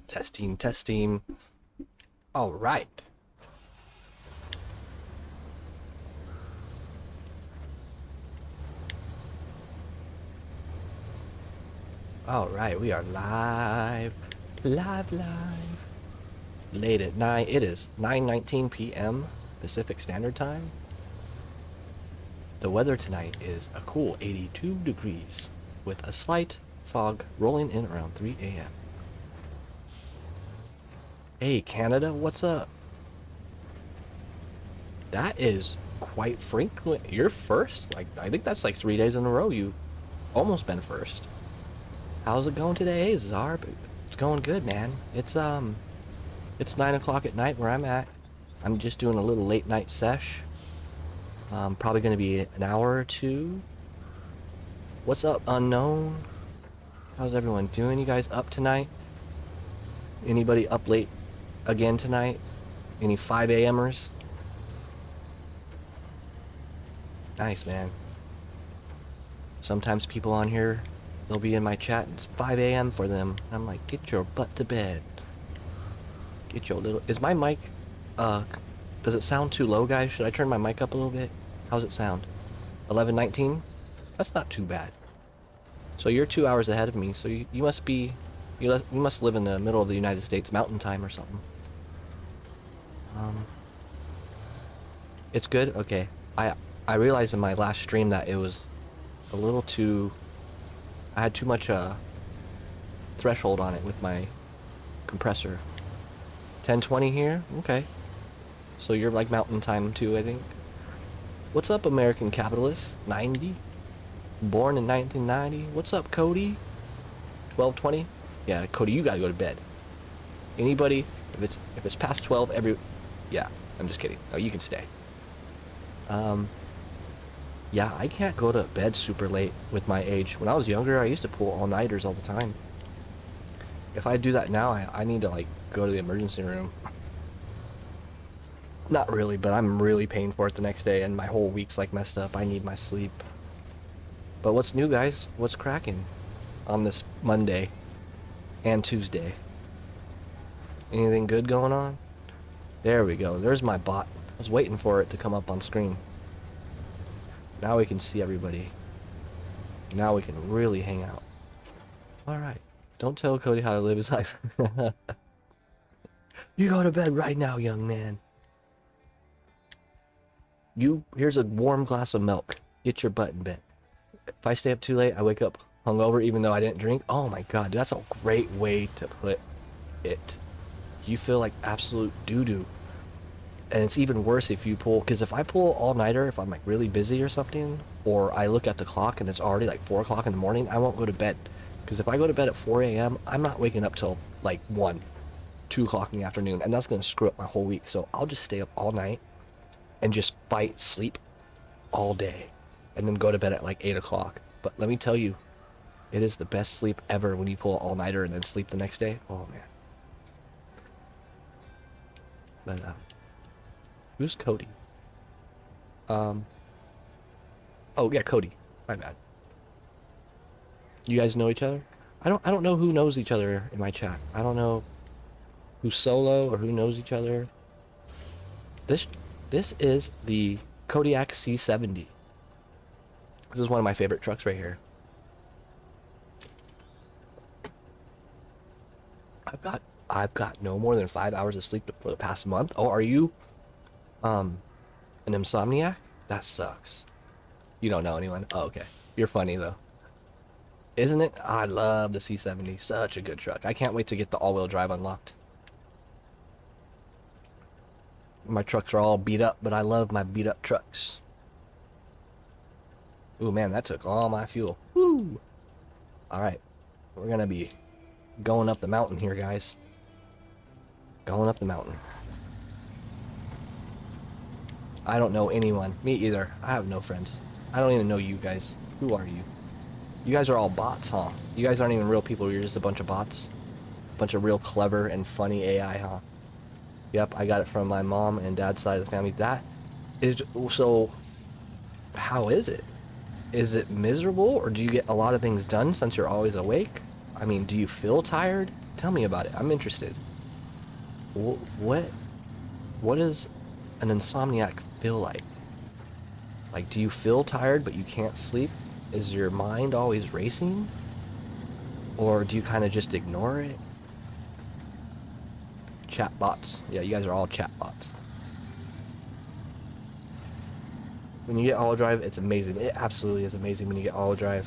Testing, testing. All right. All right, we are live. Live. Late at night. It is 9:19 p.m. Pacific Standard Time. The weather tonight is a cool 82 degrees with a slight fog rolling in around 3 a.m. Hey, Canada, what's up? That is quite frequent. You're first? Like, I think that's like 3 days in a row you've almost been first. How's it going today? Hey, Czar. It's going good, man. It's 9 o'clock at night where I'm at. I'm just doing a little late night sesh. Probably going to be an hour or two. What's up, Unknown? How's everyone doing? You guys up tonight? Anybody up late again tonight? Any 5 a.m.ers? Nice, man. Sometimes people on here, they'll be in my chat and it's 5 a.m. for them. I'm like, get your butt to bed. Get your little... Is my mic... does it sound too low, guys? Should I turn my mic up a little bit? How's it sound? 11:19? That's not too bad. So you're 2 hours ahead of me, so you must be... You must live in the middle of the United States Mountain Time or something. It's good? Okay. I realized in my last stream that it was a little too... I had too much threshold on it with my compressor. 10:20 here? Okay. So you're like Mountain Time too, I think. What's up, American Capitalist? 90? Born in 1990? What's up, Cody? 12:20? Yeah, Cody, you gotta go to bed. Anybody, if it's past 12, yeah, I'm just kidding. No, you can stay. Yeah, I can't go to bed super late with my age. When I was younger, I used to pull all-nighters all the time. If I do that now, I need to, like, go to the emergency room. Not really, but I'm really paying for it the next day, and my whole week's, like, messed up. I need my sleep. But what's new, guys? What's cracking on this Monday and Tuesday? Anything good going on? There we go. There's my bot. I was waiting for it to come up on screen. Now we can see everybody. Now we can really hang out. Alright. Don't tell Cody how to live his life. You go to bed right now, young man. Here's a warm glass of milk. Get your butt in bed. If I stay up too late, I wake up hungover even though I didn't drink. Oh my god, that's a great way to put it. You feel like absolute doo-doo. And it's even worse if you pull, because if I pull all-nighter, if I'm like really busy or something, or I look at the clock and it's already like 4 o'clock in the morning, I won't go to bed. Because if I go to bed at 4 a.m., I'm not waking up till like 1, 2 o'clock in the afternoon, and that's going to screw up my whole week. So I'll just stay up all night and just fight sleep all day, and then go to bed at like 8 o'clock. But let me tell you, it is the best sleep ever when you pull all-nighter and then sleep the next day. Oh, man. But, who's Cody? Oh, yeah, Cody. My bad. You guys know each other? I don't know who knows each other in my chat. I don't know who's solo or who knows each other. This is the Kodiak C70. This is one of my favorite trucks right here. I've got no more than 5 hours of sleep for the past month. Oh, are you an insomniac? That sucks. You don't know anyone? Oh, okay. You're funny though. Isn't it? I love the C70. Such a good truck. I can't wait to get the all-wheel drive unlocked. My trucks are all beat up, but I love my beat up trucks. Ooh, man, that took all my fuel. Woo! Alright. We're gonna be going up the mountain here, guys. Going up the mountain. I don't know anyone. Me either. I have no friends. I don't even know you guys. Who are you? You guys are all bots, huh? You guys aren't even real people. You're just a bunch of bots. A bunch of real clever and funny AI, huh? Yep, I got it from my mom and dad's side of the family. That is... So, how is it? Is it miserable, or do you get a lot of things done since you're always awake? I mean, do you feel tired? Tell me about it. I'm interested. What does an insomniac feel like? Like, do you feel tired but you can't sleep? Is your mind always racing? Or do you kind of just ignore it? Chat bots. Yeah, you guys are all chat bots. When you get auto drive, it's amazing. It absolutely is amazing when you get auto drive.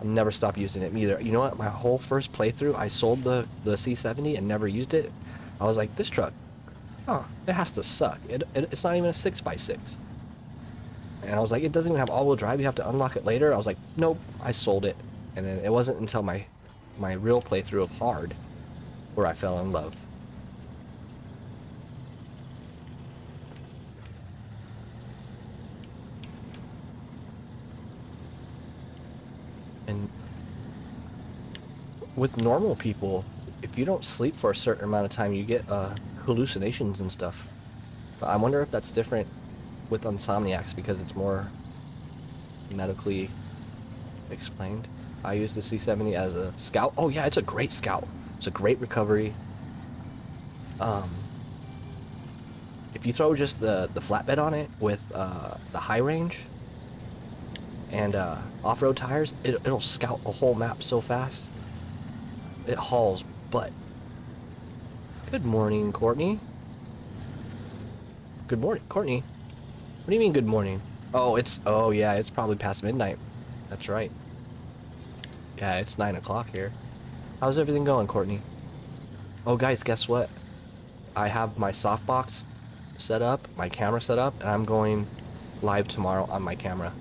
I'll never stop using it either. You know what? My whole first playthrough, I sold the C70 and never used it. I was like, this truck, it has to suck. It's not even a 6x6. And I was like, it doesn't even have all-wheel drive. You have to unlock it later. I was like, nope. I sold it. And then it wasn't until my real playthrough of hard where I fell in love. And with normal people, if you don't sleep for a certain amount of time, you get hallucinations and stuff. But I wonder if that's different with insomniacs because it's more medically explained. I use the C70 as a scout. Oh yeah, it's a great scout. It's a great recovery. If you throw just the flatbed on it with the high range and off-road tires, it'll scout a whole map so fast. It hauls butt. Good morning, Courtney. Good morning, Courtney. What do you mean good morning? Oh yeah, it's probably past midnight. That's right. Yeah, it's 9 o'clock here. How's everything going, Courtney? Oh guys, guess what? I have my softbox set up, my camera set up, and I'm going live tomorrow on my camera.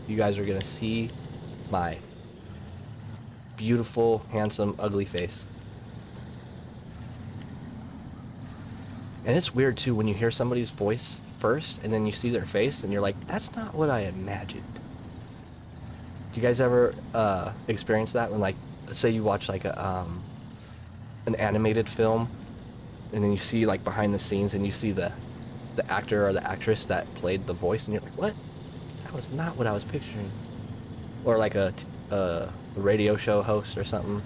You guys are gonna see my beautiful, handsome, ugly face. And it's weird too when you hear somebody's voice first and then you see their face and you're like, that's not what I imagined. Do you guys ever experience that when, like, say you watch like an animated film and then you see like behind the scenes and you see the actor or the actress that played the voice and you're like, what? That was not what I was picturing. Or like a radio show host or something.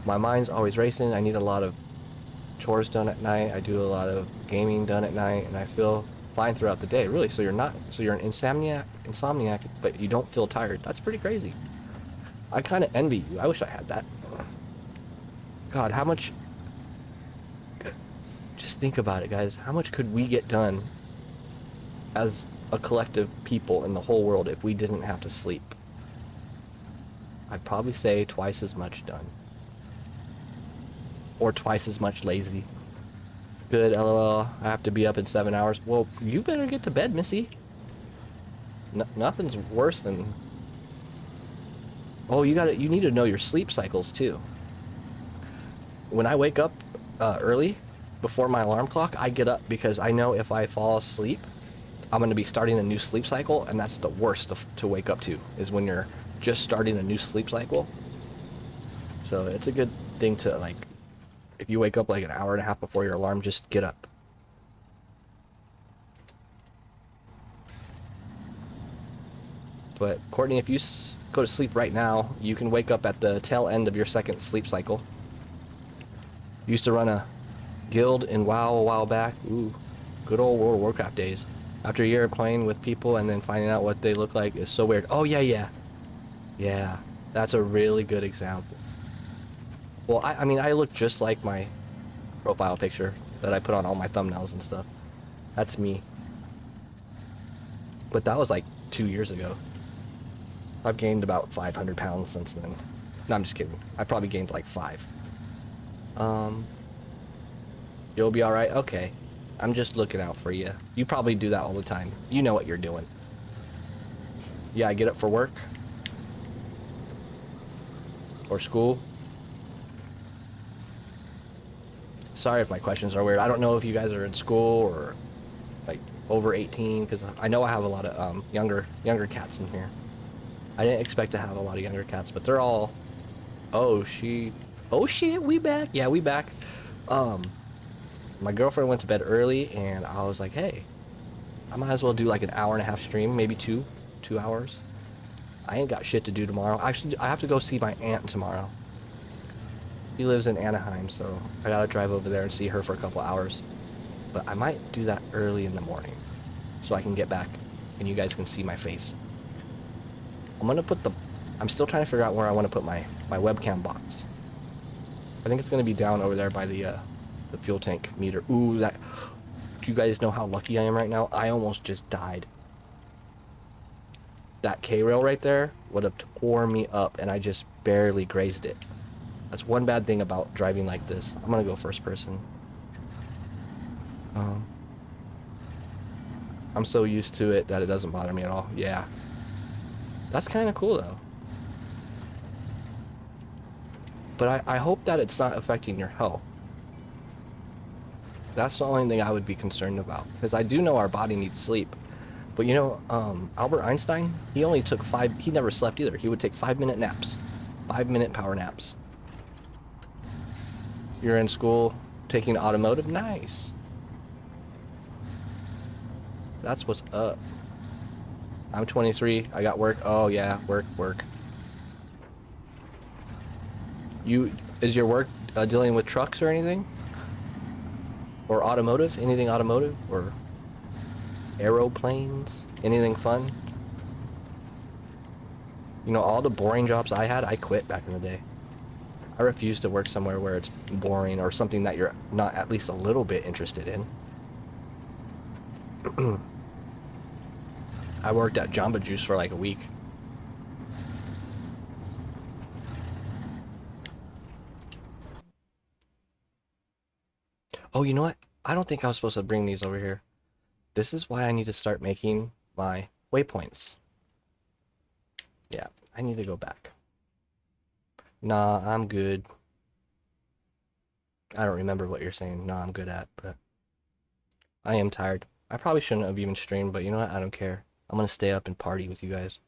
My mind's always racing. I need a lot of chores done at night. I do a lot of gaming done at night, and I feel fine throughout the day. Really, so you're an insomniac, but you don't feel tired. That's pretty crazy. I kind of envy you. I wish I had that. God, how much? Just think about it, guys. How much could we get done as a collective people in the whole world if we didn't have to sleep? I'd probably say twice as much done. Or twice as much lazy. Good, LOL. I have to be up in 7 hours. Well, you better get to bed, Missy. Nothing's worse than... Oh, you need to know your sleep cycles, too. When I wake up early, before my alarm clock, I get up because I know if I fall asleep, I'm going to be starting a new sleep cycle, and that's the worst to wake up to, is when you're just starting a new sleep cycle. So it's a good thing to, like, if you wake up like an hour and a half before your alarm, just get up. But Courtney, if you go to sleep right now, you can wake up at the tail end of your second sleep cycle. Used to run a guild in WoW a while back. Ooh, good old World of Warcraft days. After a year of playing with people and then finding out what they look like is so weird. Oh yeah. Yeah, that's a really good example. Well, I mean, I look just like my profile picture that I put on all my thumbnails and stuff. That's me. But that was like 2 years ago. I've gained about 500 pounds since then. No, I'm just kidding. I probably gained like 5. You'll be alright? Okay. I'm just looking out for you. You probably do that all the time. You know what you're doing. Yeah, I get up for work. Or school. Sorry if my questions are weird. I don't know if you guys are in school or like over 18, because I know I have a lot of younger cats in here. I didn't expect to have a lot of younger cats, but they're all... Oh shit, we back. Yeah, we back. My girlfriend went to bed early and I was like, hey, I might as well do like an hour and a half stream, maybe 2 hours. I ain't got shit to do tomorrow. Actually, I have to go see my aunt tomorrow. He lives in Anaheim, so I gotta drive over there and see her for a couple hours. But I might do that early in the morning so I can get back and you guys can see my face. I'm gonna put the... I'm still trying to figure out where I want to put my webcam box. I think it's gonna be down over there by the fuel tank meter. Ooh, that... Do you guys know how lucky I am right now? I almost just died. That K-rail right there would have tore me up and I just barely grazed it. That's one bad thing about driving like this. I'm gonna go first person. I'm so used to it that it doesn't bother me at all. Yeah. That's kind of cool though. But I hope that it's not affecting your health. That's the only thing I would be concerned about. Because I do know our body needs sleep. But you know, Albert Einstein, he only took he never slept either. He would take 5-minute naps. 5-minute power naps. You're in school taking automotive? Nice. That's what's up. I'm 23. I got work. Oh yeah, work. Is your work dealing with trucks or anything? Or automotive? Anything automotive? Or aeroplanes? Anything fun? You know, all the boring jobs I had, I quit back in the day. I refuse to work somewhere where it's boring or something that you're not at least a little bit interested in. I worked at Jamba Juice for like a week. Oh, you know what? I don't think I was supposed to bring these over here. This is why I need to start making my waypoints. Yeah, I need to go back. Nah, I'm good. I don't remember what you're saying. Nah, I'm good at, but I am tired. I probably shouldn't have even streamed, but you know what? I don't care. I'm gonna stay up and party with you guys.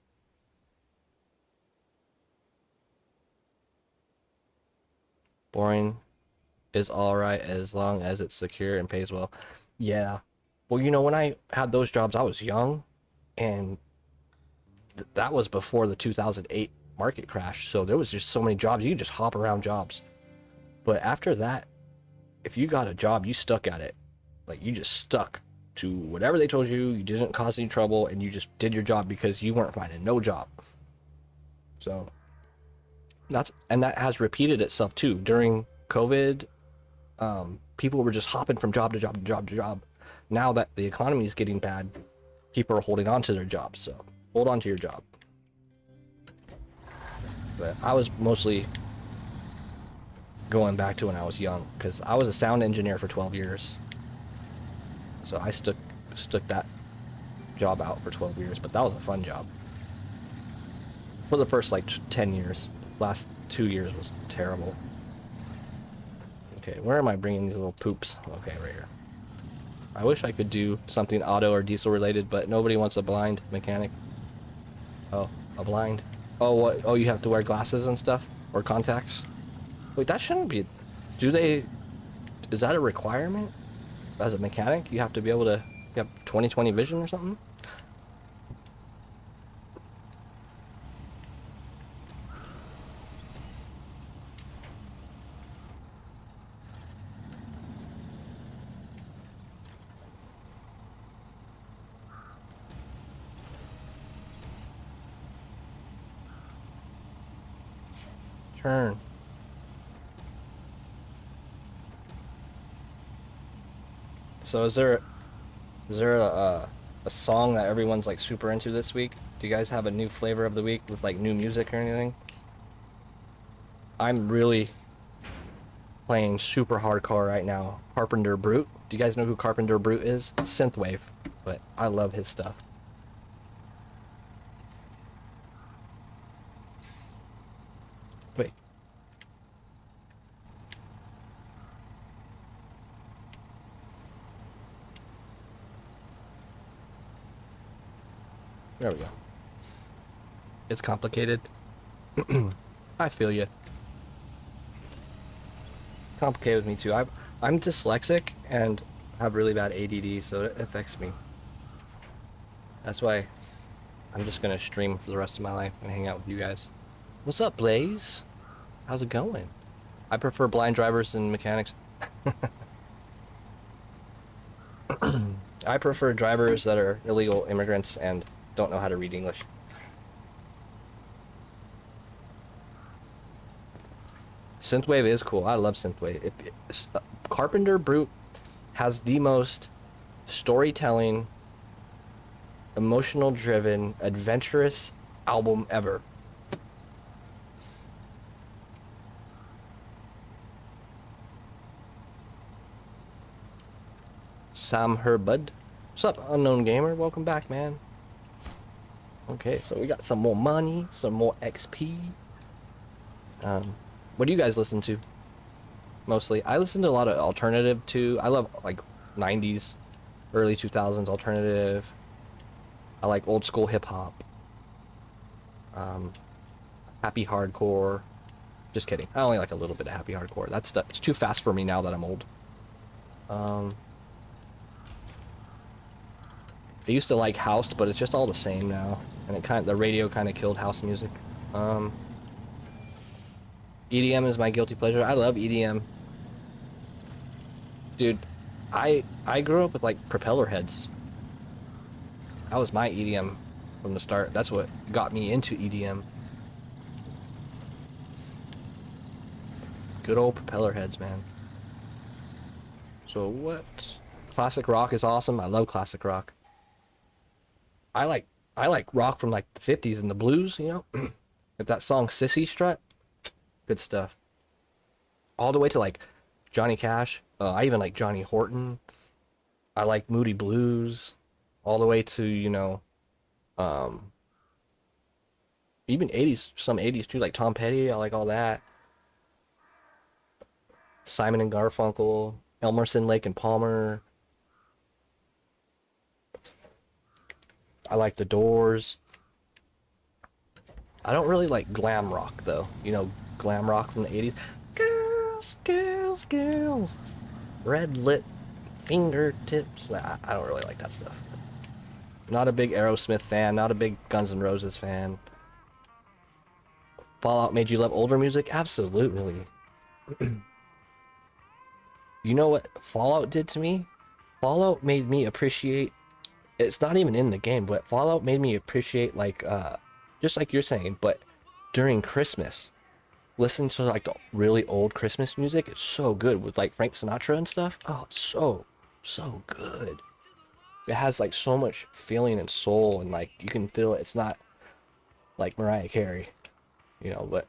Boring is alright as long as it's secure and pays well. Yeah. Well, you know, when I had those jobs, I was young, and that was before the 2008 market crash, so there was just so many jobs. You could just hop around jobs. But after that, if you got a job, you stuck at it. Like, you just stuck to whatever they told you. You didn't cause any trouble, and you just did your job because you weren't finding no job. So that has repeated itself too during COVID. People were just hopping from job to job to job to job. Now that the economy is getting bad, people are holding on to their jobs. So hold on to your job. But I was mostly going back to when I was young, because I was a sound engineer for 12 years. So I stuck that job out for 12 years, but that was a fun job. For the first like 10 years. Last 2 years was terrible. Okay, where am I bringing these little poops? Okay, right here. I wish I could do something auto or diesel related, but nobody wants a blind mechanic. Oh, a blind. Oh, what? Oh, you have to wear glasses and stuff? Or contacts? Wait, that shouldn't be... Is that a requirement? As a mechanic, you have to be able to... You have 20/20 vision or something? Turn. So is there a song that everyone's like super into this week? Do you guys have a new flavor of the week with like new music or anything? I'm really playing super hardcore right now. Carpenter Brute. Do you guys know who Carpenter Brute is? It's synthwave, but I love his stuff. Wait. There we go. It's complicated. I feel you. Complicated with me too. I'm dyslexic and have really bad ADD, so it affects me. That's why I'm just gonna stream for the rest of my life and hang out with you guys. What's up, Blaze? How's it going? I prefer blind drivers and mechanics. I prefer drivers that are illegal immigrants and don't know how to read English. Synthwave is cool. I love synthwave. Carpenter Brute has the most storytelling, emotional driven, adventurous album ever. Sam Herbud. What's up, Unknown Gamer? Welcome back, man. Okay, so we got some more money, some more XP. What do you guys listen to? Mostly. I listen to a lot of alternative too. I love like 90s, early 2000s alternative. I like old school hip hop. Happy hardcore. Just kidding. I only like a little bit of happy hardcore. That stuff, it's too fast for me now that I'm old. I used to like house, but it's just all the same now. And the radio kind of killed house music. EDM is my guilty pleasure. I love EDM. Dude, I grew up with like propeller heads. That was my EDM from the start. That's what got me into EDM. Good old propeller heads, man. So what? Classic rock is awesome. I love classic rock. I like rock from like the 50s and the blues, you know? Like that song Sissy Strut. Good stuff. All the way to like Johnny Cash. I even like Johnny Horton. I like Moody Blues. All the way to, you know, even 80s, some 80s too, like Tom Petty. I like all that. Simon and Garfunkel, Emerson, Lake and Palmer. I like The Doors. I don't really like glam rock though. You know, glam rock from the 80s. Girls, girls, girls. Red lip fingertips. I don't really like that stuff. Not a big Aerosmith fan. Not a big Guns N' Roses fan. Fallout made you love older music? Absolutely. You know what Fallout did to me? Fallout made me appreciate... It's not even in the game, but Fallout made me appreciate, like, just like you're saying, but during Christmas, listen to, like, the really old Christmas music. It's so good with, like, Frank Sinatra and stuff. Oh, it's so good. It has, like, so much feeling and soul, and, like, you can feel it. It's not like Mariah Carey, you know, but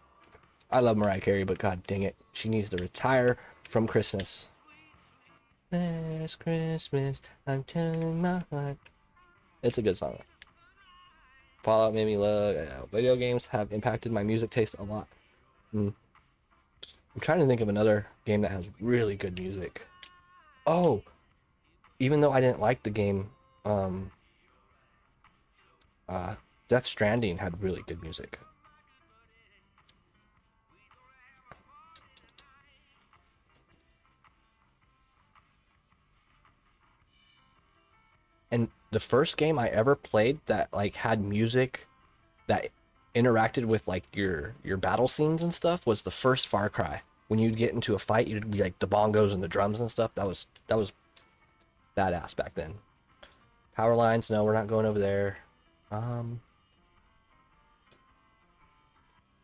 I love Mariah Carey, but god dang it, she needs to retire from Christmas. Last Christmas, I'm telling my heart. It's a good song. Fallout made me love... video games have impacted my music taste a lot. I'm trying to think of another game that has really good music. Oh! Even though I didn't like the game, Death Stranding had really good music. And the first game I ever played that like had music that interacted with like your battle scenes and stuff was the first Far Cry. When you'd get into a fight, you'd be like the bongos and the drums and stuff. That was badass back then. Power lines, no, we're not going over there. I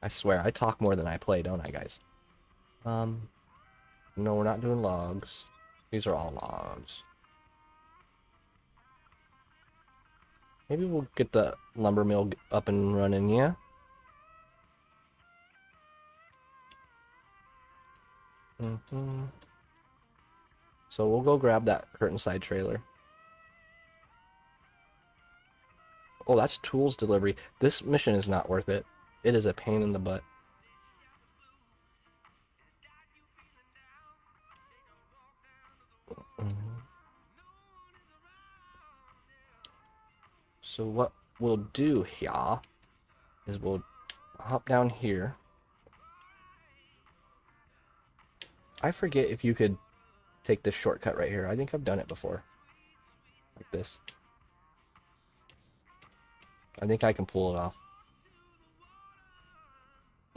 swear, I talk more than I play, don't I, guys? No, we're not doing logs. These are all logs. Maybe we'll get the lumber mill up and running, yeah? So we'll go grab that curtain side trailer. Oh, that's tools delivery. This mission is not worth it. It is a pain in the butt. So what we'll do here is we'll hop down here. I forget if you could take this shortcut right here. I think I've done it before. Like this. I think I can pull it off.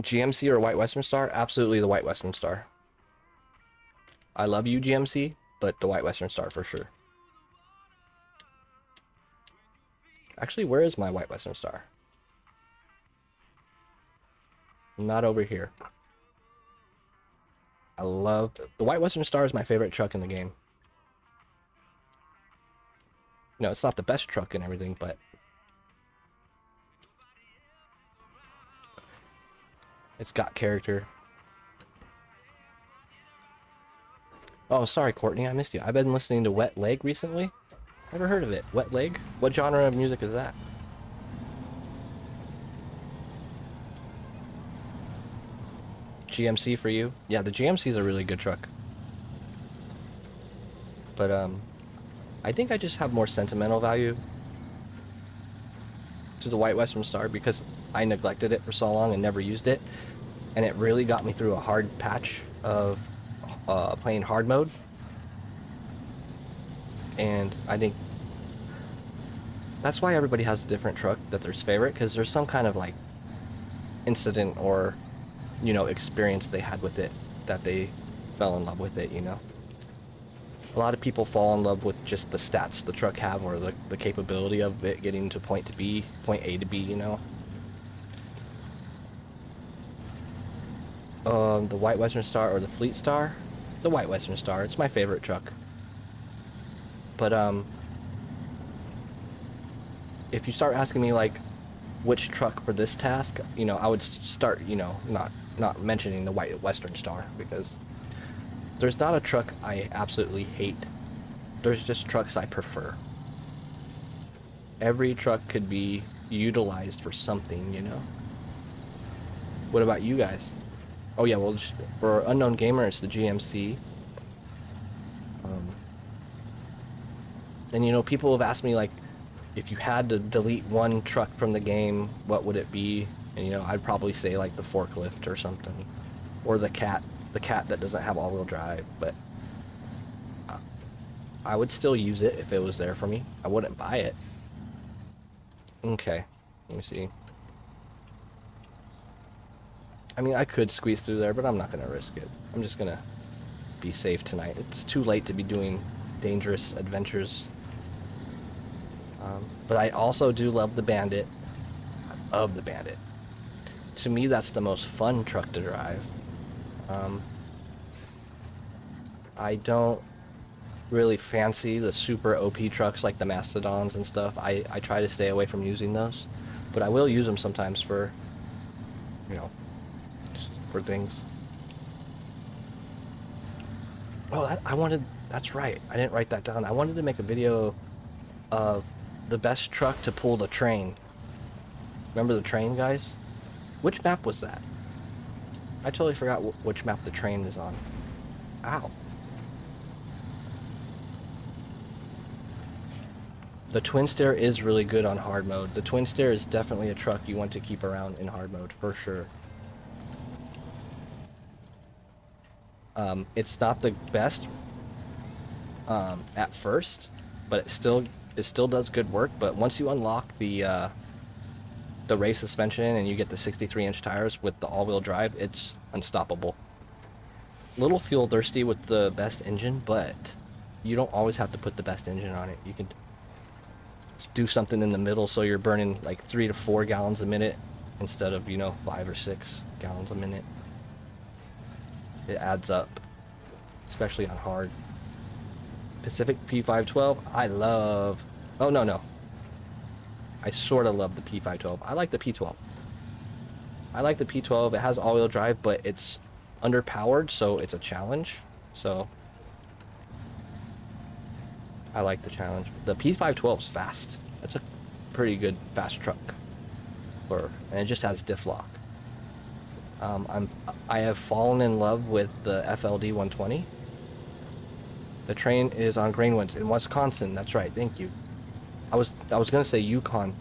GMC or White Western Star? Absolutely the White Western Star. I love you, GMC, but the White Western Star for sure. Actually, where is my White Western Star? Not over here. I love... The White Western Star is my favorite truck in the game. No, it's not the best truck and everything, but... it's got character. Oh, sorry, Courtney, I missed you. I've been listening to Wet Leg recently. Never heard of it. Wet Leg? What genre of music is that? GMC for you? Yeah, the GMC is a really good truck. But, I think I just have more sentimental value to the White Western Star because I neglected it for so long and never used it. And it really got me through a hard patch of playing hard mode. And I think that's why everybody has a different truck that their favorite, because there's some kind of like incident or, you know, experience they had with it that they fell in love with it, you know. A lot of people fall in love with just the stats the truck have or the capability of it getting to point A to B, you know. The White Western Star or the Fleet Star? The White Western Star. It's my favorite truck. But, if you start asking me, like, which truck for this task, you know, I would start, you know, not mentioning the White Western Star, because there's not a truck I absolutely hate. There's just trucks I prefer. Every truck could be utilized for something, you know? What about you guys? Oh yeah, well, for Unknown Gamer, it's the GMC. And you know, people have asked me, like, if you had to delete one truck from the game, what would it be? And you know, I'd probably say like the forklift or something, or the cat that doesn't have all-wheel drive. But I would still use it if it was there for me. I wouldn't buy it. Okay, let me see. I mean, I could squeeze through there, but I'm not gonna risk it. I'm just gonna be safe tonight. It's too late to be doing dangerous adventures. But I also do love the Bandit. I love the Bandit. To me, that's the most fun truck to drive. I don't really fancy the super OP trucks like the Mastodons and stuff. I try to stay away from using those. But I will use them sometimes for, you know, just for things. Oh, that's right. I didn't write that down. I wanted to make a video of the best truck to pull the train. Remember the train, guys? Which map was that? I totally forgot which map the train is on. Ow. The Twin Stair is really good on hard mode. The Twin Stair is definitely a truck you want to keep around in hard mode, for sure. It's not the best at first, but it still does good work. But once you unlock the race suspension and you get the 63-inch tires with the all-wheel drive, it's unstoppable. Little fuel thirsty with the best engine, but you don't always have to put the best engine on it. You can do something in the middle so you're burning like 3 to 4 gallons a minute instead of, you know, 5 or 6 gallons a minute. It adds up, especially on hard. Pacific P512, I love... Oh, no. I sort of love the P512. I like the P12. I like the P12. It has all-wheel drive, but it's underpowered, so it's a challenge. So I like the challenge. The P512 is fast. That's a pretty good fast truck. And it just has diff lock. I have fallen in love with the FLD 120. The train is on Greenwoods in Wisconsin. That's right. Thank you. I was gonna say Yukon,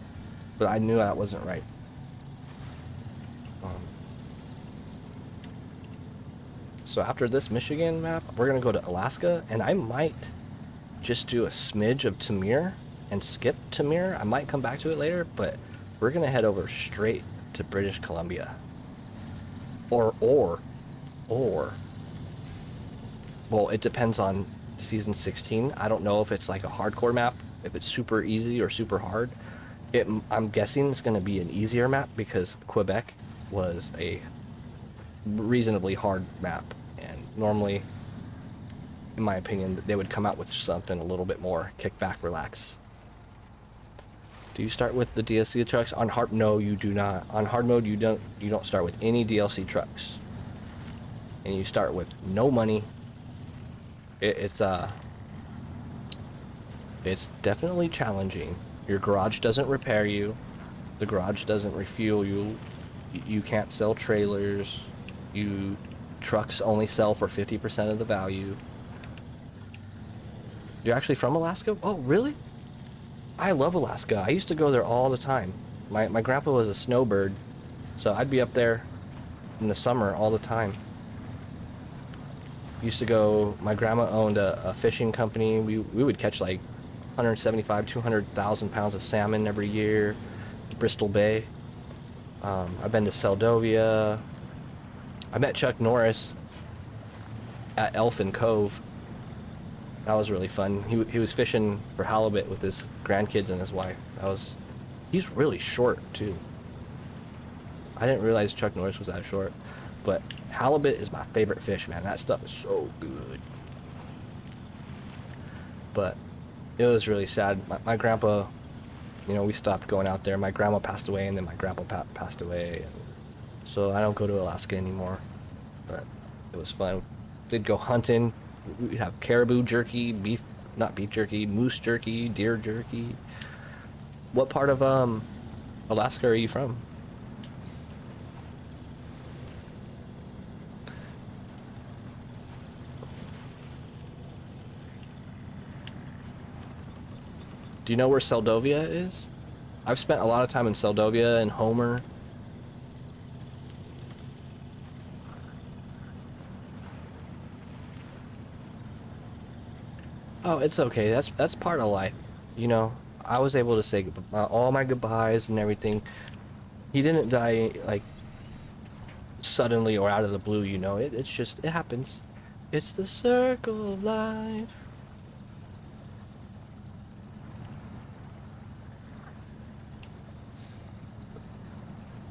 but I knew that wasn't right. So after this Michigan map, we're gonna go to Alaska, and I might just do a smidge of Tamir and skip Tamir. I might come back to it later, but we're gonna head over straight to British Columbia. Or well, it depends on season 16. I don't know if it's like a hardcore map, if it's super easy or super hard. I'm guessing it's going to be an easier map because Quebec was a reasonably hard map, and normally, in my opinion, they would come out with something a little bit more kick back, relax. Do you start with the DLC trucks on hard? No, you do not. On hard mode, you don't start with any DLC trucks, and you start with no money. It's definitely challenging. Your garage doesn't repair you. The garage doesn't refuel you. You can't sell trailers. Trucks only sell for 50% of the value. You're actually from Alaska? Oh, really? I love Alaska. I used to go there all the time. My grandpa was a snowbird, so I'd be up there in the summer all the time. Used to go, my grandma owned a fishing company. We would catch like 175, 200,000 pounds of salmon every year. Bristol Bay. I've been to Seldovia. I met Chuck Norris at Elfin Cove. That was really fun. He was fishing for halibut with his grandkids and his wife. He's really short too. I didn't realize Chuck Norris was that short, but halibut is my favorite fish, man. That stuff is so good. But it was really sad. My grandpa, we stopped going out there. My grandma passed away, and then my grandpa passed away, and so I don't go to Alaska anymore. But it was fun. Did go hunting. We'd have caribou jerky, not beef jerky, moose jerky, deer jerky. What part of Alaska are you from? Do you know where Seldovia is? I've spent a lot of time in Seldovia and Homer. Oh, it's okay. That's part of life. I was able to say all my goodbyes and everything. He didn't die like suddenly or out of the blue, It's just, it happens. It's the circle of life.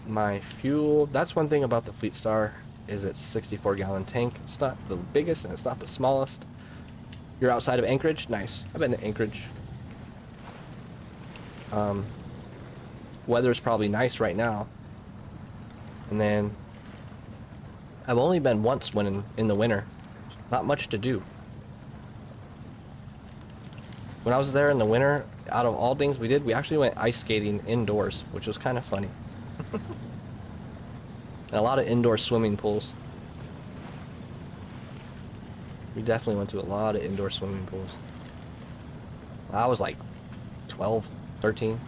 My fuel, that's one thing about the Fleet Star, is it's 64-gallon tank. It's not the biggest and it's not the smallest. You're outside of Anchorage? Nice. I've been to Anchorage. Weather's probably nice right now. And then I've only been once when in the winter. Not much to do. When I was there in the winter, out of all things we did, we actually went ice skating indoors, which was kind of funny. And a lot of indoor swimming pools. We definitely went to a lot of indoor swimming pools. I was like 12, 13.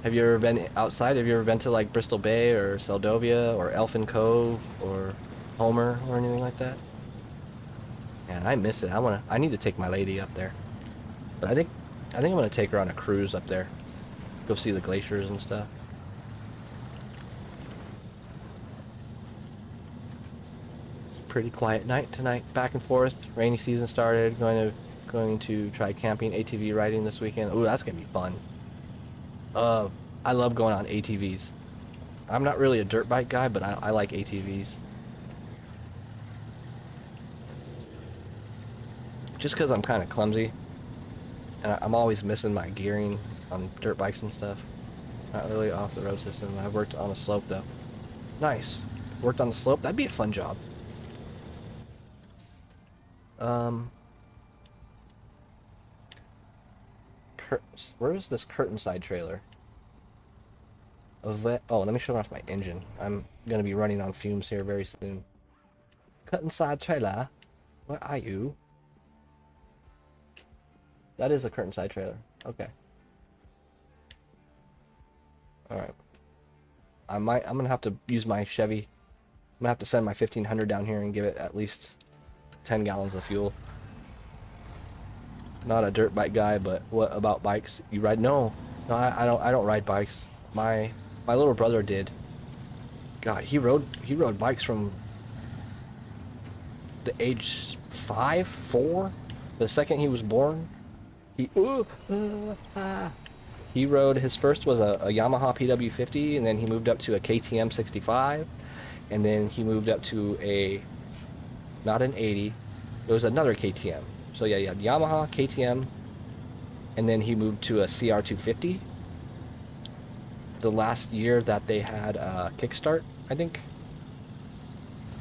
Have you ever been outside? Have you ever been to like Bristol Bay or Seldovia or Elfin Cove or Homer or anything like that? Man, I miss it. I need to take my lady up there. But I think I'm gonna take her on a cruise up there. Go see the glaciers and stuff. It's a pretty quiet night tonight. Back and forth. Rainy season started. Going to try camping, ATV riding this weekend. Ooh, that's gonna be fun. I love going on ATVs. I'm not really a dirt bike guy, but I like ATVs. Just because I'm kind of clumsy. And I'm always missing my gearing on dirt bikes and stuff. Not really off the road system. I worked on a slope though. Nice. Worked on the slope. That'd be a fun job. Where is this curtain side trailer? Oh, let me shut off my engine. I'm gonna be running on fumes here very soon. Curtain side trailer. Where are you? That is a curtain side trailer. Okay. Alright. I'm gonna have to use my Chevy. I'm gonna have to send my 1500 down here and give it at least 10 gallons of fuel. Not a dirt bike guy, but what about bikes? You ride? No, I don't ride bikes. my little brother did. God, he rode bikes from the age 5, 4, the second he was born. He rode, his first was a Yamaha PW50, and then he moved up to a KTM 65, and then he moved up to a, not an 80, it was another KTM. So yeah, Yamaha, KTM, and then he moved to a CR250. The last year that they had a Kickstart, I think.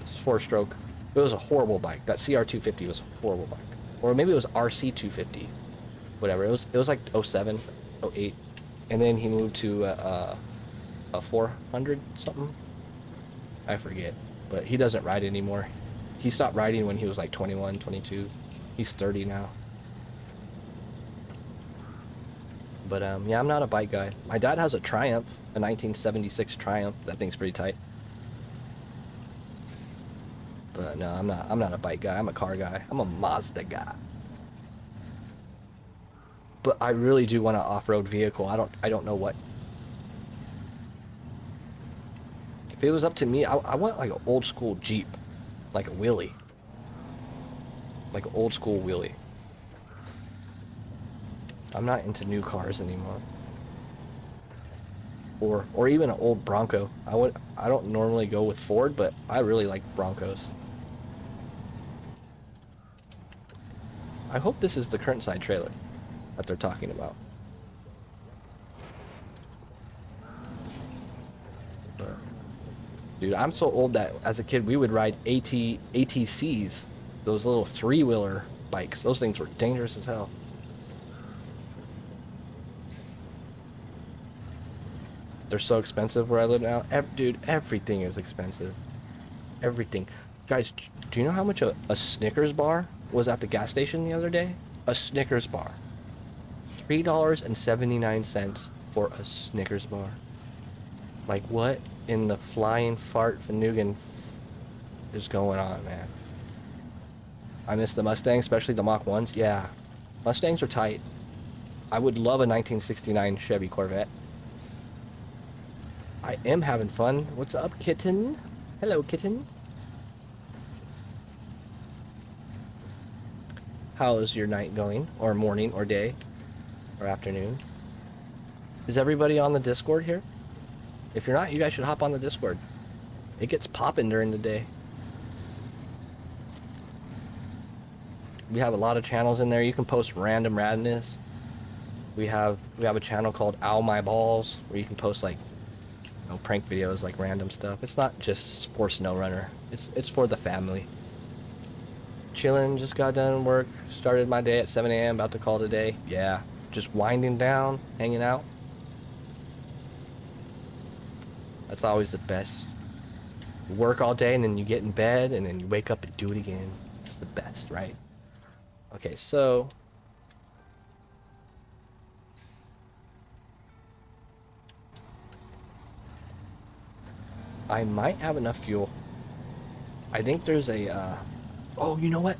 It's 4-stroke. It was a horrible bike. That CR250 was a horrible bike. Or maybe it was RC250. Whatever. It was like 07, 08. And then he moved to a 400 something. I forget. But he doesn't ride anymore. He stopped riding when he was like 21, 22. He's 30 now. But yeah, I'm not a bike guy. My dad has a Triumph, a 1976 Triumph. That thing's pretty tight. But no, I'm not a bike guy. I'm a car guy. I'm a Mazda guy. But I really do want an off-road vehicle. I don't know what. If it was up to me, I want like an old school Jeep, like a wheelie. Like an old school wheelie. I'm not into new cars anymore. Or even an old Bronco. I don't normally go with Ford, but I really like Broncos. I hope this is the current side trailer that they're talking about. But, dude, I'm so old that as a kid we would ride ATCs, those little 3-wheeler bikes. Those things were dangerous as hell. They're so expensive where I live now. Dude, everything is expensive. Everything. Guys, do you know how much a Snickers bar was at the gas station the other day? A Snickers bar. $3.79 for a Snickers bar. Like, what in the flying fart Fanugan is going on, man? I miss the Mustang, especially the Mach 1s. Yeah, Mustangs are tight. I would love a 1969 Chevy Corvette. I am having fun. What's up, kitten? Hello, kitten. How is your night going? Or morning, or day, or afternoon? Is everybody on the Discord here? If you're not, you guys should hop on the Discord. It gets popping during the day. We have a lot of channels in there. You can post random radness. We have a channel called Ow My Balls, where you can post like, you know, prank videos, like random stuff. It's not just for SnowRunner. It's for the family. Chilling, just got done work. Started my day at 7 a.m. About to call it a day. Yeah, just winding down, hanging out. That's always the best. You work all day and then you get in bed and then you wake up and do it again. It's the best, right? Okay, so I might have enough fuel. I think there's a, oh, you know what?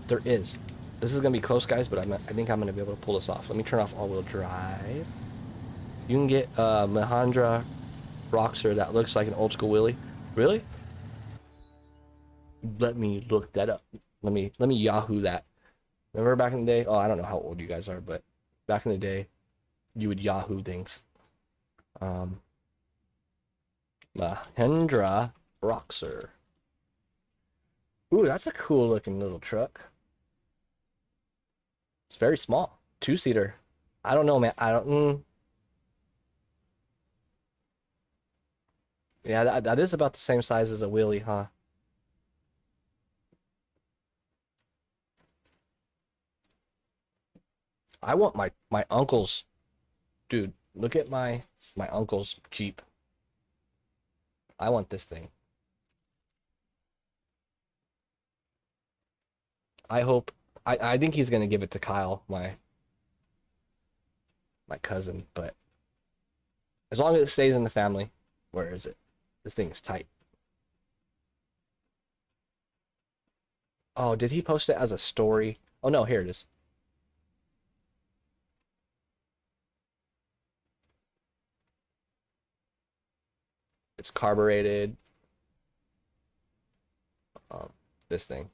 There is. This is going to be close, guys, but I think I'm going to be able to pull this off. Let me turn off all-wheel drive. You can get a Mahindra Roxor that looks like an old-school wheelie. Really? Let me look that up. Let me Yahoo that. Remember back in the day? Oh, I don't know how old you guys are, but back in the day, you would Yahoo things. Mahindra Roxor. Ooh, that's a cool looking little truck. It's very small. 2-seater. I don't know, man. I don't... Yeah, that is about the same size as a wheelie, huh? I want my uncle's... Dude, look at my uncle's Jeep. I want this thing. I hope... I think he's gonna give it to Kyle, my cousin, but as long as it stays in the family. Where is it? This thing is tight. Oh, did he post it as a story? Oh no, here it is. It's carbureted. This thing.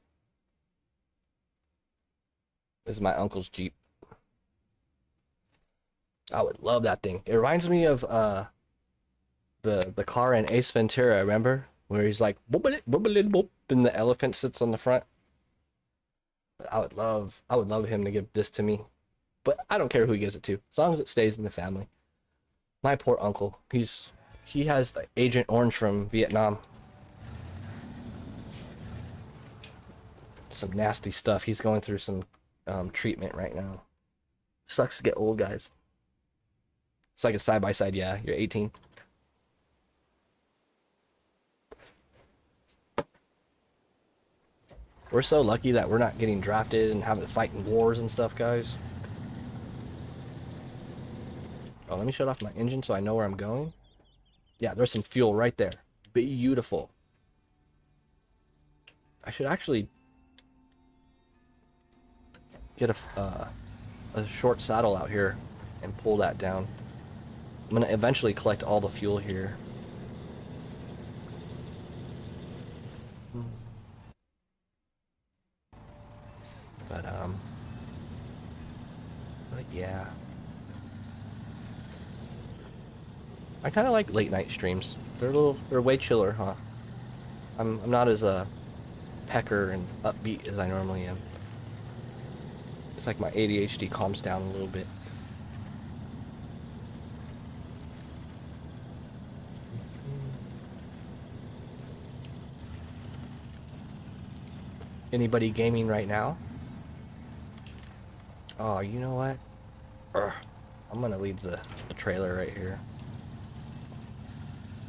This is my uncle's Jeep. I would love that thing. It reminds me of the car in Ace Ventura, remember? Where he's like boop boop boop, and the elephant sits on the front. I would love him to give this to me. But I don't care who he gives it to, as long as it stays in the family. My poor uncle. He has Agent Orange from Vietnam. Some nasty stuff. He's going through some treatment right now. Sucks to get old, guys. It's like a side-by-side, yeah. You're 18. We're so lucky that we're not getting drafted and having to fight in wars and stuff, guys. Oh, let me shut off my engine so I know where I'm going. Yeah, there's some fuel right there. Beautiful. I should actually get a short saddle out here and pull that down. I'm gonna eventually collect all the fuel here. But yeah. I kind of like late night streams. They're way chiller, huh? I'm not as pecker and upbeat as I normally am. It's like my ADHD calms down a little bit. Anybody gaming right now? Oh, you know what? I'm gonna leave the trailer right here.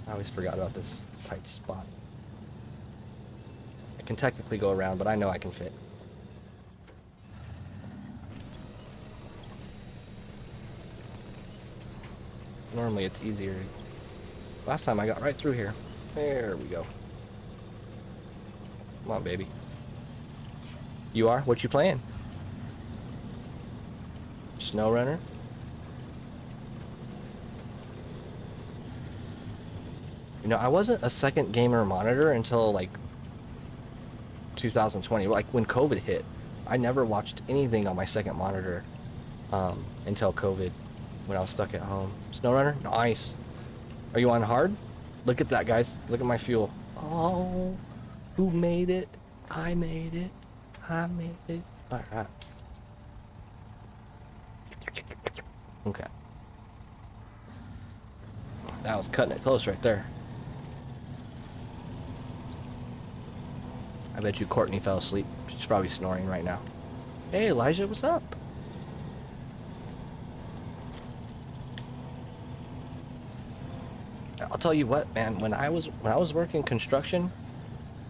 I always forgot about this tight spot. I can technically go around, but I know I can fit. Normally it's easier. Last time I got right through here. There we go. Come on, baby. You are? What you playing? SnowRunner? You know, I wasn't a second gamer monitor until like 2020, like when COVID hit. I never watched anything on my second monitor until COVID, when I was stuck at home. SnowRunner? Nice. Are you on hard? Look at that, guys. Look at my fuel. Oh, who made it? I made it. I made it. Alright. Okay. That was cutting it close right there. I bet you Courtney fell asleep. She's probably snoring right now. Hey, Elijah, what's up? I'll tell you what, man. When I was working construction,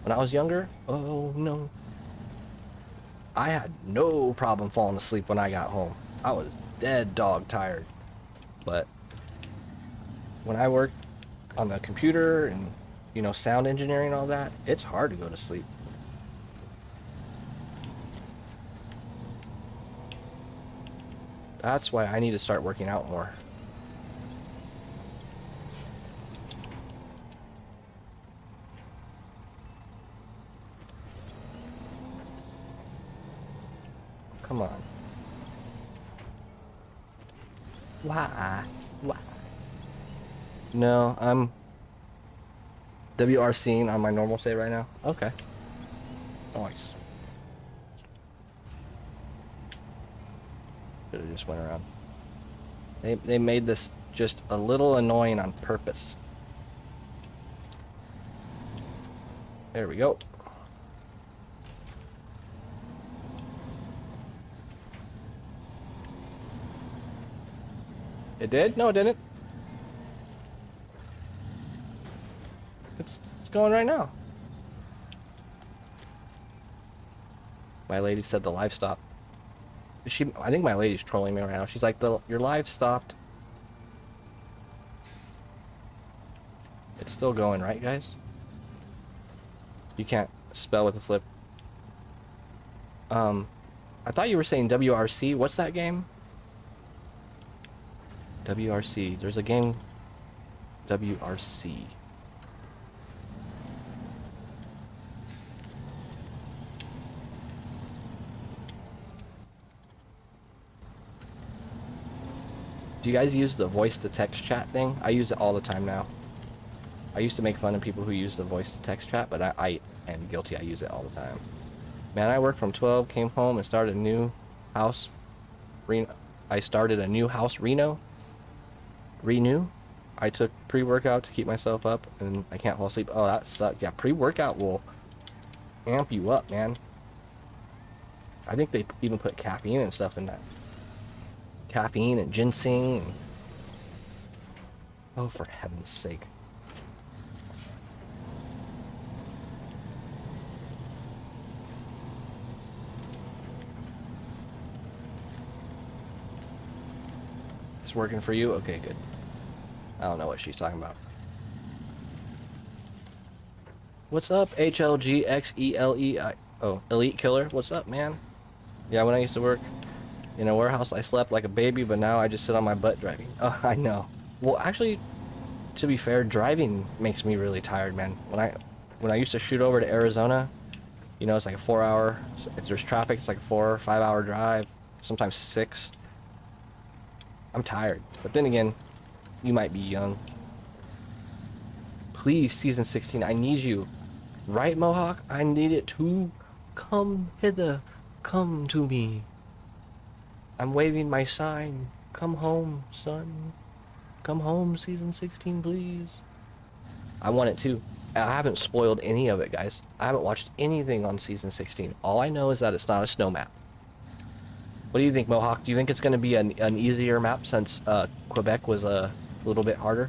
when I was younger, oh no, I had no problem falling asleep when I got home. I was dead dog tired. But when I worked on the computer and, you know, sound engineering and all that, it's hard to go to sleep. That's why I need to start working out more. Come on. Why? No, I'm WRCing on my normal save right now. Okay. Nice. Should have just went around. They made this just a little annoying on purpose. There we go. It did? No, it didn't. It's going right now. My lady said the live stopped. I think my lady's trolling me right now. She's like, your live stopped. It's still going, right, guys? You can't spell with a flip. I thought you were saying WRC. What's that game? WRC. There's a game. WRC. Do you guys use the voice to text chat thing? I use it all the time now. I used to make fun of people who use the voice to text chat, but I am guilty. I use it all the time. Man, I worked from 12, came home and started a new house. I started a new house renew. I took pre-workout to keep myself up, and I can't fall asleep. Oh, that sucks. Yeah, pre-workout will amp you up, man. I think they even put caffeine and stuff in that. Caffeine and ginseng. And... oh, for heaven's sake. It's working for you? Okay, good. I don't know what she's talking about. What's up, HLGXELEI? Oh, Elite Killer. What's up, man? Yeah, when I used to work in a warehouse, I slept like a baby, but now I just sit on my butt driving. Oh, I know. Well, actually, to be fair, driving makes me really tired, man. When I used to shoot over to Arizona, you know, it's like a 4-hour. If there's traffic, it's like a 4 or 5 hour drive. Sometimes 6. I'm tired. But then again, you might be young. Please, season 16, I need you. Right, Mohawk? I need it too. Come hither. Come to me. I'm waving my sign. Come home, son. Come home, season 16, please. I want it too. I haven't spoiled any of it, guys. I haven't watched anything on season 16. All I know is that it's not a snow map. What do you think, Mohawk? Do you think it's going to be an easier map since Quebec was a little bit harder?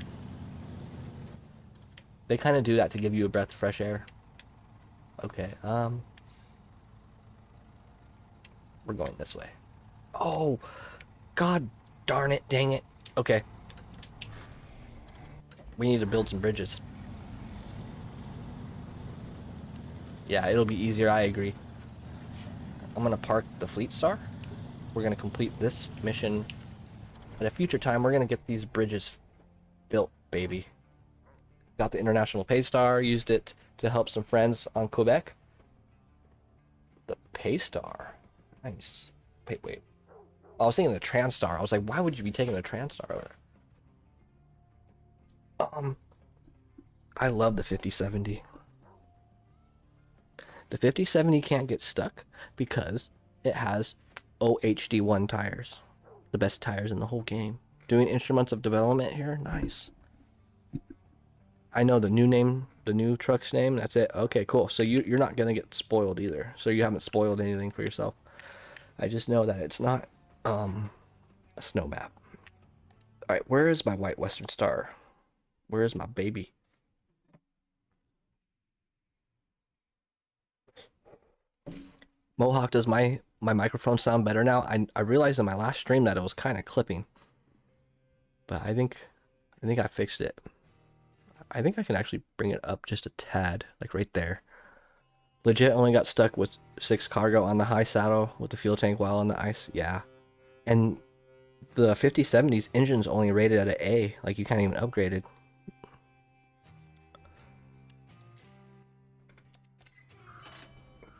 They kind of do that to give you a breath of fresh air. Okay, we're going this way. Oh, god darn it, dang it. Okay. We need to build some bridges. Yeah, it'll be easier, I agree. I'm gonna park the Fleet Star. We're gonna complete this mission. At a future time, we're gonna get these bridges built, baby. Got the International Pay Star, used it to help some friends on Quebec. The Pay Star. Nice. Wait. I was thinking the Transtar. I was like, why would you be taking the Transtar over there? I love the 5070. The 5070 can't get stuck because it has OHD1 tires. The best tires in the whole game. Doing instruments of development here? Nice. I know the new name, the new truck's name. That's it. Okay, cool. So you're not going to get spoiled either. So you haven't spoiled anything for yourself. I just know that it's not a snow map. Alright, where is my white Western Star? Where is my baby? Mohawk, does my microphone sound better now? I realized in my last stream that it was kind of clipping. But I think I fixed it. I think I can actually bring it up just a tad, like right there. Legit only got stuck with 6 cargo on the high saddle with the fuel tank while on the ice. Yeah. And the 5070's engine's only rated at an A. Like, you can't even upgrade it.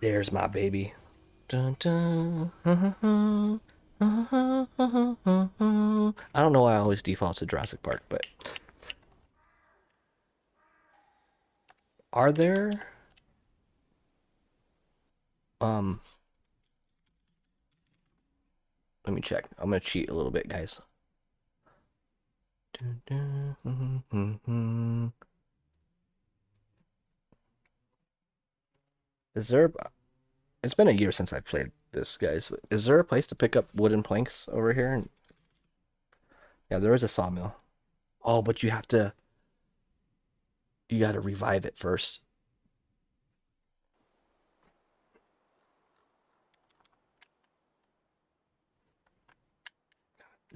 There's my baby. Dun, dun, I don't know why I always default to Jurassic Park, but... are there... let me check. I'm gonna cheat a little bit, guys. Is there... it's been a year since I played this, guys. Is there a place to pick up wooden planks over here? Yeah, there is a sawmill. Oh, but you have to... you gotta revive it first.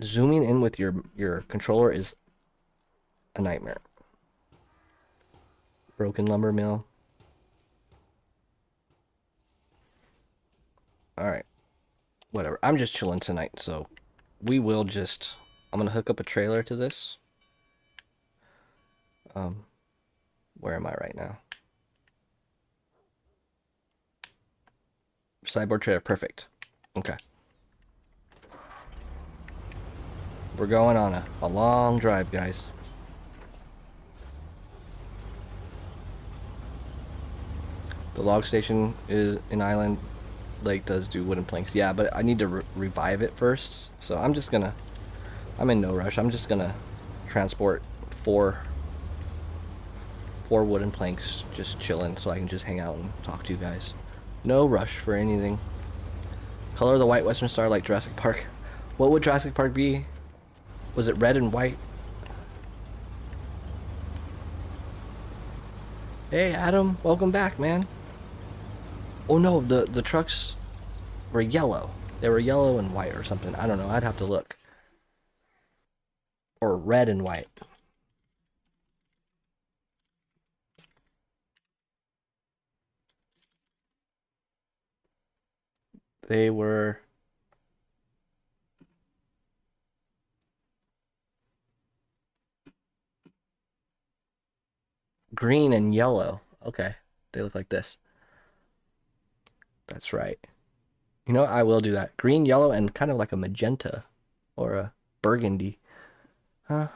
Zooming in with your controller is a nightmare. Broken lumber mill. Alright. Whatever. I'm just chilling tonight, so we will just... I'm gonna hook up a trailer to this. Where am I right now? Sideboard trailer, perfect. Okay. We're going on a long drive, guys. The log station is an island. Lake does do wooden planks. Yeah, but I need to revive it first. So I'm just gonna... I'm in no rush. I'm just gonna transport four wooden planks, just chilling, so I can just hang out and talk to you guys. No rush for anything. Color of the white Western Star like Jurassic Park. What would Jurassic Park be? Was it red and white? Hey Adam, welcome back, man. Oh no, the trucks were yellow. They were yellow and white or something. I don't know. I'd have to look. Or red and white. They were... green and yellow. Okay. They look like this. That's right. You know, I will do that. Green, yellow, and kind of like a magenta. Or a burgundy. Such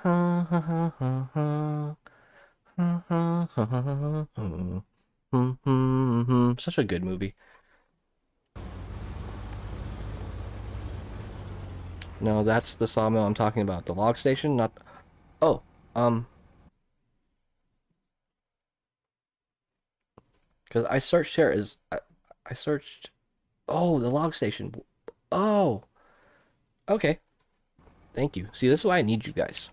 a good movie. No, that's the sawmill I'm talking about. The log station, not... Oh, because I searched here is... I searched... Oh, the log station. Oh, okay. Thank you. See, this is why I need you guys.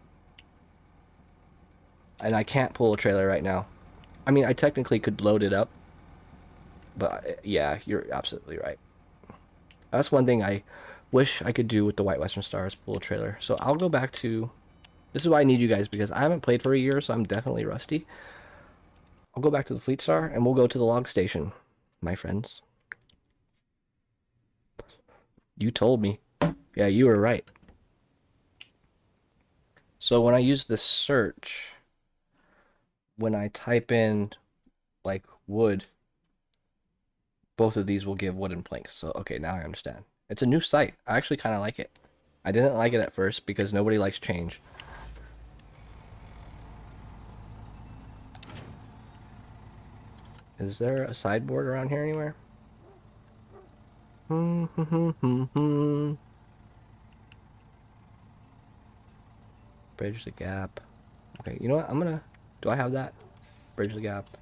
And I can't pull a trailer right now. I mean, I technically could load it up. But, yeah, you're absolutely right. That's one thing I wish I could do with the White Western Stars, pull a trailer. So I'll go back to... This is why I need you guys, because I haven't played for a year, so I'm definitely rusty. I'll go back to the Fleet Star, and we'll go to the log station, my friends. You told me. Yeah, you were right. So when I use the search, when I type in, like, wood, both of these will give wooden planks. So, okay, now I understand. It's a new site. I actually kind of like it. I didn't like it at first because nobody likes change. Is there a sideboard around here anywhere? Bridge the gap. Okay, you know what? I'm gonna... Do I have that? Bridge the gap.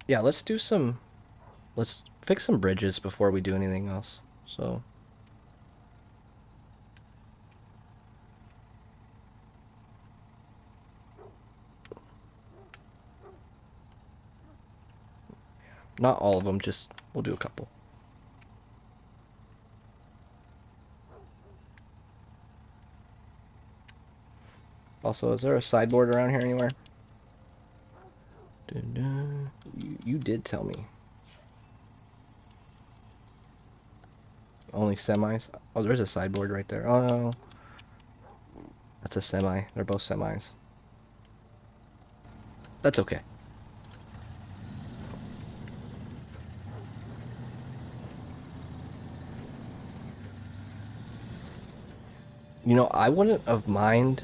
Yeah, let's do some... Let's fix some bridges before we do anything else. So... Not all of them, just... We'll do a couple. Also, is there a sideboard around here anywhere? You did tell me. Only semis? Oh, there's a sideboard right there. Oh, no. That's a semi. They're both semis. That's okay. You know, I wouldn't have mind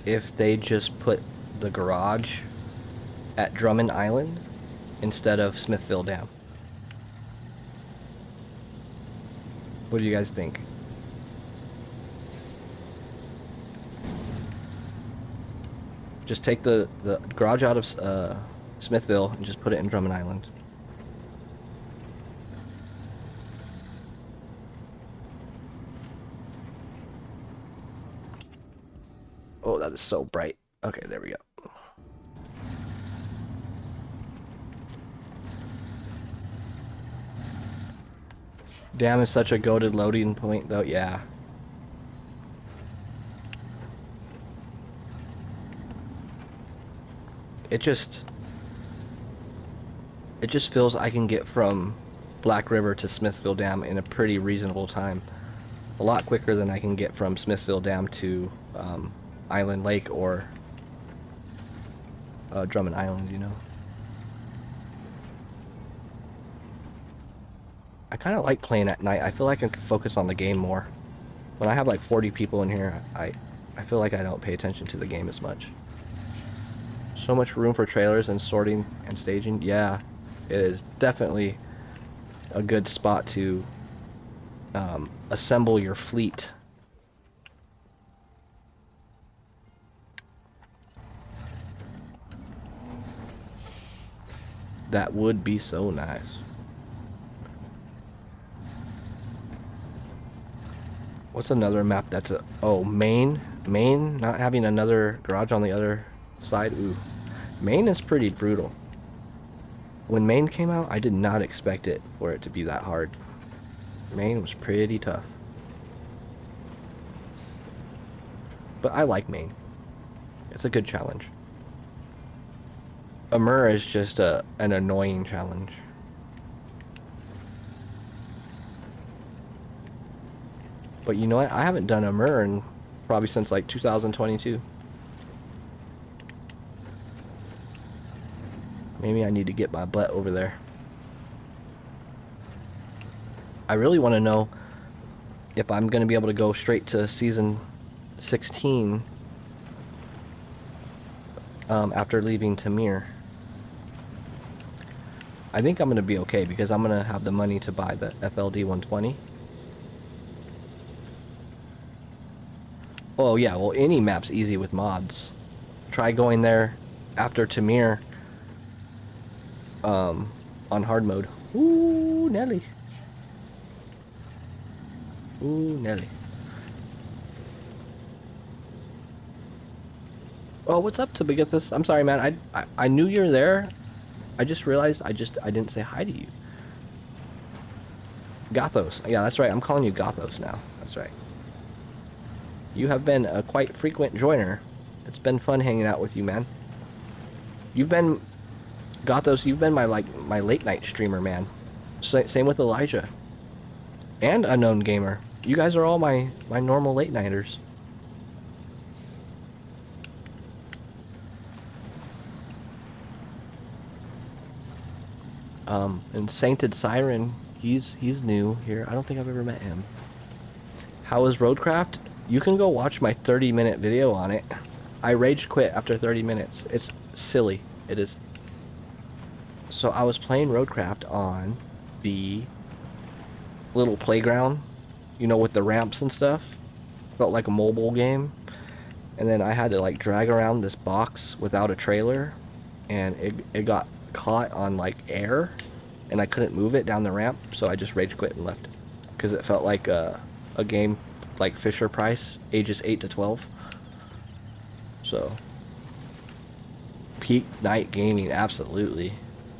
if they just put the garage at Drummond Island instead of Smithville Dam. What do you guys think? Just take the garage out of Smithville and just put it in Drummond Island. Oh, that is so bright. Okay, there we go. Dam is such a goated loading point, though. Yeah. It just feels I can get from Black River to Smithville Dam in a pretty reasonable time. A lot quicker than I can get from Smithville Dam to Island Lake or Drummond Island, you know. I kind of like playing at night. I feel like I can focus on the game more. When I have like 40 people in here, I feel like I don't pay attention to the game as much. So much room for trailers and sorting and staging. Yeah, it is definitely a good spot to assemble your fleet. That would be so nice. What's another map that's a... Oh, Maine? Maine not having another garage on the other side? Ooh. Maine is pretty brutal. When Maine came out, I did not expect it for it to be that hard. Maine was pretty tough. But I like Maine. It's a good challenge. Amur is just an annoying challenge. But you know what? I haven't done Amur in probably since like 2022. Maybe I need to get my butt over there. I really want to know if I'm going to be able to go straight to season 16 after leaving Tamir. I think I'm going to be okay because I'm going to have the money to buy the FLD 120. Oh yeah, well any map's easy with mods. Try going there after Tamir on hard mode. Ooh, Nelly. Ooh, Nelly. Oh, what's up, Tabigithus? I'm sorry, man. I knew you were there. I just realized I didn't say hi to you. Gothos. Yeah, that's right. I'm calling you Gothos now. That's right. You have been a quite frequent joiner. It's been fun hanging out with you, man. You've been... Gothos, you've been my late night streamer, man. Same with Elijah. And Unknown Gamer. You guys are all my normal late nighters. And Sainted Siren, he's new here. I don't think I've ever met him. How is Roadcraft? You can go watch my 30-minute video on it. I rage quit after 30 minutes. It's silly. It is. So I was playing Roadcraft on the little playground, you know, with the ramps and stuff. Felt like a mobile game. And then I had to like drag around this box without a trailer, and it got caught on like air, and I couldn't move it down the ramp, so I just rage quit and left because it felt like a game like Fisher Price, ages 8 to 12. So peak night gaming, absolutely.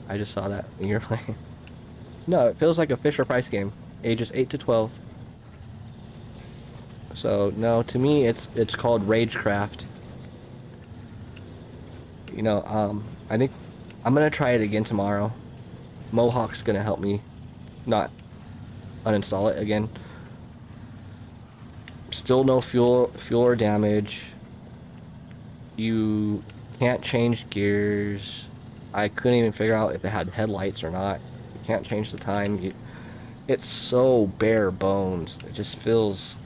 I just saw that when you're playing. No, it feels like a Fisher Price game, ages 8 to 12. So no, to me it's called Ragecraft. You know, I think I'm gonna try it again tomorrow. Mohawk's gonna help me not uninstall it again. Still no fuel or damage. You can't change gears. I couldn't even figure out if it had headlights or not. You can't change the time. It's so bare bones. It just feels...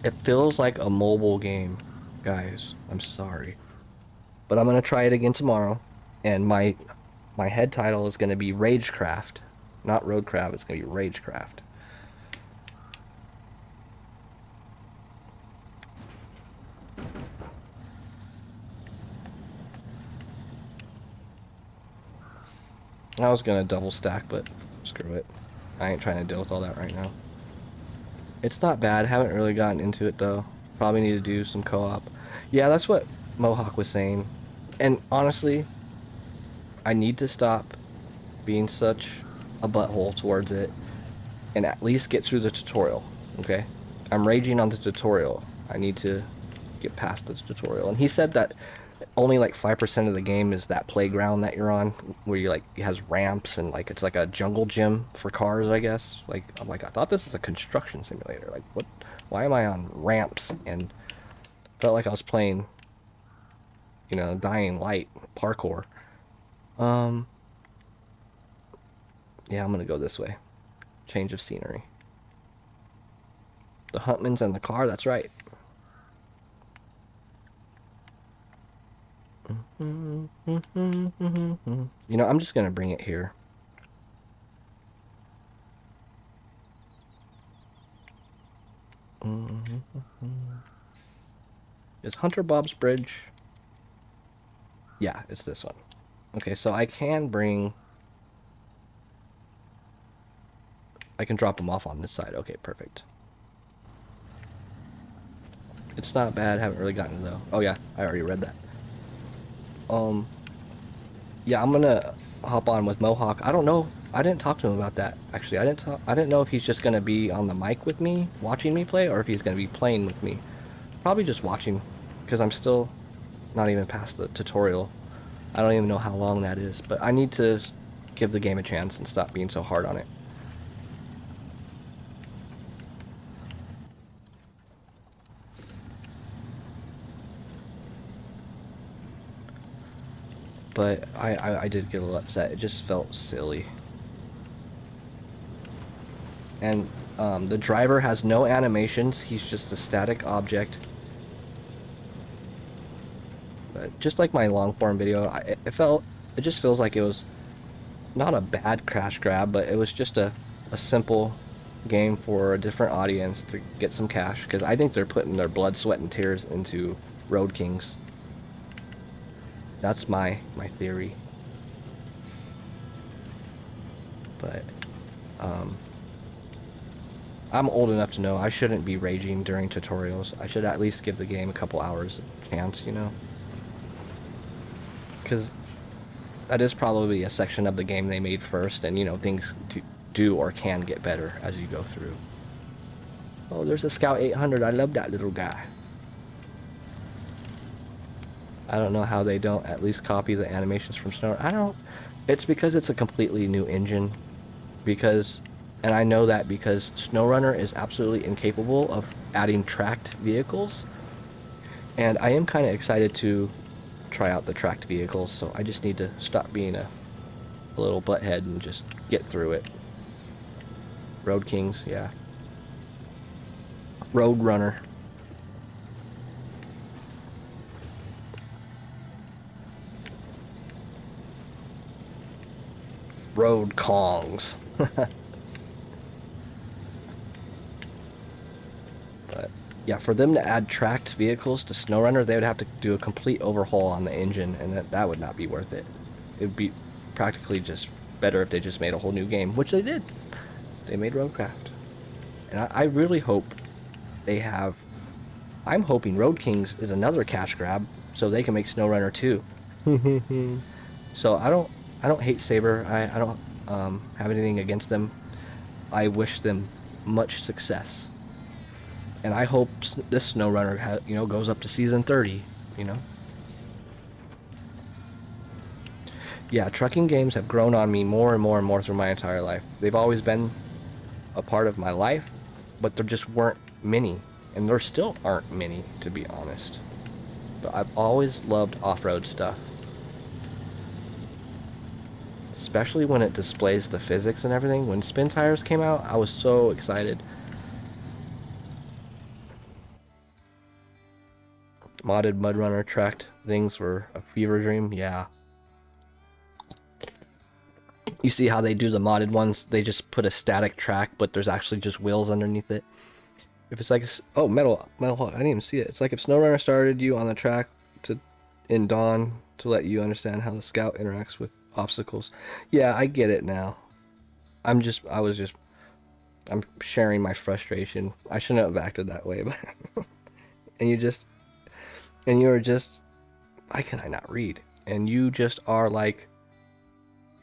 It feels like a mobile game, guys. I'm sorry. But I'm going to try it again tomorrow. And my head title is going to be Ragecraft. Not Roadcraft, it's going to be Ragecraft. I was going to double stack, but screw it. I ain't trying to deal with all that right now. It's not bad. Haven't really gotten into it, though. Probably need to do some co-op. Yeah, that's what Mohawk was saying. And honestly, I need to stop being such a butthole towards it and at least get through the tutorial, okay? I'm raging on the tutorial. I need to get past this tutorial. And he said that only like 5% of the game is that playground that you're on, where you like, it has ramps and like it's like a jungle gym for cars, I guess. Like, I'm like, I thought this was a construction simulator. Like, what? Why am I on ramps? And felt like I was playing, you know, Dying Light parkour. Yeah, I'm gonna go this way. change of scenery. The Huntmans and the car, that's right. You know, I'm just gonna bring it here. Is Hunter Bob's Bridge? Yeah, it's this one. Okay, so I can drop them off on this side. Okay, perfect. It's not bad. Haven't really gotten it though. Oh yeah, I already read that. Yeah, I'm gonna hop on with Mohawk. I don't know. I didn't talk to him about that actually. I didn't know if he's just gonna be on the mic with me, watching me play, or if he's gonna be playing with me. Probably just watching, because I'm still not even past the tutorial. I don't even know how long that is, but I need to give the game a chance and stop being so hard on it. But I did get a little upset. It just felt silly. And the driver has no animations. He's just a static object. But just like my long form video, it just feels like it was not a bad crash grab, but it was just a simple game for a different audience to get some cash, because I think they're putting their blood, sweat, and tears into Road Kings. That's my theory. But I'm old enough to know I shouldn't be raging during tutorials. I should at least give the game a couple hours of chance, you know? Because that is probably a section of the game they made first, and you know, things do or can get better as you go through. Oh, there's a Scout 800. I love that little guy. I don't know how they don't at least copy the animations from SnowRunner. It's because it's a completely new engine. And I know that because SnowRunner is absolutely incapable of adding tracked vehicles. And I am kind of excited to try out the tracked vehicles, so I just need to stop being a little butthead and just get through it. Road Kings, yeah. Road Runner. Road Kongs. But yeah, for them to add tracked vehicles to SnowRunner, they would have to do a complete overhaul on the engine, and that would not be worth it. It would be practically just better if they just made a whole new game, which they did. They made Roadcraft. And I really hope they have... I'm hoping Road Kings is another cash grab, so they can make SnowRunner 2. So I don't hate Saber. I don't have anything against them. I wish them much success. And I hope this SnowRunner goes up to season 30, you know? Yeah, trucking games have grown on me more and more and more through my entire life. They've always been a part of my life, but there just weren't many. And there still aren't many, to be honest. But I've always loved off-road stuff. Especially when it displays the physics and everything. When Spin Tires came out, I was so excited. Modded Mudrunner tracked things were a fever dream, yeah. You see how they do the modded ones? They just put a static track, but there's actually just wheels underneath it. If it's like, oh, Metal Hawk, I didn't even see it. It's like if SnowRunner started you on the track in Dawn to let you understand how the Scout interacts with obstacles. Yeah, I get it now. I'm sharing my frustration. I shouldn't have acted that way, but and you're just, why can I not read? And you just are like,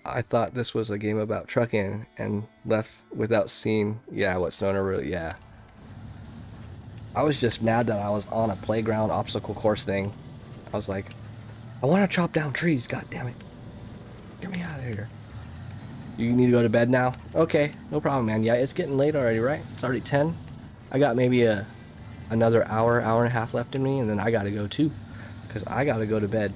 I thought this was a game about trucking, and left without seeing, yeah, what SnowRunner really, yeah. I was just mad that I was on a playground obstacle course thing. I was like, I want to chop down trees, god damn it. Get me out of here. You need to go to bed now? Okay, no problem, man. Yeah, it's getting late already, right? It's already 10. I got maybe another hour and a half left in me, and then I gotta go too, because I gotta go to bed.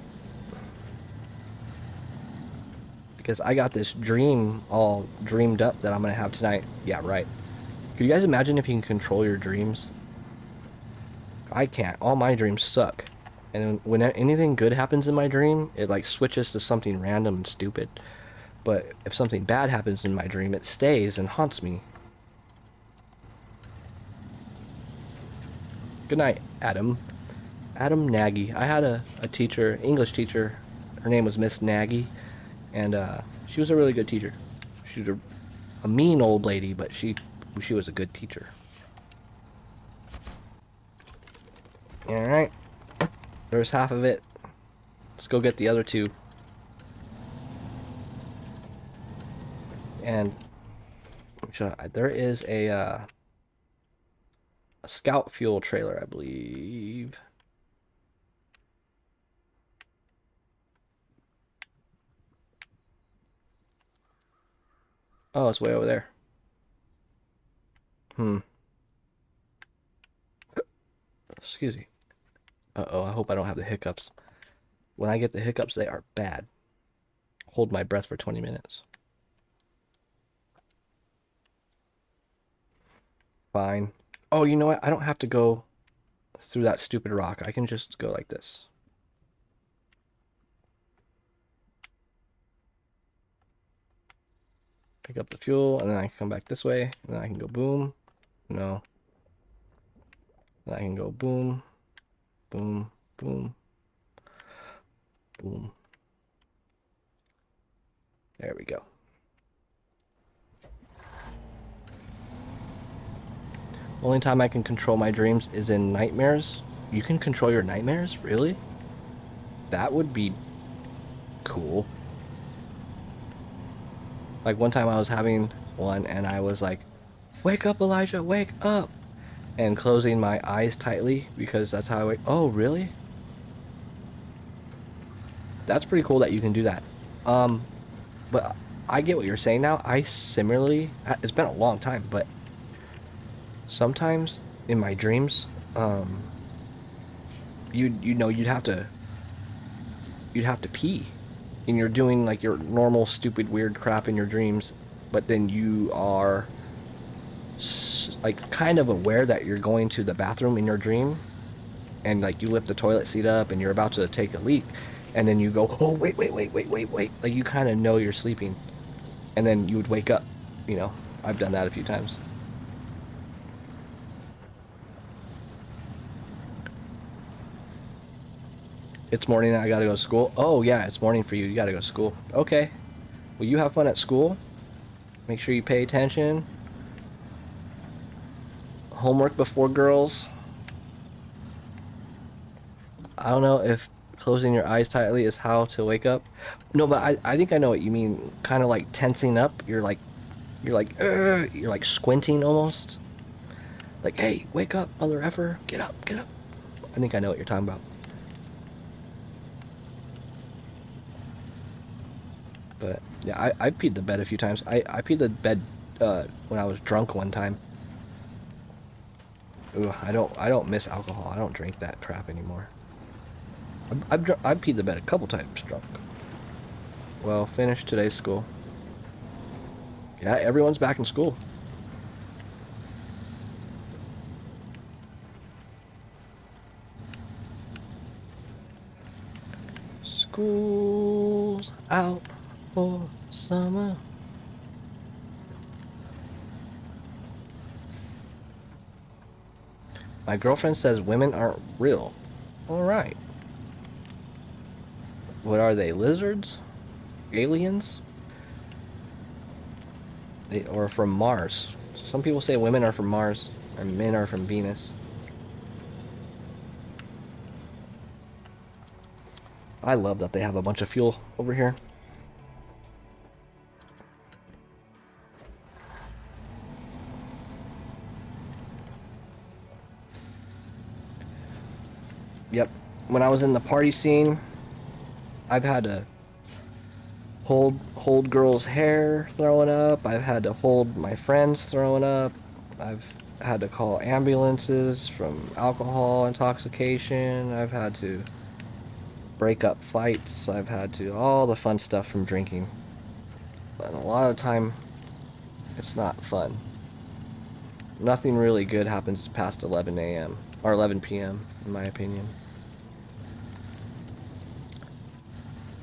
because I got this dream all dreamed up that I'm gonna have tonight. Yeah, right. Could you guys imagine if you can control your dreams? I can't. All my dreams suck. And when anything good happens in my dream, it like switches to something random and stupid. But if something bad happens in my dream, it stays and haunts me. Good night, Adam. Adam Nagy. I had a teacher, English teacher. Her name was Miss Nagy. And she was a really good teacher. She was a mean old lady, but she was a good teacher. Alright. There's half of it. Let's go get the other two. And there is a scout fuel trailer, I believe. Oh, it's way over there. Excuse me. Uh-oh, I hope I don't have the hiccups. When I get the hiccups, they are bad. Hold my breath for 20 minutes. Fine. Oh, you know what? I don't have to go through that stupid rock. I can just go like this. Pick up the fuel, and then I can come back this way, and then I can go boom. No. Then I can go boom, boom, boom, boom. There we go. Only time I can control my dreams is in nightmares. You can control your nightmares? Really? That would be cool. Like one time I was having one and I was like, wake up, Elijah, wake up. And closing my eyes tightly because that's how I wake. Oh, really? That's pretty cool that you can do that. But I get what you're saying now. I similarly, it's been a long time, but sometimes in my dreams, you'd have to pee, and you're doing like your normal stupid weird crap in your dreams, but then you are like kind of aware that you're going to the bathroom in your dream, and like you lift the toilet seat up and you're about to take a leak, and then you go, oh wait, like you kind of know you're sleeping, and then you would wake up. You know, I've done that a few times. It's morning, I gotta go to school. Oh yeah, it's morning for you. You gotta go to school. Okay. Well, you have fun at school. Make sure you pay attention. Homework before girls. I don't know if closing your eyes tightly is how to wake up. No, but I think I know what you mean. Kind of like tensing up. You're like squinting almost. Like, hey, wake up, mother effer. Get up, get up. I think I know what you're talking about. But yeah, I peed the bed a few times. I peed the bed when I was drunk one time. Ooh, I don't miss alcohol. I don't drink that crap anymore. I've peed the bed a couple times drunk. Well, finished today's school. Yeah, everyone's back in school. School's out for summer. My girlfriend says women aren't real. Alright. What are they, lizards? Aliens? Or from Mars. Some people say women are from Mars, and men are from Venus. I love that they have a bunch of fuel over here. Yep. When I was in the party scene, I've had to hold girls' hair throwing up. I've had to hold my friends throwing up. I've had to call ambulances from alcohol intoxication. I've had to break up fights. I've had to all the fun stuff from drinking. And a lot of the time, it's not fun. Nothing really good happens past 11 a.m. or 11 p.m. in my opinion.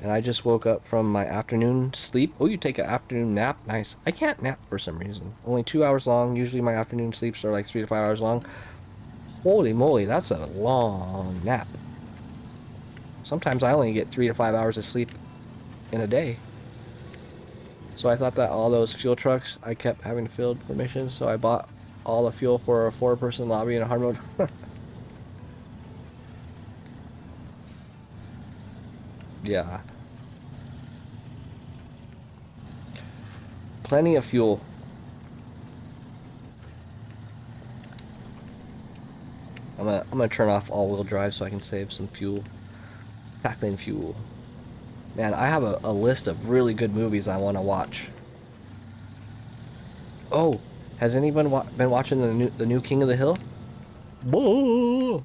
And I just woke up from my afternoon sleep. Oh, you take an afternoon nap? Nice. I can't nap for some reason. Only 2 hours long. Usually my afternoon sleeps are like 3 to 5 hours long. Holy moly, that's a long nap. Sometimes I only get 3 to 5 hours of sleep in a day. So I thought that all those fuel trucks, I kept having to fill for missions, so I bought all the fuel for a 4-person lobby in a hard mode. Yeah. Plenty of fuel. I'm gonna turn off all-wheel drive so I can save some fuel. Tackling fuel. Man, I have a list of really good movies I want to watch. Oh, has anyone been watching the new King of the Hill? Whoa.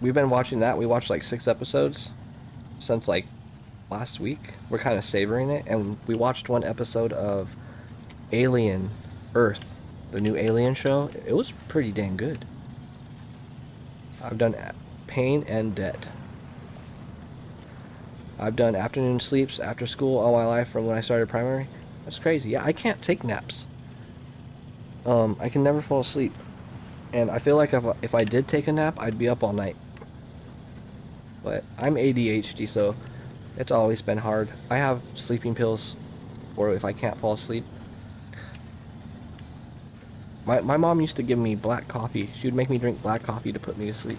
We've been watching that. We watched like 6 episodes since like last week. We're kind of savoring it, and we watched 1 episode of Alien Earth, the new Alien show. It was pretty dang good. I've done Pain and Debt. I've done afternoon sleeps after school all my life from when I started primary. That's crazy. Yeah, I can't take naps. I can never fall asleep. And I feel like if I did take a nap, I'd be up all night. But I'm ADHD, so it's always been hard. I have sleeping pills for if I can't fall asleep. My mom used to give me black coffee. She would make me drink black coffee to put me to sleep.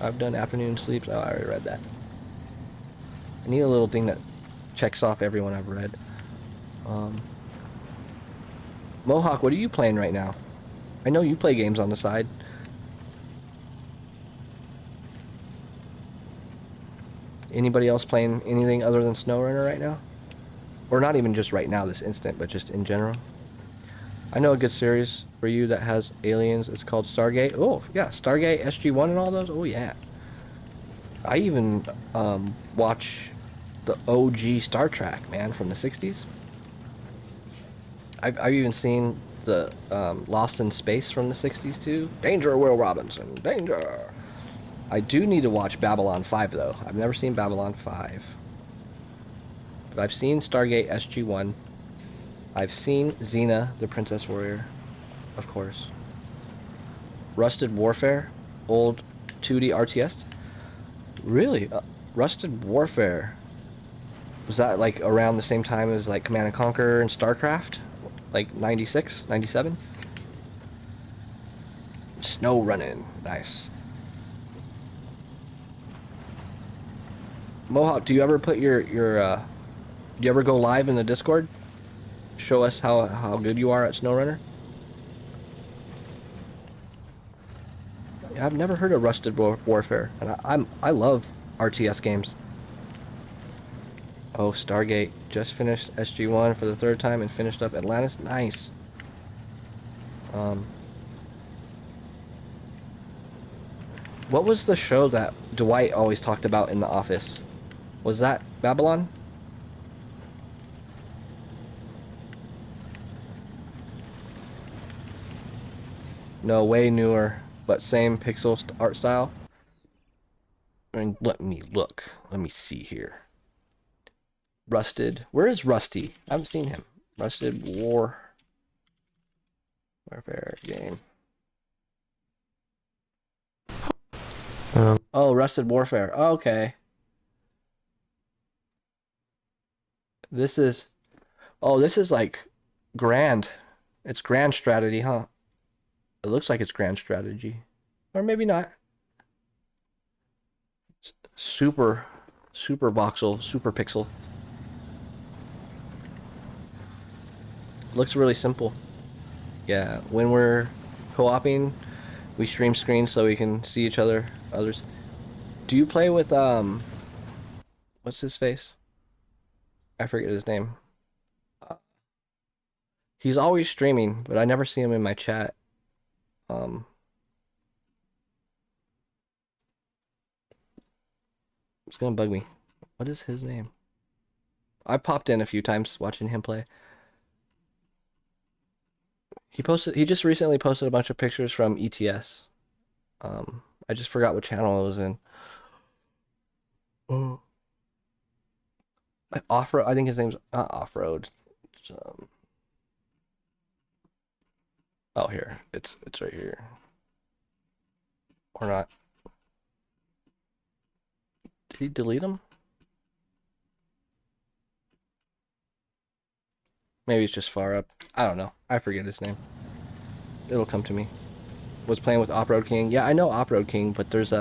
I've done afternoon sleeps. Oh, I already read that. I need a little thing that checks off everyone I've read. Mohawk, what are you playing right now? I know you play games on the side. Anybody else playing anything other than SnowRunner right now? Or not even just right now, this instant, but just in general? I know a good series for you that has aliens. It's called Stargate. Oh, yeah, Stargate, SG-1 and all those. Oh, yeah. I even watch the OG Star Trek, man, from the 60s. I've even seen the Lost in Space from the 60s, too. Danger, Will Robinson, danger. I do need to watch Babylon 5, though. I've never seen Babylon 5. But I've seen Stargate SG-1. I've seen Xena, the Princess Warrior, of course. Rusted Warfare, old 2D RTS. Really? Rusted Warfare. Was that like around the same time as like Command and Conquer and StarCraft? Like 96, 97? SnowRunner. Nice. Mohawk, do you ever put do you ever go live in the Discord? Show us how good you are at SnowRunner? Yeah, I've never heard of Rusted Warfare, and I love RTS games. Oh, Stargate. Just finished SG-1 for the 3rd time and finished up Atlantis. Nice. What was the show that Dwight always talked about in The Office? Was that Babylon? No, way newer, but same pixel art style. And let me look. Let me see here. Rusted. Where is Rusty? I haven't seen him. Rusted Warfare game. Oh, Rusted Warfare. Oh, okay. This is... Oh, this is like Grand. It's Grand Strategy, huh? It looks like it's Grand Strategy. Or maybe not. Super voxel, super pixel. Looks really simple. Yeah, when we're co-oping, we stream screen so we can see others. Do you play with, what's his face? I forget his name. He's always streaming, but I never see him in my chat. It's gonna bug me. What is his name? I popped in a few times watching him play. He just recently posted a bunch of pictures from ETS. I just forgot what channel it was in. Oh. Offroad, I think his name's not Offroad. Oh, here. It's right here. Or not. Did he delete them? Maybe it's just far up. I don't know. I forget his name. It'll come to me. Was playing with Offroad King. Yeah, I know Offroad King, but there's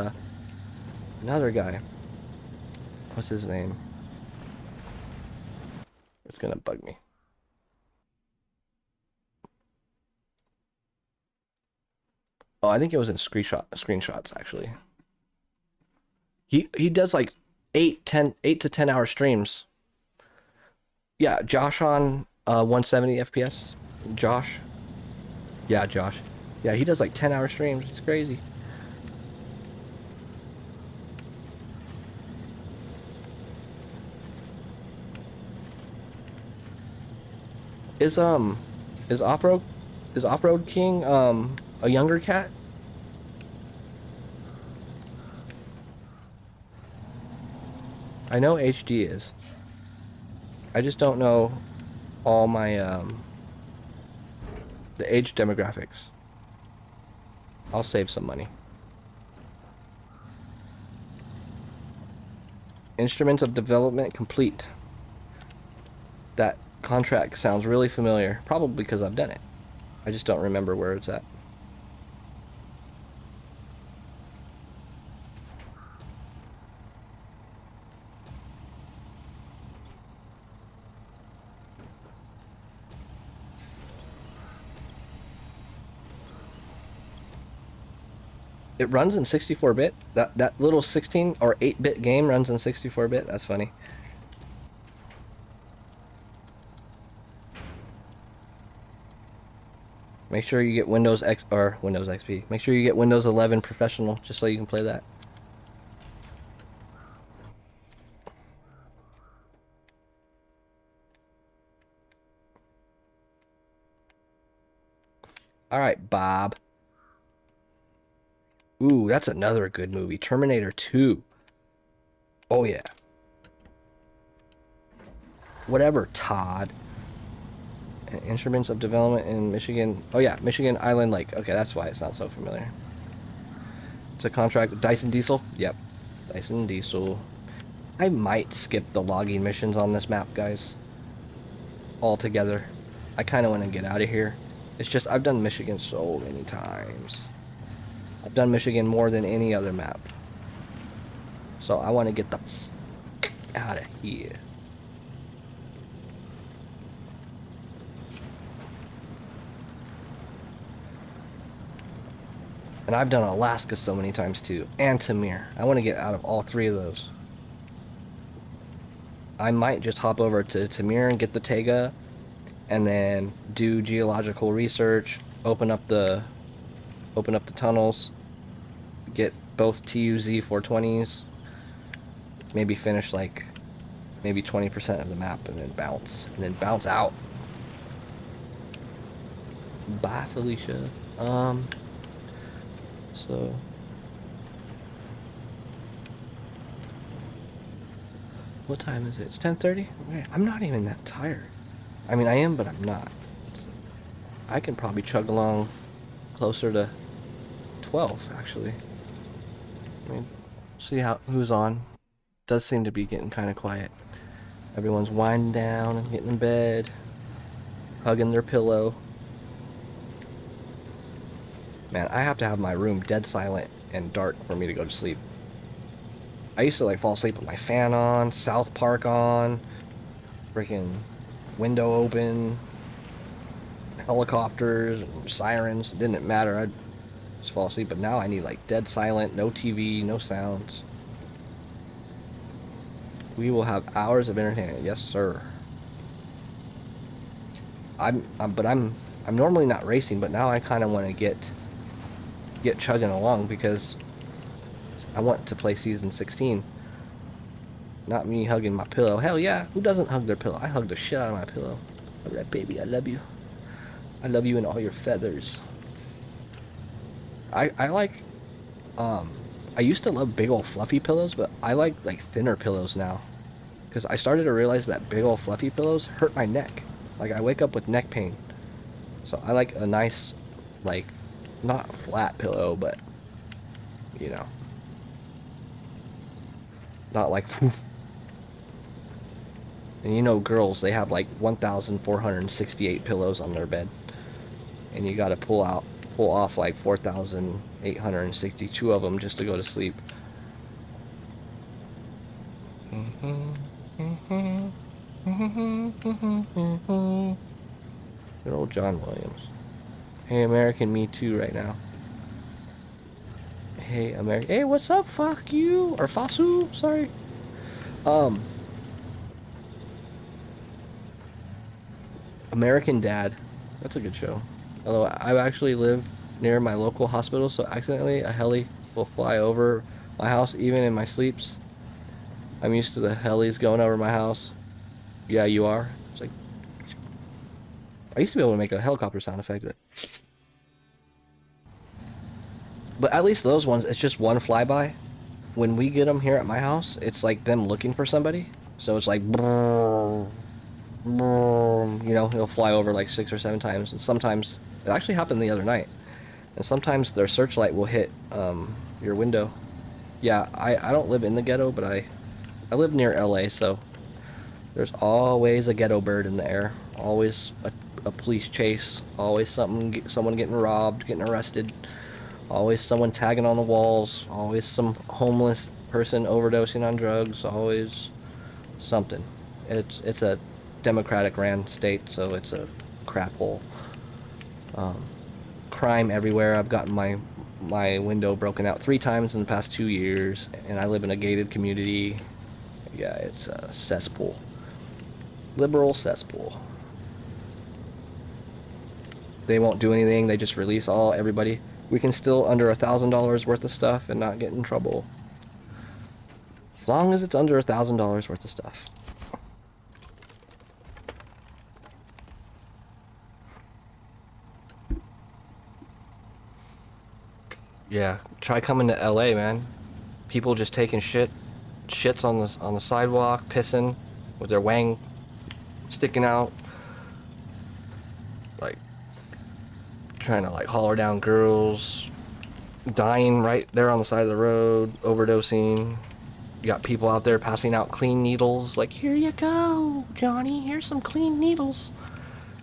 another guy. What's his name? It's gonna bug me. Oh, I think it was in screenshots actually. He does like 8 to 10 hour streams. Yeah, Josh on 170 FPS. Josh. Yeah, Josh. Yeah, he does like 10-hour streams. It's crazy. Is Offroad King a younger cat? I know HD is. I just don't know all my the age demographics. I'll save some money. Instruments of development complete. That contract sounds really familiar. Probably because I've done it. I just don't remember where it's at. It runs in 64-bit. That little 16 or 8-bit game runs in 64-bit. That's funny. Make sure you get Windows X or Windows XP. Make sure you get Windows 11 Professional just so you can play that. All right, Bob. Ooh, that's another good movie. Terminator 2. Oh, yeah. Whatever, Todd. Instruments of development in Michigan. Oh, yeah, Michigan Island Lake. Okay, that's why it sounds so familiar. It's a contract with Dyson Diesel. Yep, Dyson Diesel. I might skip the logging missions on this map, guys. Altogether. I kind of want to get out of here. It's just, I've done Michigan so many times. I've done Michigan more than any other map. So I want to get the out of here. And I've done Alaska so many times too. And Tamir. I want to get out of all three of those. I might just hop over to Tamir and get the Tega. And then do geological research. Open up the tunnels, get both TUZ 420s, maybe finish like maybe 20% of the map and then bounce out. Bye, Felicia. So what time is it? It's 10:30. I'm not even that tired. I mean, I am, but I'm not. So I can probably chug along closer to 12 actually. I mean, see who's on. Does seem to be getting kind of quiet. Everyone's winding down and getting in bed, hugging their pillow. Man, I have to have my room dead silent and dark for me to go to sleep. I used to like fall asleep with my fan on, South Park on, freaking window open, helicopters and sirens. It didn't matter. I'd just fall asleep. But now I need like dead silent, no TV, no sounds. We will have hours of entertainment. Yes, sir. I'm normally not racing, but now I kind of want to get chugging along because I want to play season 16. Not me hugging my pillow. Hell yeah, who doesn't hug their pillow? I hug the shit out of my pillow. All right, baby, I love you. I love you and all your feathers. I like, um, I used to love big old fluffy pillows, but I like thinner pillows now. Because I started to realize that big old fluffy pillows hurt my neck. Like, I wake up with neck pain. So I like a nice, like, not flat pillow, but, you know, not like, whew. And you know, girls, they have like 1,468 pillows on their bed. And you gotta pull off like 4,862 of them just to go to sleep. Good old John Williams. Hey, American, me too right now. Hey, American. Hey, what's up? Fuck you. Or Fasu, sorry. American Dad. That's a good show. Although I actually live near my local hospital, so accidentally a heli will fly over my house even in my sleeps. I'm used to the helis going over my house. Yeah, you are. It's like, I used to be able to make a helicopter sound effect, but at least those ones, it's just one flyby. When we get them here at my house, it's like them looking for somebody. So it's like, brrr, brrr, you know, it'll fly over like 6 or 7 times. And sometimes, it actually happened the other night. And sometimes their searchlight will hit your window. Yeah, I don't live in the ghetto, but I live near LA, so there's always a ghetto bird in the air. Always a police chase. Always someone getting robbed, getting arrested. Always someone tagging on the walls. Always some homeless person overdosing on drugs. Always something. It's a Democratic ran state, so it's a crap hole. Crime everywhere. I've gotten my window broken out 3 times in the past 2 years, and I live in a gated community. Yeah, it's a cesspool. Liberal cesspool. They won't do anything. They just release everybody. We can steal under $1,000 worth of stuff and not get in trouble. As long as it's under $1,000 worth of stuff. Yeah, try coming to LA, man. People just taking shits on the sidewalk, pissing with their wang sticking out, like trying to like holler down girls, dying right there on the side of the road, overdosing. You got people out there passing out clean needles, like, here you go, Johnny, here's some clean needles.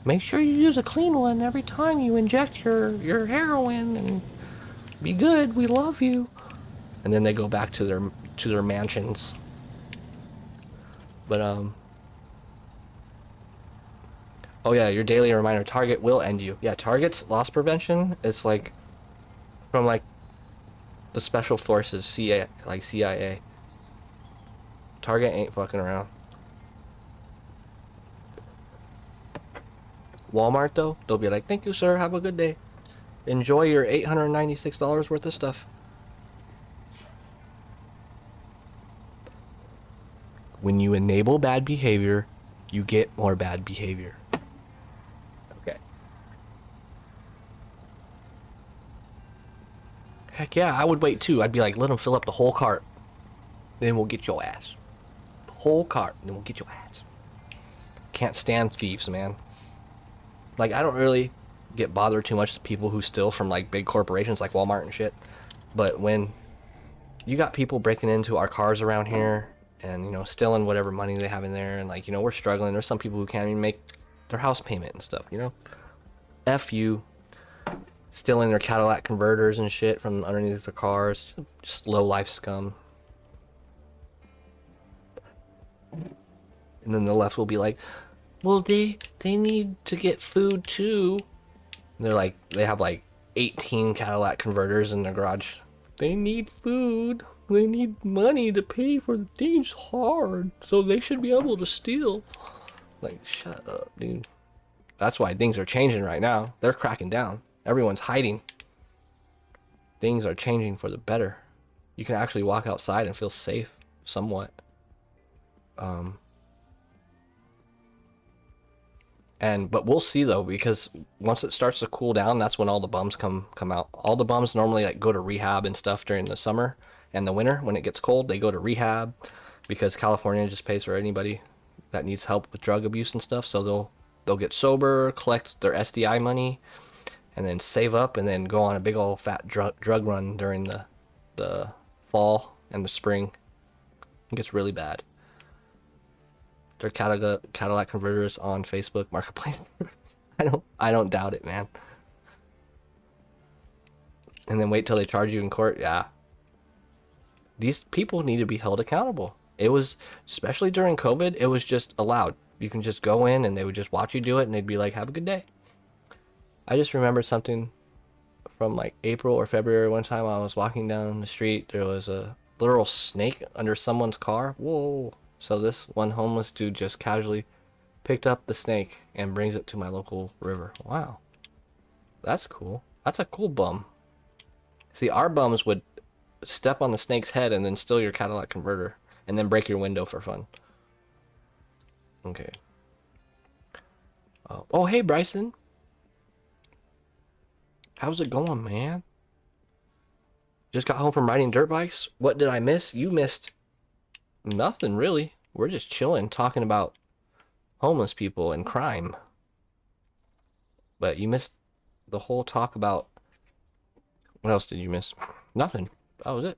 Make sure you use a clean one every time you inject your heroin, and be good, we love you. And then they go back to their mansions. But oh yeah, your daily reminder, Target will end you. Yeah, Target's loss prevention is like from like the special forces, CIA. Target ain't fucking around. Walmart though, they'll be like, thank you sir, have a good day. Enjoy your $896 worth of stuff. When you enable bad behavior, you get more bad behavior. Okay. Heck yeah, I would wait too. I'd be like, let them fill up the whole cart. Then we'll get your ass. The whole cart, then we'll get your ass. Can't stand thieves, man. Like, I don't really get bothered too much with people who steal from like big corporations like Walmart and shit. But when you got people breaking into our cars around here and, you know, stealing whatever money they have in there, and like, you know, we're struggling. There's some people who can't even make their house payment and stuff, you know? F you. Stealing their Cadillac converters and shit from underneath their cars. Just low life scum. And then the left will be like, well, they need to get food too. And they're like, they have like 18 Cadillac converters in their garage. They need food. They need money to pay for the things hard. So they should be able to steal. Like, shut up, dude. That's why things are changing right now. They're cracking down. Everyone's hiding. Things are changing for the better. You can actually walk outside and feel safe, somewhat. But we'll see though, because once it starts to cool down, that's when all the bums come out. All the bums normally like go to rehab and stuff during the summer and the winter. When it gets cold, they go to rehab because California just pays for anybody that needs help with drug abuse and stuff. So they'll get sober, collect their SDI money, and then save up, and then go on a big old fat drug run during the fall and the spring. It gets really bad. They're Cadillac converters on Facebook Marketplace. I don't doubt it, man. And then wait till they charge you in court. Yeah. These people need to be held accountable. It was, especially during COVID, it was just allowed. You can just go in and they would just watch you do it and they'd be like, have a good day. I just remembered something from like April or February. One time I was walking down the street. There was a literal snake under someone's car. Whoa. So this one homeless dude just casually picked up the snake and brings it to my local river. Wow. That's cool. That's a cool bum. See, our bums would step on the snake's head and then steal your Cadillac converter and then break your window for fun. Okay. Oh, hey, Bryson. How's it going, man? Just got home from riding dirt bikes. What did I miss? You missed nothing, really. We're just chilling, talking about homeless people and crime. But you missed the whole talk about... What else did you miss? Nothing. That was it.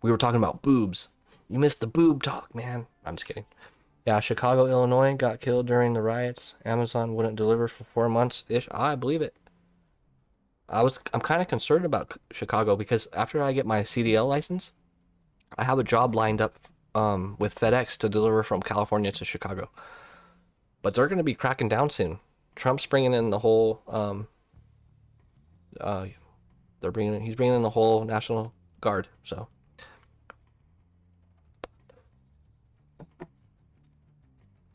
We were talking about boobs. You missed the boob talk, man. I'm just kidding. Yeah, Chicago, Illinois got killed during the riots. Amazon wouldn't deliver for 4 months-ish. I believe it. I'm kind of concerned about Chicago because after I get my CDL license, I have a job lined up with FedEx to deliver from California to Chicago. But they're going to be cracking down soon. Trump's bringing in the whole he's bringing in the whole National Guard, so.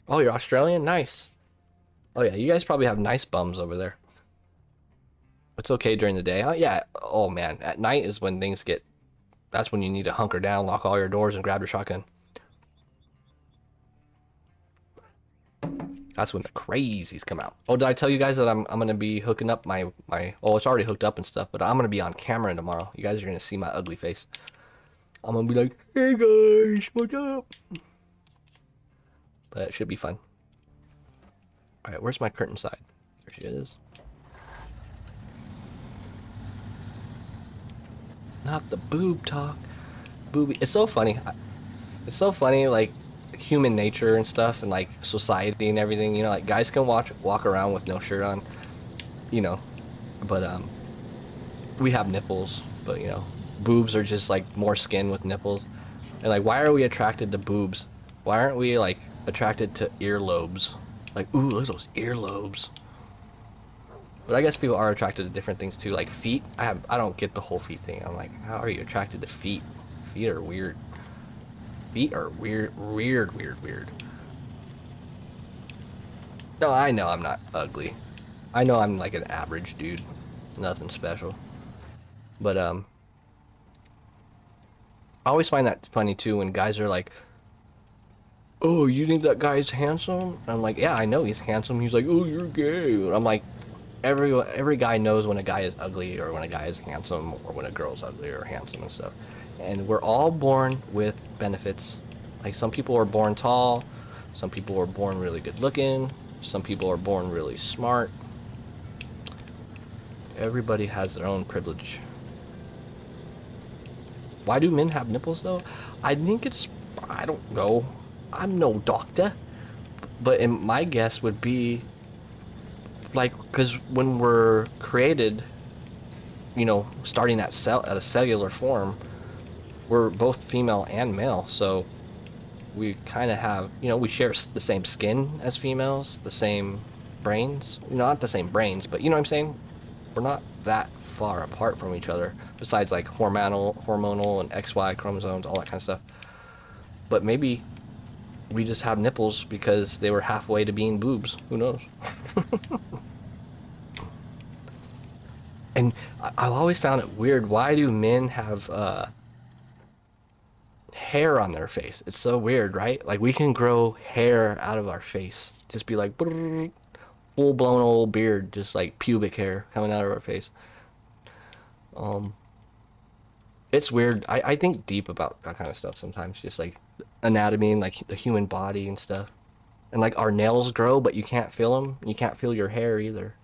Oh, you're Australian? Nice. Oh yeah, you guys probably have nice bums over there. It's okay during the day. Oh yeah. Oh man, at night is when things get... That's when you need to hunker down, lock all your doors, and grab your shotgun. That's when the crazies come out. Oh, did I tell you guys that I'm gonna be hooking up my oh, it's already hooked up and stuff, but I'm gonna be on camera tomorrow. You guys are gonna see my ugly face. I'm gonna be like, hey guys, what's up? But it should be fun. All right, where's my curtain side? There she is. Not the boob talk. Booby. It's so funny. It's so funny, like, human nature and stuff, and, like, society and everything. You know, like, guys can walk around with no shirt on, you know. But, we have nipples, but, you know, boobs are just, like, more skin with nipples. And, like, why are we attracted to boobs? Why aren't we, like, attracted to earlobes? Like, ooh, look at those earlobes. But I guess people are attracted to different things too, like feet. I don't get the whole feet thing. I'm like, how are you attracted to feet? Feet are weird. Feet are weird. No, I know I'm not ugly. I know I'm like an average dude. Nothing special. But I always find that funny too when guys are like, oh, you think that guy's handsome? I'm like, yeah, I know he's handsome. He's like, oh, you're gay. I'm like, every guy knows when a guy is ugly or when a guy is handsome or when a girl's ugly or handsome and stuff. And we're all born with benefits. Like, some people are born tall, some people are born really good looking, some people are born really smart. Everybody has their own privilege. Why do men have nipples though? I think it's, I don't know. I'm no doctor. But my guess would be, like, because when we're created, you know, starting at a cellular form, we're both female and male, so we kind of have, you know, we share the same skin as females, the same brains, not the same brains, but you know what I'm saying? We're not that far apart from each other, besides like hormonal and XY chromosomes, all that kind of stuff. But maybe we just have nipples because they were halfway to being boobs. Who knows? And I've always found it weird. Why do men have hair on their face. It's so weird, right? Like we can grow hair out of our face. Just be like full blown old beard, just like pubic hair coming out of our face. Um, it's weird. I think deep about that kind of stuff sometimes, just like anatomy and like the human body and stuff. And like our nails grow, but you can't feel them. You can't feel your hair either.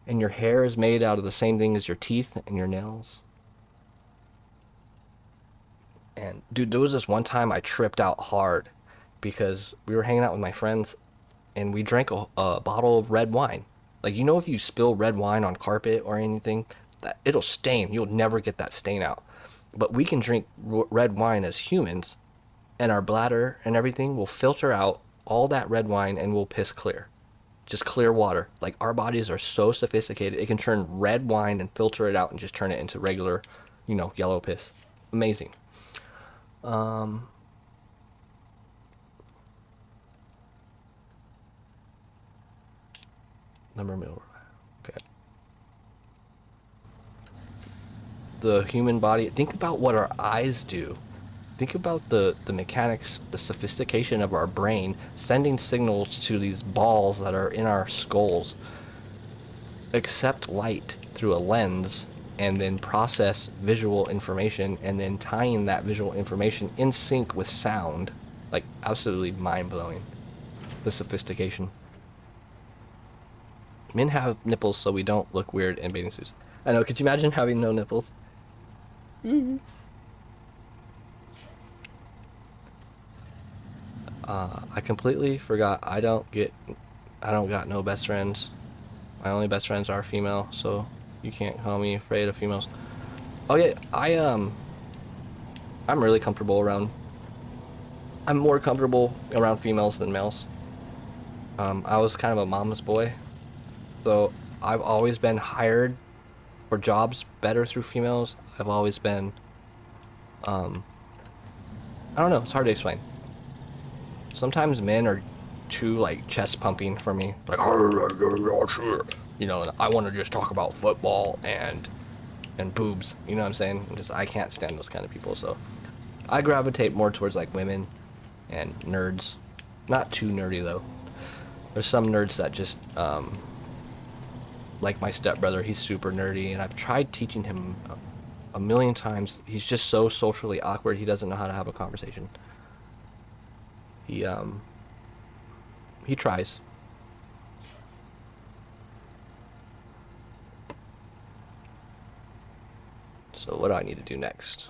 And your hair is made out of the same thing as your teeth and your nails. And dude, there was this one time I tripped out hard because we were hanging out with my friends and we drank a bottle of red wine. Like, you know, if you spill red wine on carpet or anything, that it'll stain. You'll never get that stain out. But we can drink red wine as humans, and our bladder and everything will filter out all that red wine and we'll piss clear. Just clear water. Like, our bodies are so sophisticated. It can turn red wine and filter it out and just turn it into regular, you know, yellow piss. Amazing. Um, number middle. Okay. The human body. Think about what our eyes do. Think about the mechanics, the sophistication of our brain sending signals to these balls that are in our skulls, accept light through a lens, and then process visual information, and then tying that visual information in sync with sound. Like, absolutely mind-blowing. The sophistication. Men have nipples so we don't look weird in bathing suits. I know, could you imagine having no nipples? Mm-hmm. I completely forgot. I don't got no best friends. My only best friends are female, so you can't call me afraid of females. Oh yeah, I'm really comfortable around. I'm more comfortable around females than males. I was kind of a mama's boy, so I've always been hired for jobs better through females. I've always been, I don't know. It's hard to explain. Sometimes men are too like chest pumping for me, like, you know, and I want to just talk about football and boobs, you know what I'm saying? Just, I can't stand those kind of people, so I gravitate more towards like women and nerds. Not too nerdy though. There's some nerds that just like my stepbrother. He's super nerdy, and I've tried teaching him a million times. He's just so socially awkward. He doesn't know how to have a conversation. He tries. So what do I need to do next?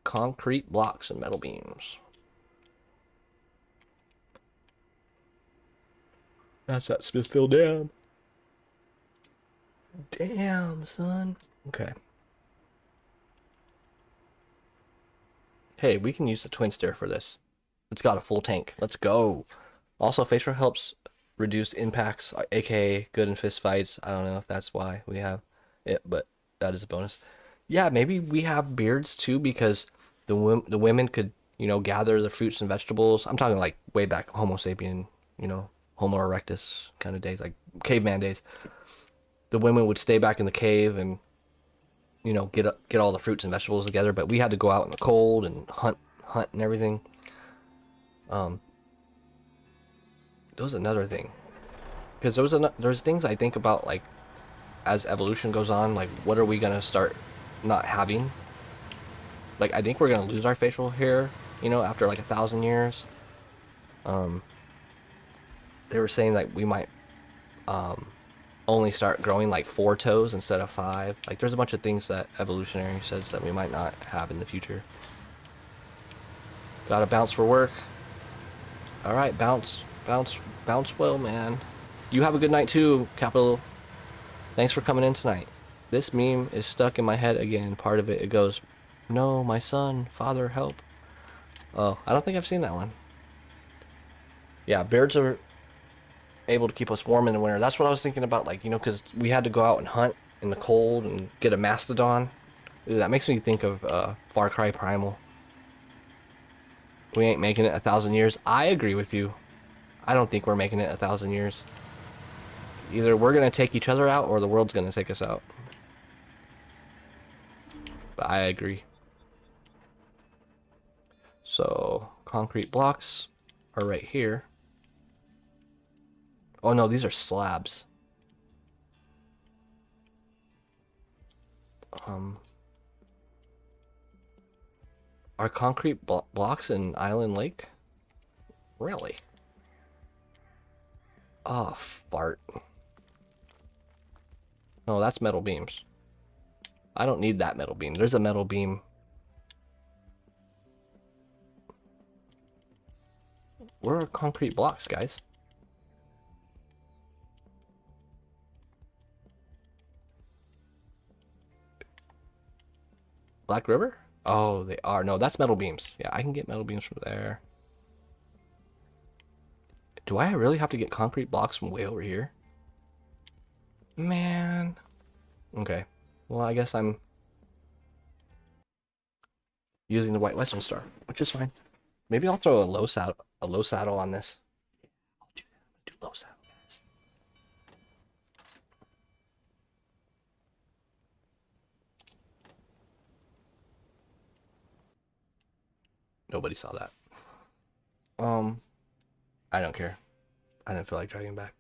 Concrete blocks and metal beams. That's that Smithfield Dam. Damn, son. Okay. Hey, we can use the twin stair for this. It's got a full tank. Let's go. Also, facial helps reduce impacts, aka good in fist fights. I don't know if that's why we have it, but that is a bonus. Yeah, maybe we have beards too because the women could, you know, gather the fruits and vegetables. I'm talking like way back Homo sapien, you know, Homo erectus kind of days, like caveman days. The women would stay back in the cave and, you know, get all the fruits and vegetables together, but we had to go out in the cold and hunt and everything. That was another thing, because there's things I think about, like, as evolution goes on, like, what are we gonna start not having? Like, I think we're gonna lose our facial hair, you know, after like 1,000 years. They were saying like we might only start growing like 4 toes instead of 5. Like, there's a bunch of things that evolutionary says that we might not have in the future. Gotta bounce for work. All right, bounce well, man. You have a good night too, Capital. Thanks for coming in tonight. This meme is stuck in my head again. Part of it goes, no, my son, father, help. Oh, I don't think I've seen that one. Yeah, beards are able to keep us warm in the winter. That's what I was thinking about, like, you know, because we had to go out and hunt in the cold and get a mastodon. Ooh, that makes me think of Far Cry Primal. We ain't making it 1,000 years. I agree with you. I don't think we're making it 1,000 years. Either we're gonna take each other out or the world's gonna take us out. But I agree. So concrete blocks are right here. Oh no, these are slabs. Are concrete blocks in Island Lake? Really? Oh, fart. Oh, that's metal beams. I don't need that metal beam. There's a metal beam. Where are concrete blocks, guys? Black River? Oh, they are. No, that's metal beams. Yeah, I can get metal beams from there. Do I really have to get concrete blocks from way over here? Man. Okay. Well, I guess I'm using the White Western Star, which is fine. Maybe I'll throw a low saddle on this. I'll do that. I'm gonna do low saddle, guys. Nobody saw that. I don't care. I didn't feel like driving back.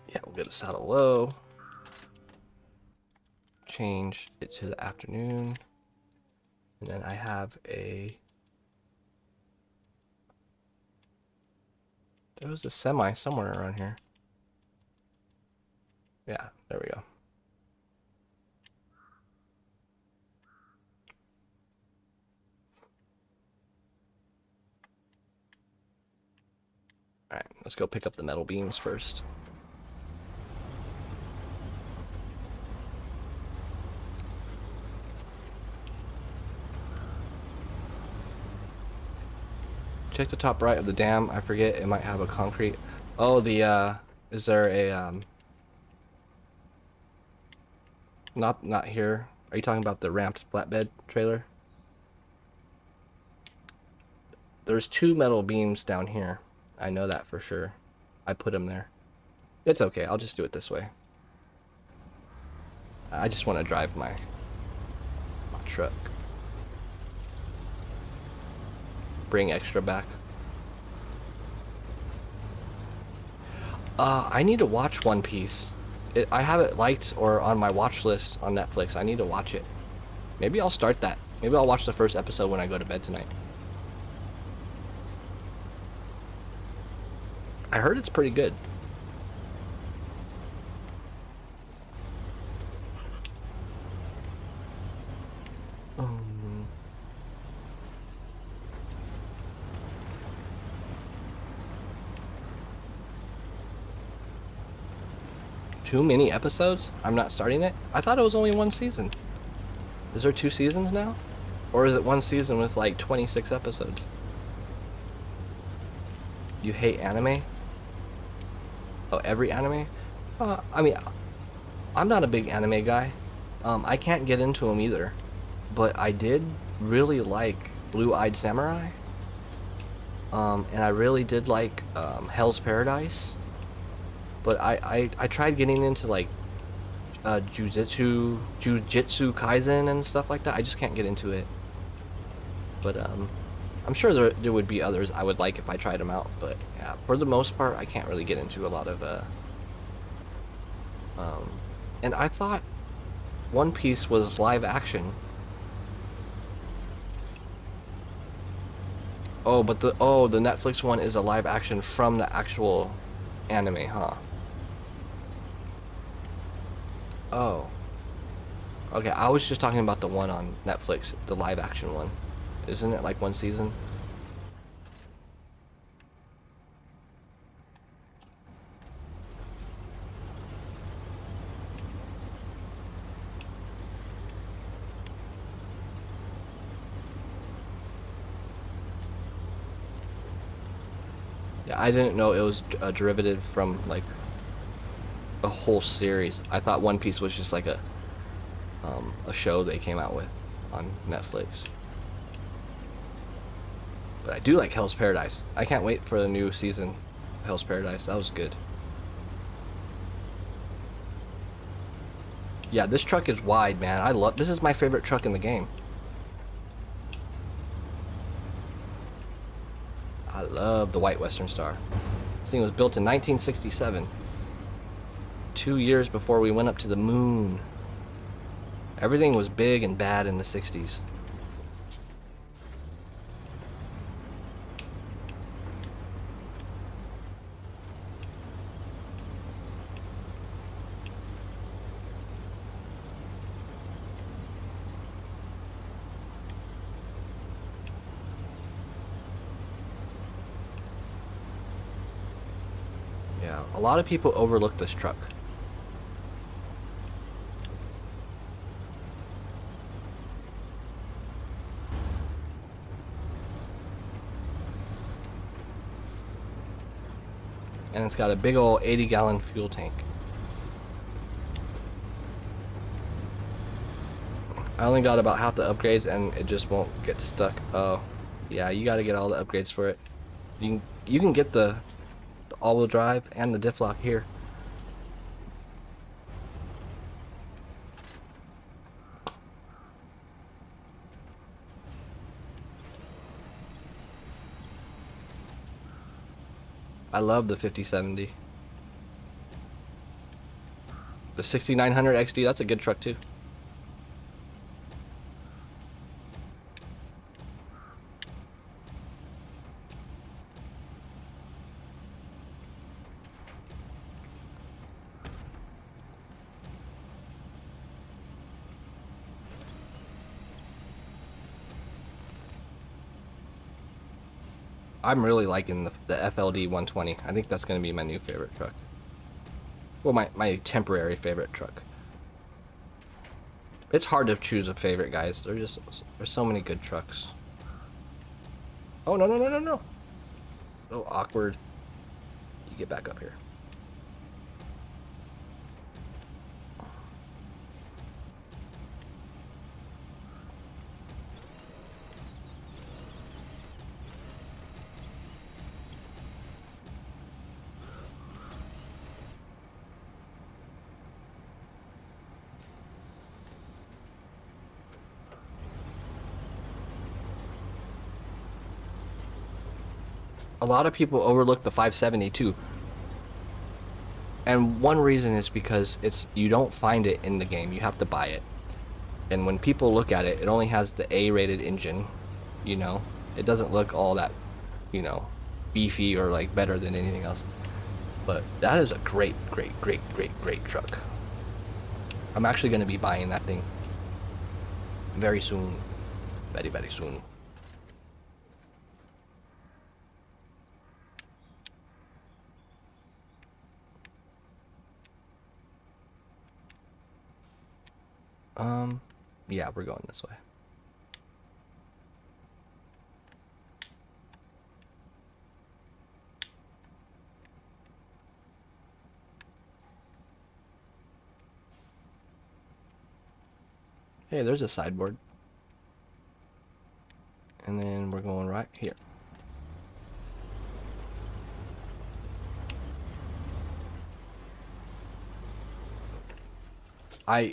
Yeah, we'll get a saddle low. Change it to the afternoon. And then I have a... There was a semi somewhere around here. Yeah, there we go. Alright, let's go pick up the metal beams first. Check the top right of the dam. I forget, it might have a concrete. Oh, the, is there a, Not here. Are you talking about the ramped flatbed trailer? There's 2 metal beams down here. I know that for sure. I put them there. It's okay, I'll just do it this way. I just want to drive my truck. Bring extra back. I need to watch One Piece. I have it liked or on my watch list on Netflix. I need to watch it. Maybe I'll start that. Maybe I'll watch the first episode when I go to bed tonight. I heard it's pretty good. Too many episodes? I'm not starting it? I thought it was only 1 season. Is there 2 seasons now? Or is it 1 season with like 26 episodes? You hate anime? Oh, every anime? I mean, I'm not a big anime guy. I can't get into them either. But I did really like Blue-Eyed Samurai. And I really did like Hell's Paradise. But I tried getting into like Jujutsu Kaisen and stuff like that. I just can't get into it. But I'm sure there would be others I would like if I tried them out. But yeah, for the most part, I can't really get into a lot of and I thought One Piece was live action. Oh, but the Netflix one is a live action from the actual anime, huh? Oh. Okay, I was just talking about the one on Netflix, the live action one. Isn't it like 1 season? Yeah, I didn't know it was a derivative from like a whole series. I thought One Piece was just like a show they came out with on Netflix. But I do like Hell's Paradise. I can't wait for the new season. Hell's Paradise. That was good. Yeah, this truck is wide, man. I love. This is my favorite truck in the game. I love the white Western Star. This thing was built in 1967. 2 years before we went up to the moon. Everything was big and bad in the 60s. Yeah, a lot of people overlook this truck. And it's got a big old 80-gallon fuel tank. I only got about half the upgrades and it just won't get stuck. Oh, yeah, you gotta get all the upgrades for it. You can get the all-wheel drive and the diff lock here. I love the 5070. The 6900 XD, that's a good truck too. I'm really liking the FLD 120. I think that's going to be my new favorite truck. Well, my temporary favorite truck. It's hard to choose a favorite, guys. There's so many good trucks. Oh, no, no, no, no, no. So awkward. You get back up here. A lot of people overlook the 570 too. And one reason is because you don't find it in the game. You have to buy it. And when people look at it, it only has the A-rated engine, you know. It doesn't look all that, you know, beefy or like better than anything else. But that is a great, great, great, great, great truck. I'm actually going to be buying that thing very soon. Very, very soon. Yeah, we're going this way. Hey, there's a sideboard. And then we're going right here.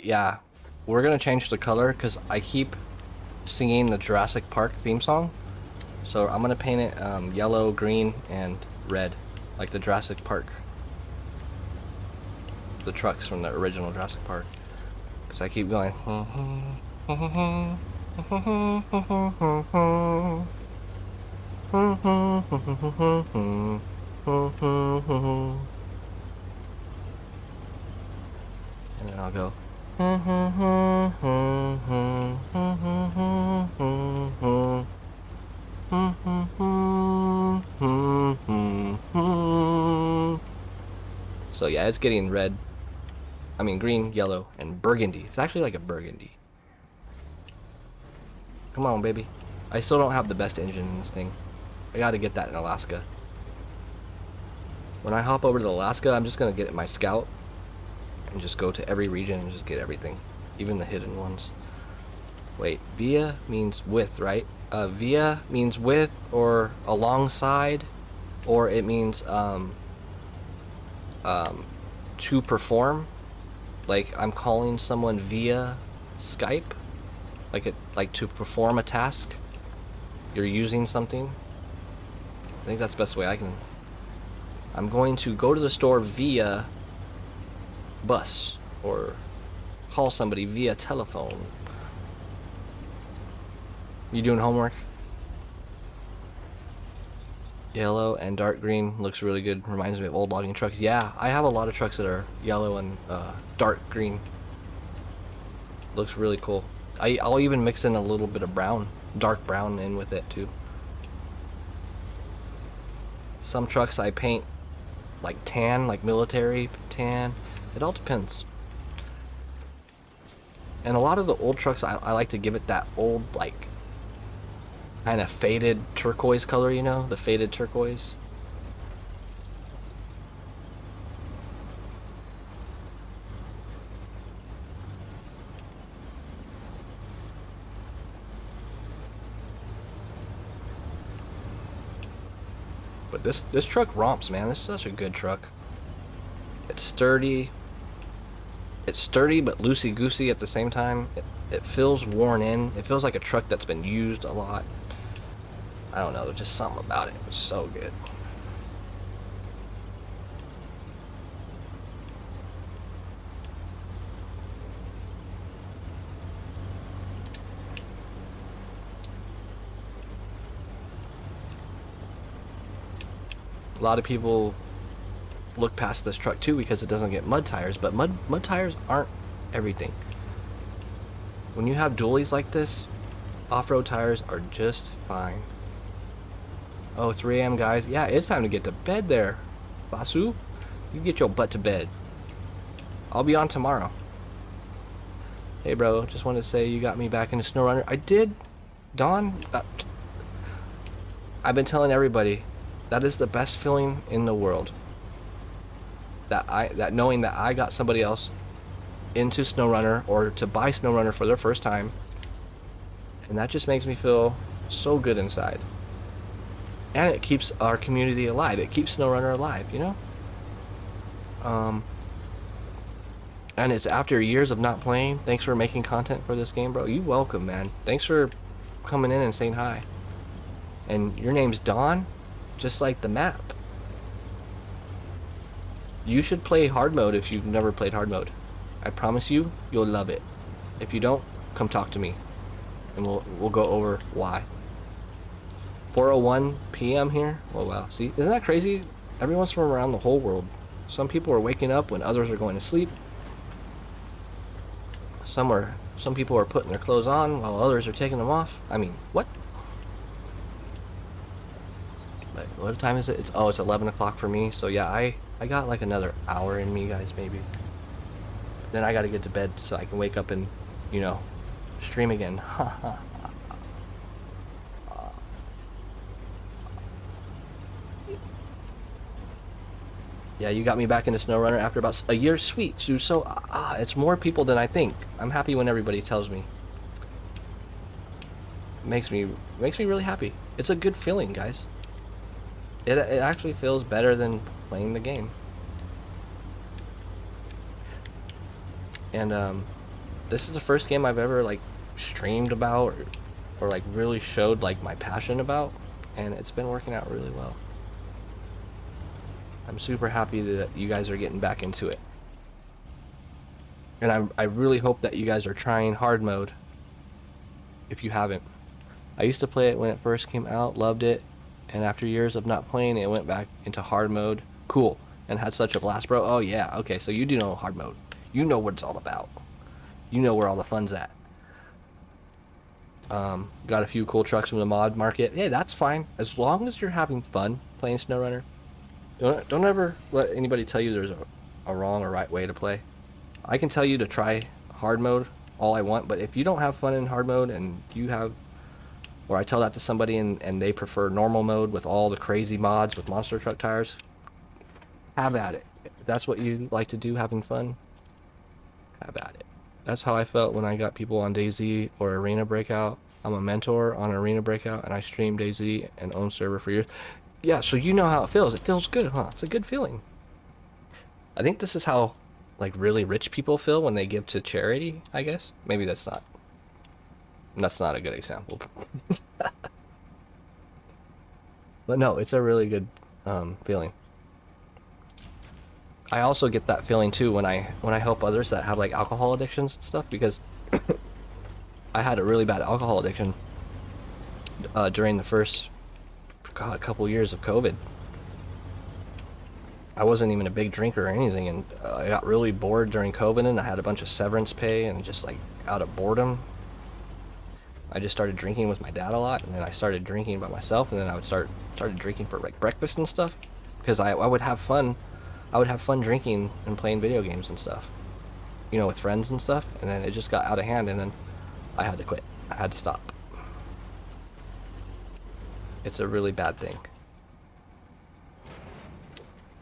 Yeah, we're gonna change the color because I keep singing the Jurassic Park theme song. So I'm gonna paint it yellow, green, and red, like the Jurassic Park. The trucks from the original Jurassic Park. Because I keep going. And then I'll go. So yeah, it's getting red. I mean green, yellow, and burgundy. It's actually like a burgundy. Come on, baby. I still don't have the best engine in this thing. I gotta get that in Alaska. When I hop over to Alaska, I'm just gonna get my Scout and just go to every region and just get everything, even the hidden ones. Wait, via means with, right? Via means with or alongside, or it means to perform. Like I'm calling someone via Skype, like to perform a task. You're using something. I think that's the best way I can. I'm going to go to the store via bus or call somebody via telephone. You doing homework? Yellow and dark green looks really good. Reminds me of old logging trucks. Yeah, I have a lot of trucks that are yellow and dark green. Looks really cool. I'll even mix in a little bit of brown, dark brown in with it too. Some trucks I paint like tan, like military tan. It all depends. And a lot of the old trucks, I like to give it that old, like, kind of faded turquoise color, you know? The faded turquoise. But this truck romps, man. This is such a good truck. It's sturdy. It's sturdy but loosey-goosey at the same time. It feels worn in. It feels like a truck that's been used a lot. I don't know, just something about it. It was so good. A lot of people look past this truck too because it doesn't get mud tires, but mud tires aren't everything. When you have dualies like this, off-road tires are just fine. Oh, 3 a.m. guys. Yeah, it's time to get to bed there. Basu, you get your butt to bed. I'll be on tomorrow. Hey bro, just wanted to say you got me back into SnowRunner. I did, Don. I've been telling everybody that is the best feeling in the world. That knowing that I got somebody else into SnowRunner or to buy SnowRunner for their first time, and that just makes me feel so good inside. And it keeps our community alive. It keeps SnowRunner alive, you know? And it's after years of not playing. Thanks for making content for this game, bro. You welcome, man. Thanks for coming in and saying hi. And your name's Don, just like the map. You should play hard mode if you've never played hard mode. I promise you, you'll love it. If you don't, come talk to me, and we'll go over why. 4:01 p.m. here. Oh wow, see, isn't that crazy? Everyone's from around the whole world. Some people are waking up when others are going to sleep. Some people are putting their clothes on while others are taking them off. I mean, what? But what time is it? It's 11 o'clock for me. So yeah, I got like another hour in me, guys, maybe. Then I gotta get to bed so I can wake up and, you know, stream again. Yeah, you got me back into SnowRunner after about a year. Sweet, Sue. So, it's more people than I think. I'm happy when everybody tells me. Makes me really happy. It's a good feeling, guys. It actually feels better than playing the game. And this is the first game I've ever like streamed about or like really showed like my passion about, and it's been working out really well. I'm super happy that you guys are getting back into it. And I really hope that you guys are trying hard mode if you haven't. I used to play it when it first came out, loved it, and after years of not playing it went back into hard mode. Cool. And had such a blast, bro. Oh yeah, okay, so you do know hard mode. You know what it's all about. You know where all the fun's at. Got a few cool trucks from the mod market. Hey, that's fine. As long as you're having fun playing SnowRunner. Don't ever let anybody tell you there's a wrong or right way to play. I can tell you to try hard mode all I want, but if you don't have fun in hard mode and you have, or I tell that to somebody and they prefer normal mode with all the crazy mods with monster truck tires, have at it. If that's what you like to do, having fun, have at it. That's how I felt when I got people on DayZ or Arena Breakout. I'm a mentor on Arena Breakout and I stream DayZ and own server for years. Yeah, so you know how it feels. It feels good, huh? It's a good feeling. I think this is how like really rich people feel when they give to charity, I guess. Maybe that's not a good example. But no, it's a really good feeling. I also get that feeling too when I help others that have like alcohol addictions and stuff, because I had a really bad alcohol addiction during the first couple years of COVID. I wasn't even a big drinker or anything, and I got really bored during COVID, and I had a bunch of severance pay, and just like out of boredom, I just started drinking with my dad a lot, and then I started drinking by myself, and then I would started drinking for like breakfast and stuff, because I would have fun. I would have fun drinking and playing video games and stuff, you know, with friends and stuff, and then it just got out of hand, and then I had to quit. I had to stop. It's a really bad thing.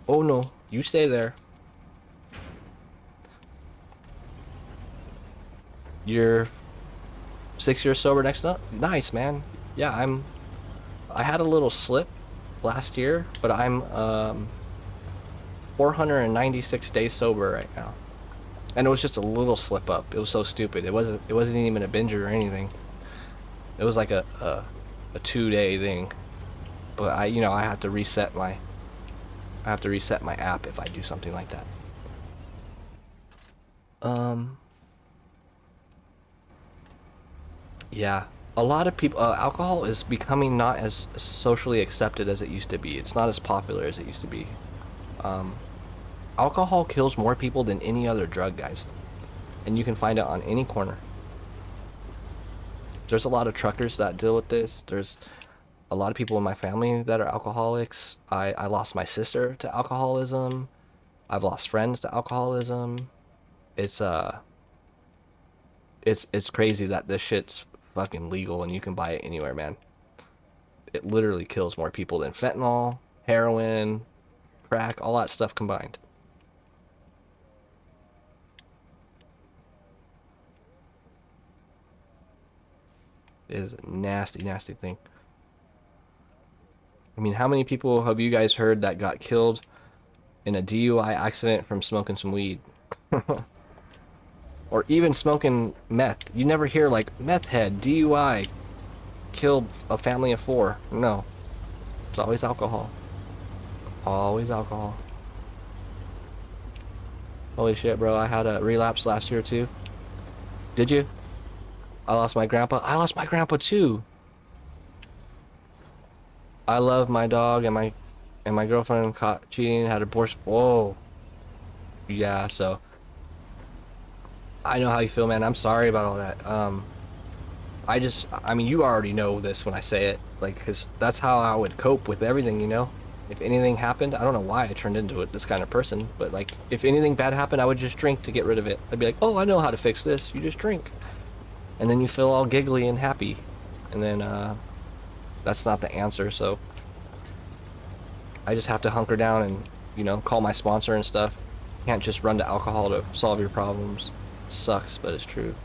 Oh no, you stay there. You're 6 years sober next up? Nice, man. Yeah, I had a little slip last year, but I'm 496 days sober right now. And it was just a little slip up. It was so stupid. It wasn't even a binge or anything. It was like a 2-day thing. But I have to reset my app if I do something like that. Yeah, a lot of people, alcohol is becoming not as socially accepted as it used to be. It's not as popular as it used to be. Alcohol kills more people than any other drug, guys. And you can find it on any corner. There's a lot of truckers that deal with this. There's a lot of people in my family that are alcoholics. I lost my sister to alcoholism. I've lost friends to alcoholism. It's crazy that this shit's fucking legal and you can buy it anywhere, man. It literally kills more people than fentanyl, heroin, crack, all that stuff combined. It is a nasty, nasty thing. I mean, how many people have you guys heard that got killed in a DUI accident from smoking some weed? Or even smoking meth. You never hear like, meth head, DUI, killed a family of 4. No. It's always alcohol. Always alcohol. Holy shit, bro. I had a relapse last year too. Did you? I lost my grandpa. I lost my grandpa too. I love my dog, and my girlfriend caught cheating, had abortion. Whoa. Yeah, so I know how you feel, man. I'm sorry about all that. I mean, you already know this when I say it, like, because that's how I would cope with everything, you know? If anything happened, I don't know why I turned into this kind of person, but, like, if anything bad happened, I would just drink to get rid of it. I'd be like, oh, I know how to fix this. You just drink. And then you feel all giggly and happy. And then, that's not the answer, so I just have to hunker down and, you know, call my sponsor and stuff. Can't just run to alcohol to solve your problems. Sucks, but it's true.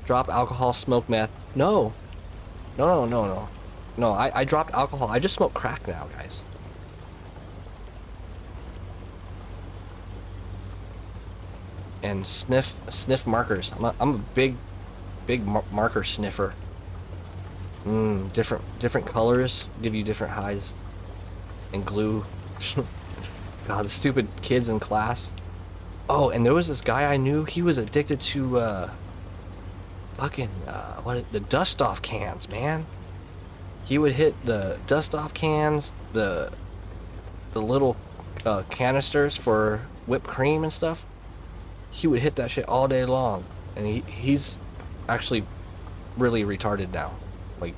Drop alcohol, smoke meth. No. No, I dropped alcohol. I just smoke crack now, guys. And sniff markers. I'm a big marker sniffer. Different colors give you different highs. And glue. God, the stupid kids in class. Oh, and there was this guy I knew. He was addicted to the dust off cans, man. He would hit the dust off cans, the little canisters for whipped cream and stuff. He would hit that shit all day long, and he's actually really retarded now, like,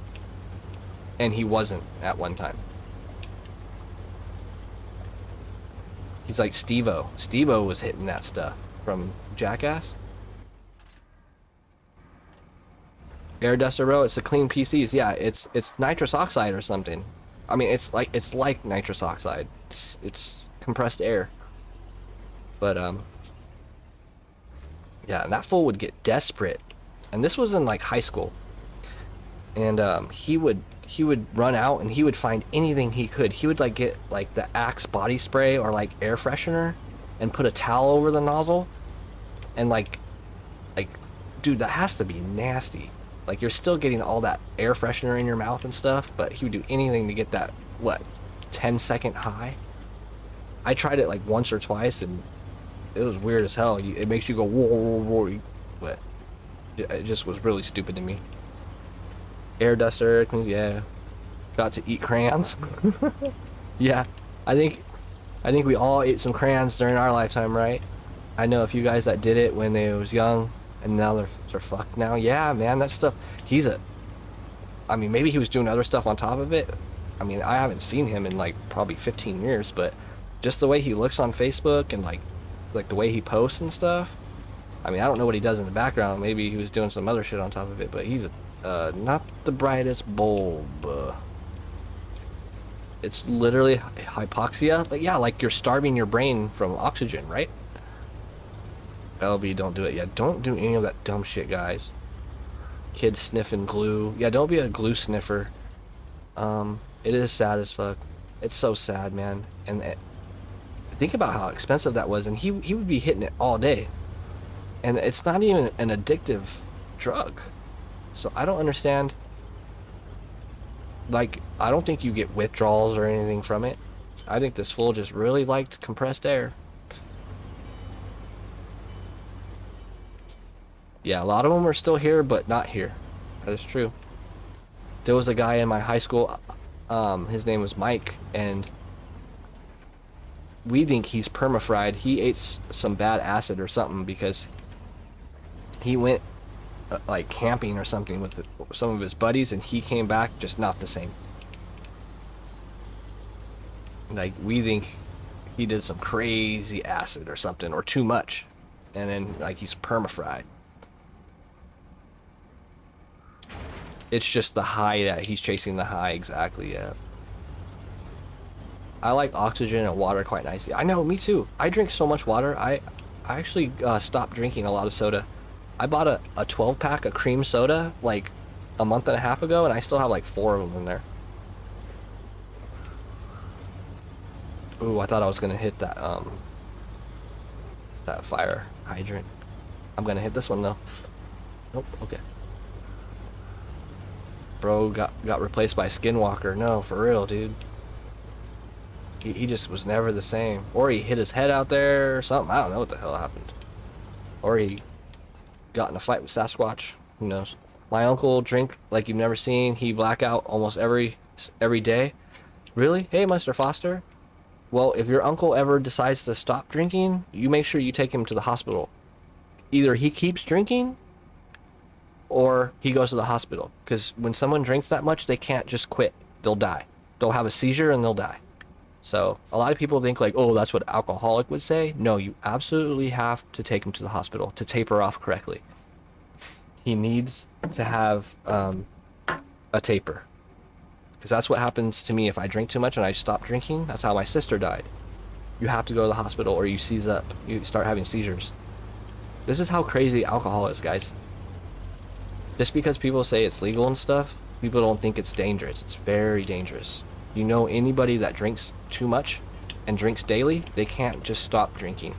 and he wasn't at one time. He's like Steve-O. Steve-O was hitting that stuff from Jackass. Air Duster Bro, it's the clean PCs. Yeah, it's nitrous oxide or something. I mean, it's like nitrous oxide. It's compressed air. But yeah, and that fool would get desperate. And this was in like high school. And he would run out and he would find anything he could. He would like get like the Axe body spray or like air freshener, and put a towel over the nozzle, and like, dude, that has to be nasty. Like, you're still getting all that air freshener in your mouth and stuff, but he would do anything to get that, what, 10-second high? I tried it like once or twice, and it was weird as hell. It makes you go, whoa, whoa, whoa, but it just was really stupid to me. Air duster, yeah. Got to eat crayons. Yeah, I think we all ate some crayons during our lifetime, right? I know a few guys that did it when they was young, and now they're fucked now. Yeah, man, that stuff. I mean, maybe he was doing other stuff on top of it. I mean, I haven't seen him in like probably 15 years, but just the way he looks on Facebook and like the way he posts and stuff. I mean, I don't know what he does in the background. Maybe he was doing some other shit on top of it, but he's not the brightest bulb. It's literally hypoxia. But yeah, like you're starving your brain from oxygen, right? LV, don't do it. Yeah, don't do any of that dumb shit, guys. Kids sniffing glue. Yeah, don't be a glue sniffer. It is sad as fuck. It's so sad, man. And think about how expensive that was, and he would be hitting it all day. And it's not even an addictive drug. So I don't understand. Like, I don't think you get withdrawals or anything from it. I think this fool just really liked compressed air. Yeah, a lot of them are still here, but not here. That is true. There was a guy in my high school, his name was Mike, and we think he's perma-fried. He ate some bad acid or something because he went like camping or something with some of his buddies, and he came back just not the same. Like, we think he did some crazy acid or something, or too much, and then like he's perma-fried. It's just the high that he's chasing, the high, exactly. Yeah, I like oxygen and water quite nicely. I know, me too. I drink so much water. I actually stopped drinking a lot of soda. I bought a 12-pack of cream soda like a month and a half ago, and I still have like 4 of them in there. Ooh, I thought I was gonna hit that that fire hydrant. I'm gonna hit this one though. Nope. Okay. Bro got replaced by Skinwalker. No, for real, dude. He just was never the same. Or he hit his head out there or something. I don't know what the hell happened. Or he got in a fight with Sasquatch. Who knows? My uncle drink like you've never seen. He black out almost every day. Really? Hey, Mr. Foster. Well, if your uncle ever decides to stop drinking, you make sure you take him to the hospital. Either he keeps drinking or he goes to the hospital. Because when someone drinks that much, they can't just quit. They'll die. They'll have a seizure and they'll die. So a lot of people think like, oh, that's what an alcoholic would say. No, you absolutely have to take him to the hospital to taper off correctly. He needs to have a taper. Because that's what happens to me if I drink too much and I stop drinking. That's how my sister died. You have to go to the hospital or you seize up. You start having seizures. This is how crazy alcohol is, guys. Just because people say it's legal and stuff, people don't think it's dangerous. It's very dangerous. You know, anybody that drinks too much and drinks daily, they can't just stop drinking.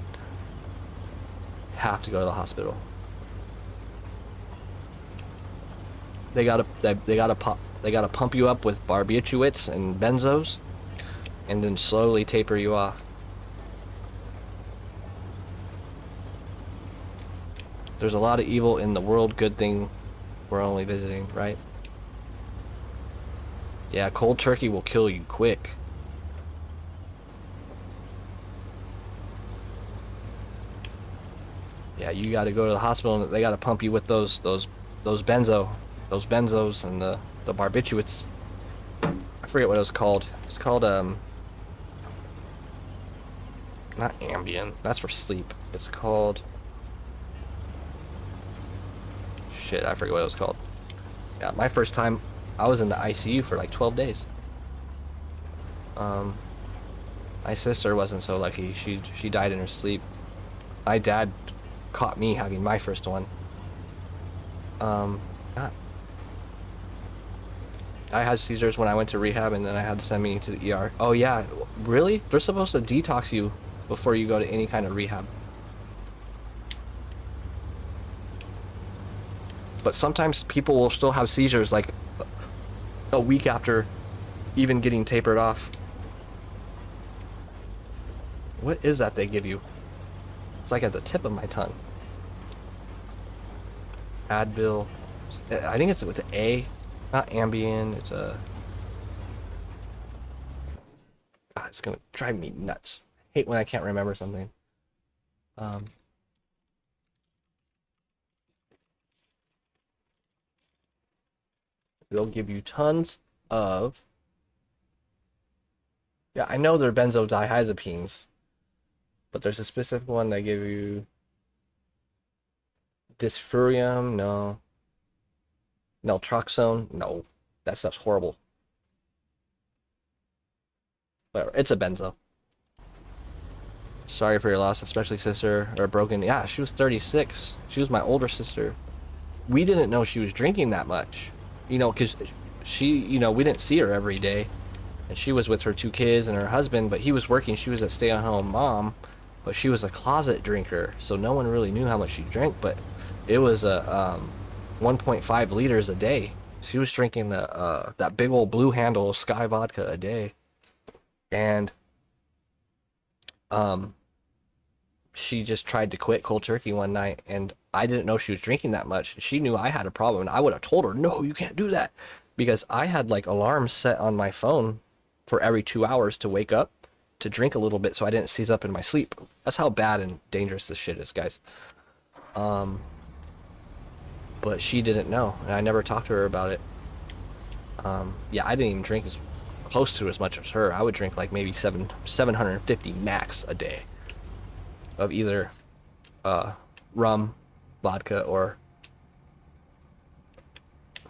Have to go to the hospital. They gotta pump you up with barbiturates and benzos, and then slowly taper you off. There's a lot of evil in the world. Good thing we're only visiting, right? Yeah, cold turkey will kill you quick. Yeah, you got to go to the hospital and they got to pump you with those benzos and the barbiturates. I forget what it was called. It's called not Ambien. That's for sleep. It's called shit. I forget what it was called. Yeah, my first time, I was in the ICU for like 12 days. My sister wasn't so lucky. She died in her sleep. My dad caught me having my first one. I had seizures when I went to rehab, and then I had to send me to the ER. Oh yeah, really? They're supposed to detox you before you go to any kind of rehab. But sometimes people will still have seizures like a week after even getting tapered off. What is that they give you? It's like at the tip of my tongue. Advil. I think it's with an A, not Ambien. It's a... God, it's gonna drive me nuts. I hate when I can't remember something. They'll give you tons of... Yeah, I know they're benzodiazepines, but there's a specific one that give you dysphurium, no. Naltrexone, no. That stuff's horrible. Whatever, it's a benzo. Sorry for your loss, especially sister, or broken. Yeah, she was 36. She was my older sister. We didn't know she was drinking that much. You know, because she, you know, we didn't see her every day. And she was with her 2 kids and her husband, but he was working. She was a stay-at-home mom, but she was a closet drinker, so no one really knew how much she drank, but it was a 1.5 liters a day. She was drinking that big old blue handle Sky vodka a day. And she just tried to quit cold turkey one night, and I didn't know she was drinking that much. She knew I had a problem, and I would have told her, no, you can't do that, because I had like alarms set on my phone for every 2 hours to wake up to drink a little bit so I didn't seize up in my sleep. That's how bad and dangerous this shit is, guys. But she didn't know, and I never talked to her about it. Yeah, I didn't even drink as close to as much as her. I would drink like maybe 750 max a day of either rum, vodka, or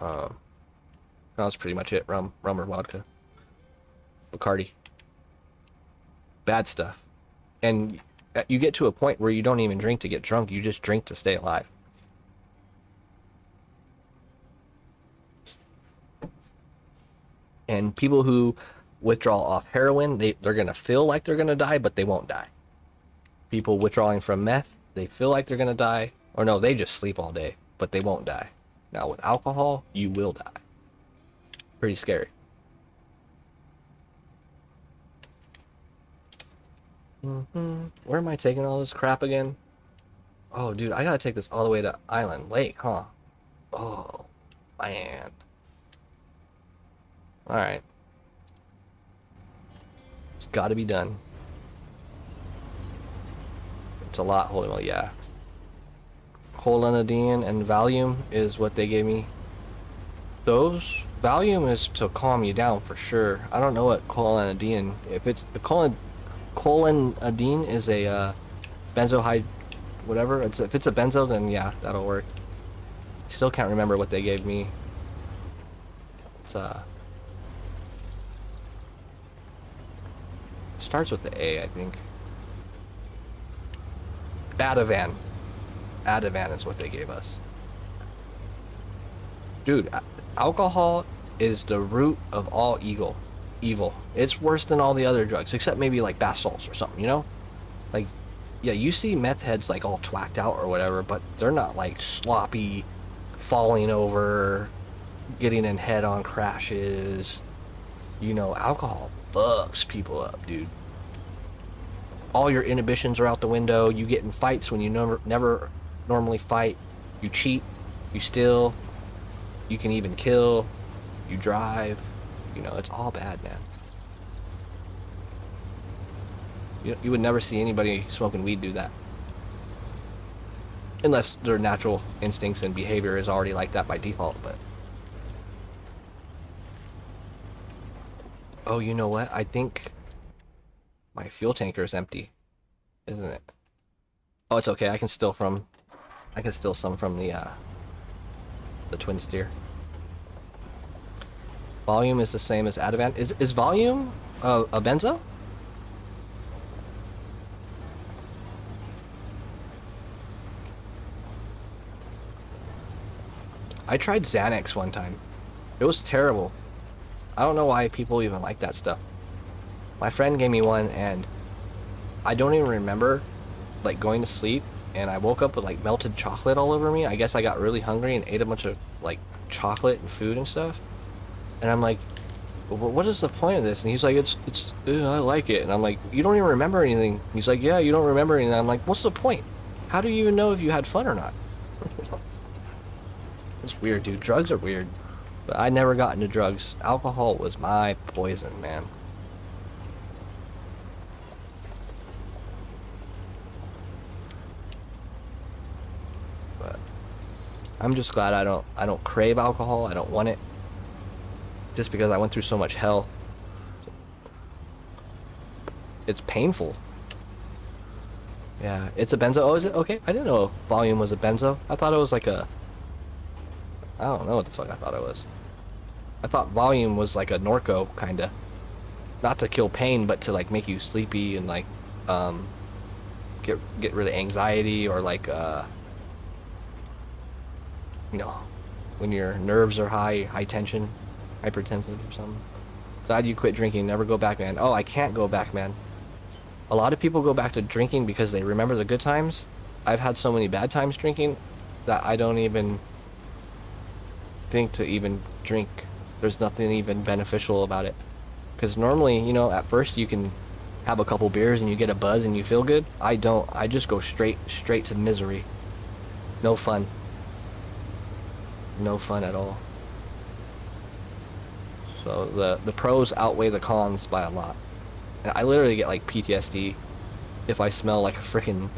that was pretty much it. Rum or vodka. Bacardi. Bad stuff. And you get to a point where you don't even drink to get drunk, you just drink to stay alive. And people who withdraw off heroin, they're going to feel like they're going to die, but they won't die. People withdrawing from meth, they feel like they're going to die. Or no, they just sleep all day, but they won't die. Now with alcohol, you will die. Pretty scary. Where am I taking all this crap again? Oh, dude, I gotta take this all the way to Island Lake, huh? Oh, man. Alright. It's gotta be done. It's a lot. Holy well, yeah. Colinidine and Valium is what they gave me. Those Valium is to calm you down for sure. I don't know what colinidine. If it's the colinidine is a whatever. If it's a benzo, then yeah, that'll work. Still can't remember what they gave me. It's starts with the A, I think. Ativan. Ativan is what they gave us. Dude, alcohol is the root of all evil. It's worse than all the other drugs, except maybe like bath salts or something, you know? Like, yeah, you see meth heads like all twacked out or whatever, but they're not like sloppy, falling over, getting in head-on crashes. You know, alcohol fucks people up, dude. All your inhibitions are out the window. You get in fights when you never normally fight. You cheat. You steal. You can even kill. You drive. You know, it's all bad, man. You would never see anybody smoking weed do that. Unless their natural instincts and behavior is already like that by default, but... Oh, you know what? I think my fuel tanker is empty, isn't it? Oh, it's okay. I can steal some from the twin steer. Volume is the same as Ativan. Is volume a benzo? I tried Xanax one time. It was terrible. I don't know why people even like that stuff. My friend gave me one, and I don't even remember like going to sleep, and I woke up with like melted chocolate all over me. I guess I got really hungry and ate a bunch of like chocolate and food and stuff. And I'm like, what is the point of this? And he's like, I like it. And I'm like, you don't even remember anything. He's like, yeah, you don't remember anything. I'm like, what's the point? How do you even know if you had fun or not? It's weird, dude. Drugs are weird. But I never got into drugs. Alcohol was my poison, man. But I'm just glad I don't crave alcohol. I don't want it. Just because I went through so much hell. It's painful. Yeah, it's a benzo. Oh, is it? Okay, I didn't know volume was a benzo. I thought it was like a... I don't know what the fuck I thought it was. I thought volume was like a Norco, kinda. Not to kill pain, but to like make you sleepy and like, get rid of anxiety, or like, you know, when your nerves are high tension, hypertensive or something. Glad you quit drinking, never go back, man. Oh, I can't go back, man. A lot of people go back to drinking because they remember the good times. I've had so many bad times drinking that I don't even think to even drink. There's nothing even beneficial about it. Because normally, you know, at first you can have a couple beers and you get a buzz and you feel good. I don't. I just go straight to misery. No fun. No fun at all. So the pros outweigh the cons by a lot. And I literally get like PTSD if I smell like a freaking...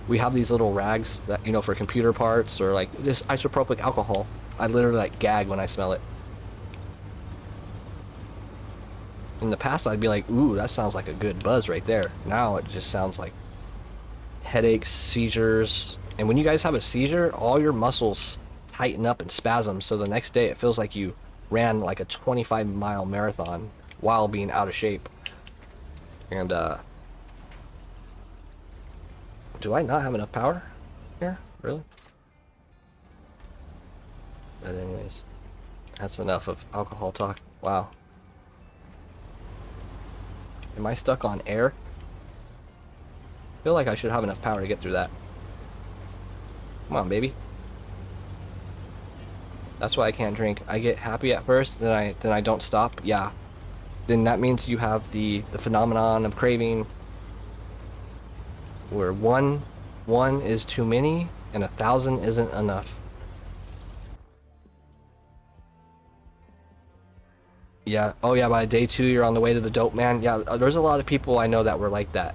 We have these little rags that, you know, for computer parts, or like just isopropyl alcohol. I literally like gag when I smell it. In the past I'd be like, ooh, that sounds like a good buzz right there. Now it just sounds like headaches, seizures. And when you guys have a seizure, all your muscles tighten up and spasm, so the next day it feels like you ran like a 25-mile marathon while being out of shape. And do I not have enough power here? Really? But anyways, that's enough of alcohol talk. Wow. Am I stuck on air? I feel like I should have enough power to get through that. Come on, baby. That's why I can't drink. I get happy at first, then I don't stop. Yeah. Then that means you have the phenomenon of craving, where one is too many and 1,000 isn't enough. Yeah. Oh yeah, by day 2 you're on the way to the dope man. Yeah, there's a lot of people I know that were like that.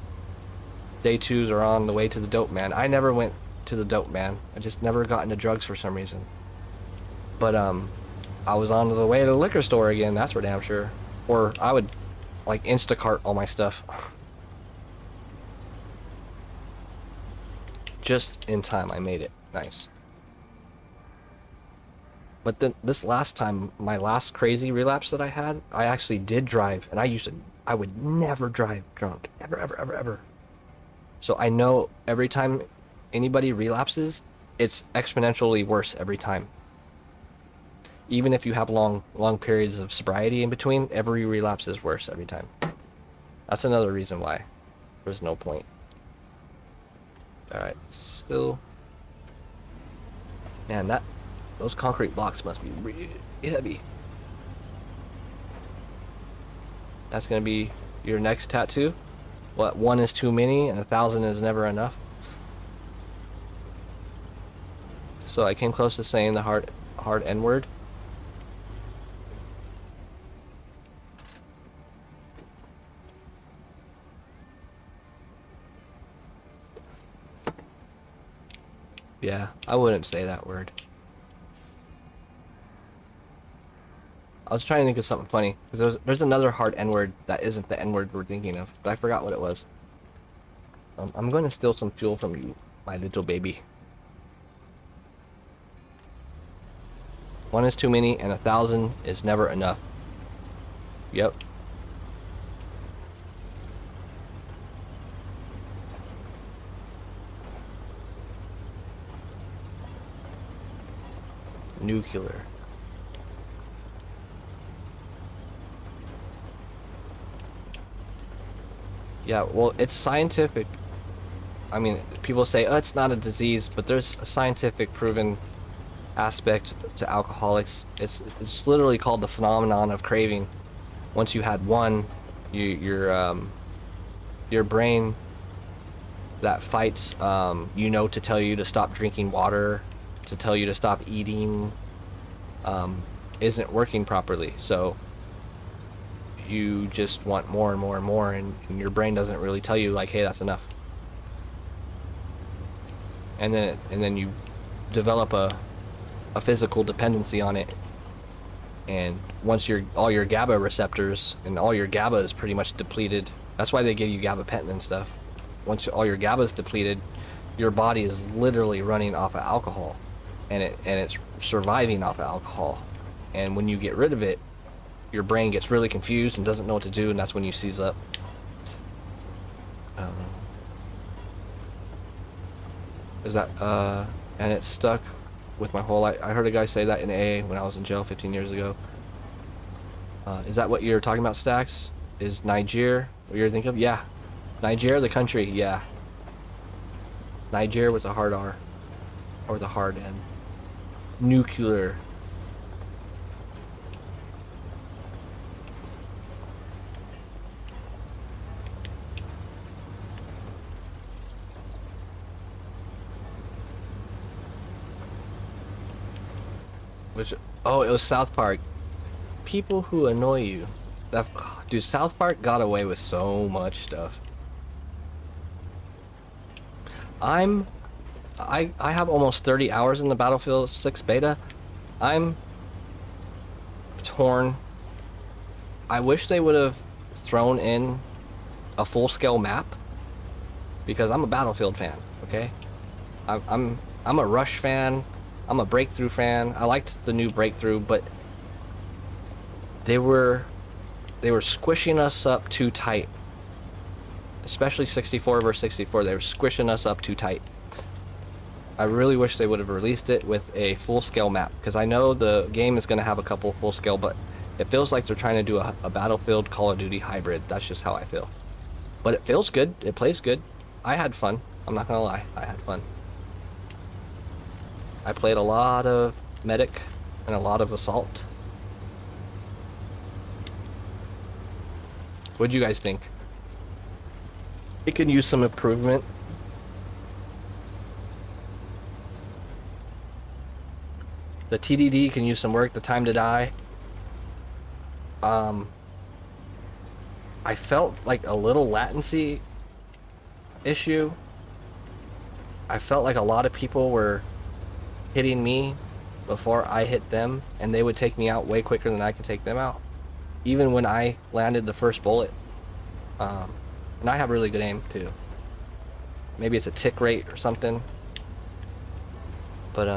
Day 2s are on the way to the dope man. I never went to the dope man. I just never got into drugs for some reason. But I was on the way to the liquor store again, that's for damn sure. Or I would like Instacart all my stuff. Just in time I made it. Nice. But then this last time, my last crazy relapse that I had, I actually did drive, and I would never drive drunk. Ever. So I know every time anybody relapses, it's exponentially worse every time. Even if you have long periods of sobriety in between, every relapse is worse every time. That's another reason why there's no point. Alright, still... Man, those concrete blocks must be really heavy. That's gonna be your next tattoo? What, 1 is too many and 1,000 is never enough? So I came close to saying the hard N-word. Yeah, I wouldn't say that word. I was trying to think of something funny, because there's another hard N-word that isn't the N-word we're thinking of, but I forgot what it was. I'm going to steal some fuel from you, my little baby. 1 is too many, and 1,000 is never enough. Yep. Nuclear. Yeah, well, it's scientific. I mean, people say, oh, it's not a disease, but there's a scientific proven aspect to alcoholics. It's literally called the phenomenon of craving. Once you had one, your brain that fights, to tell you to stop drinking water, to tell you to stop eating, isn't working properly. So you just want more and more and more, and your brain doesn't really tell you like, hey, that's enough. And then you develop a physical dependency on it. And once all your GABA receptors and all your GABA is pretty much depleted, that's why they give you gabapentin and stuff. Once all your GABA is depleted, your body is literally running off of alcohol, and it's surviving off of alcohol. And when you get rid of it, your brain gets really confused and doesn't know what to do, and that's when you seize up. Is that and it's stuck with my whole life. I heard a guy say that in AA when I was in jail 15 years ago. Is that what you're talking about, Stacks? Is Niger what you're thinking of? Yeah. Niger, the country, yeah. Niger with a hard R. Or the hard N. Nuclear. Oh, it was South Park. People who annoy you. Dude, South Park got away with so much stuff. I have almost 30 hours in the Battlefield 6 beta. I'm torn. I wish they would have thrown in a full-scale map, because I'm a Battlefield fan, okay? I'm a Rush fan. I'm a Breakthrough fan. I liked the new Breakthrough, but they were squishing us up too tight. Especially 64 versus 64, they were squishing us up too tight. I really wish they would have released it with a full-scale map, because I know the game is going to have a couple full-scale, but it feels like they're trying to do a Battlefield Call of Duty hybrid. That's just how I feel. But it feels good. It plays good. I had fun. I'm not going to lie. I had fun. I played a lot of Medic and a lot of Assault. What'd you guys think? It can use some improvement. The TDD can use some work. The time to die. I felt like a little latency issue. I felt like a lot of people were hitting me before I hit them, and they would take me out way quicker than I could take them out, even when I landed the first bullet. And I have really good aim too. Maybe it's a tick rate or something, but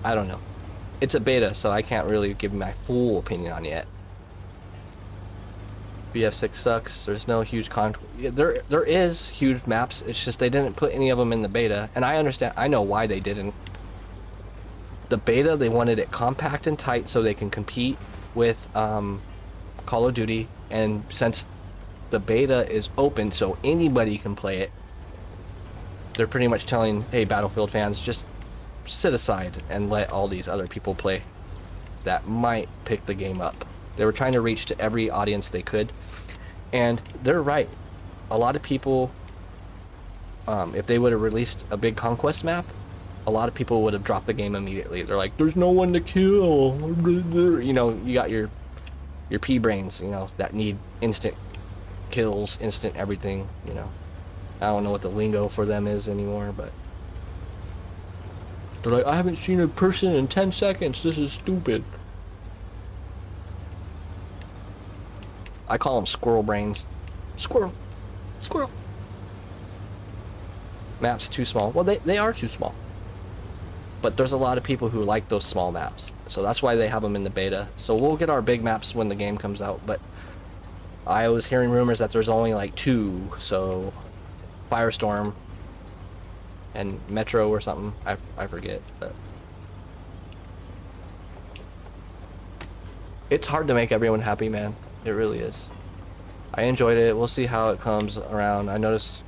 I don't know. It's a beta, so I can't really give my full opinion on it yet. BF6 sucks. There's no huge there is huge maps. It's just they didn't put any of them in the beta, and I understand. I know why they didn't. The beta, they wanted it compact and tight so they can compete with Call of Duty, and since the beta is open so anybody can play it, they're pretty much telling, hey, Battlefield fans, just sit aside and let all these other people play that might pick the game up. They were trying to reach to every audience they could, and they're right. A lot of people, if they would have released a big conquest map, a lot of people would have dropped the game immediately. They're like, there's no one to kill. You know, you got your P-brains, you know, that need instant kills, instant everything, you know. I don't know what the lingo for them is anymore, but they're like, I haven't seen a person in 10 seconds. This is stupid. I call them squirrel brains. Squirrel. Squirrel. Maps too small. Well, they are too small. But there's a lot of people who like those small maps. So that's why they have them in the beta. So we'll get our big maps when the game comes out. But I was hearing rumors that there's only like 2. So Firestorm and Metro or something. I forget. But it's hard to make everyone happy, man. It really is. I enjoyed it. We'll see how it comes around. I noticed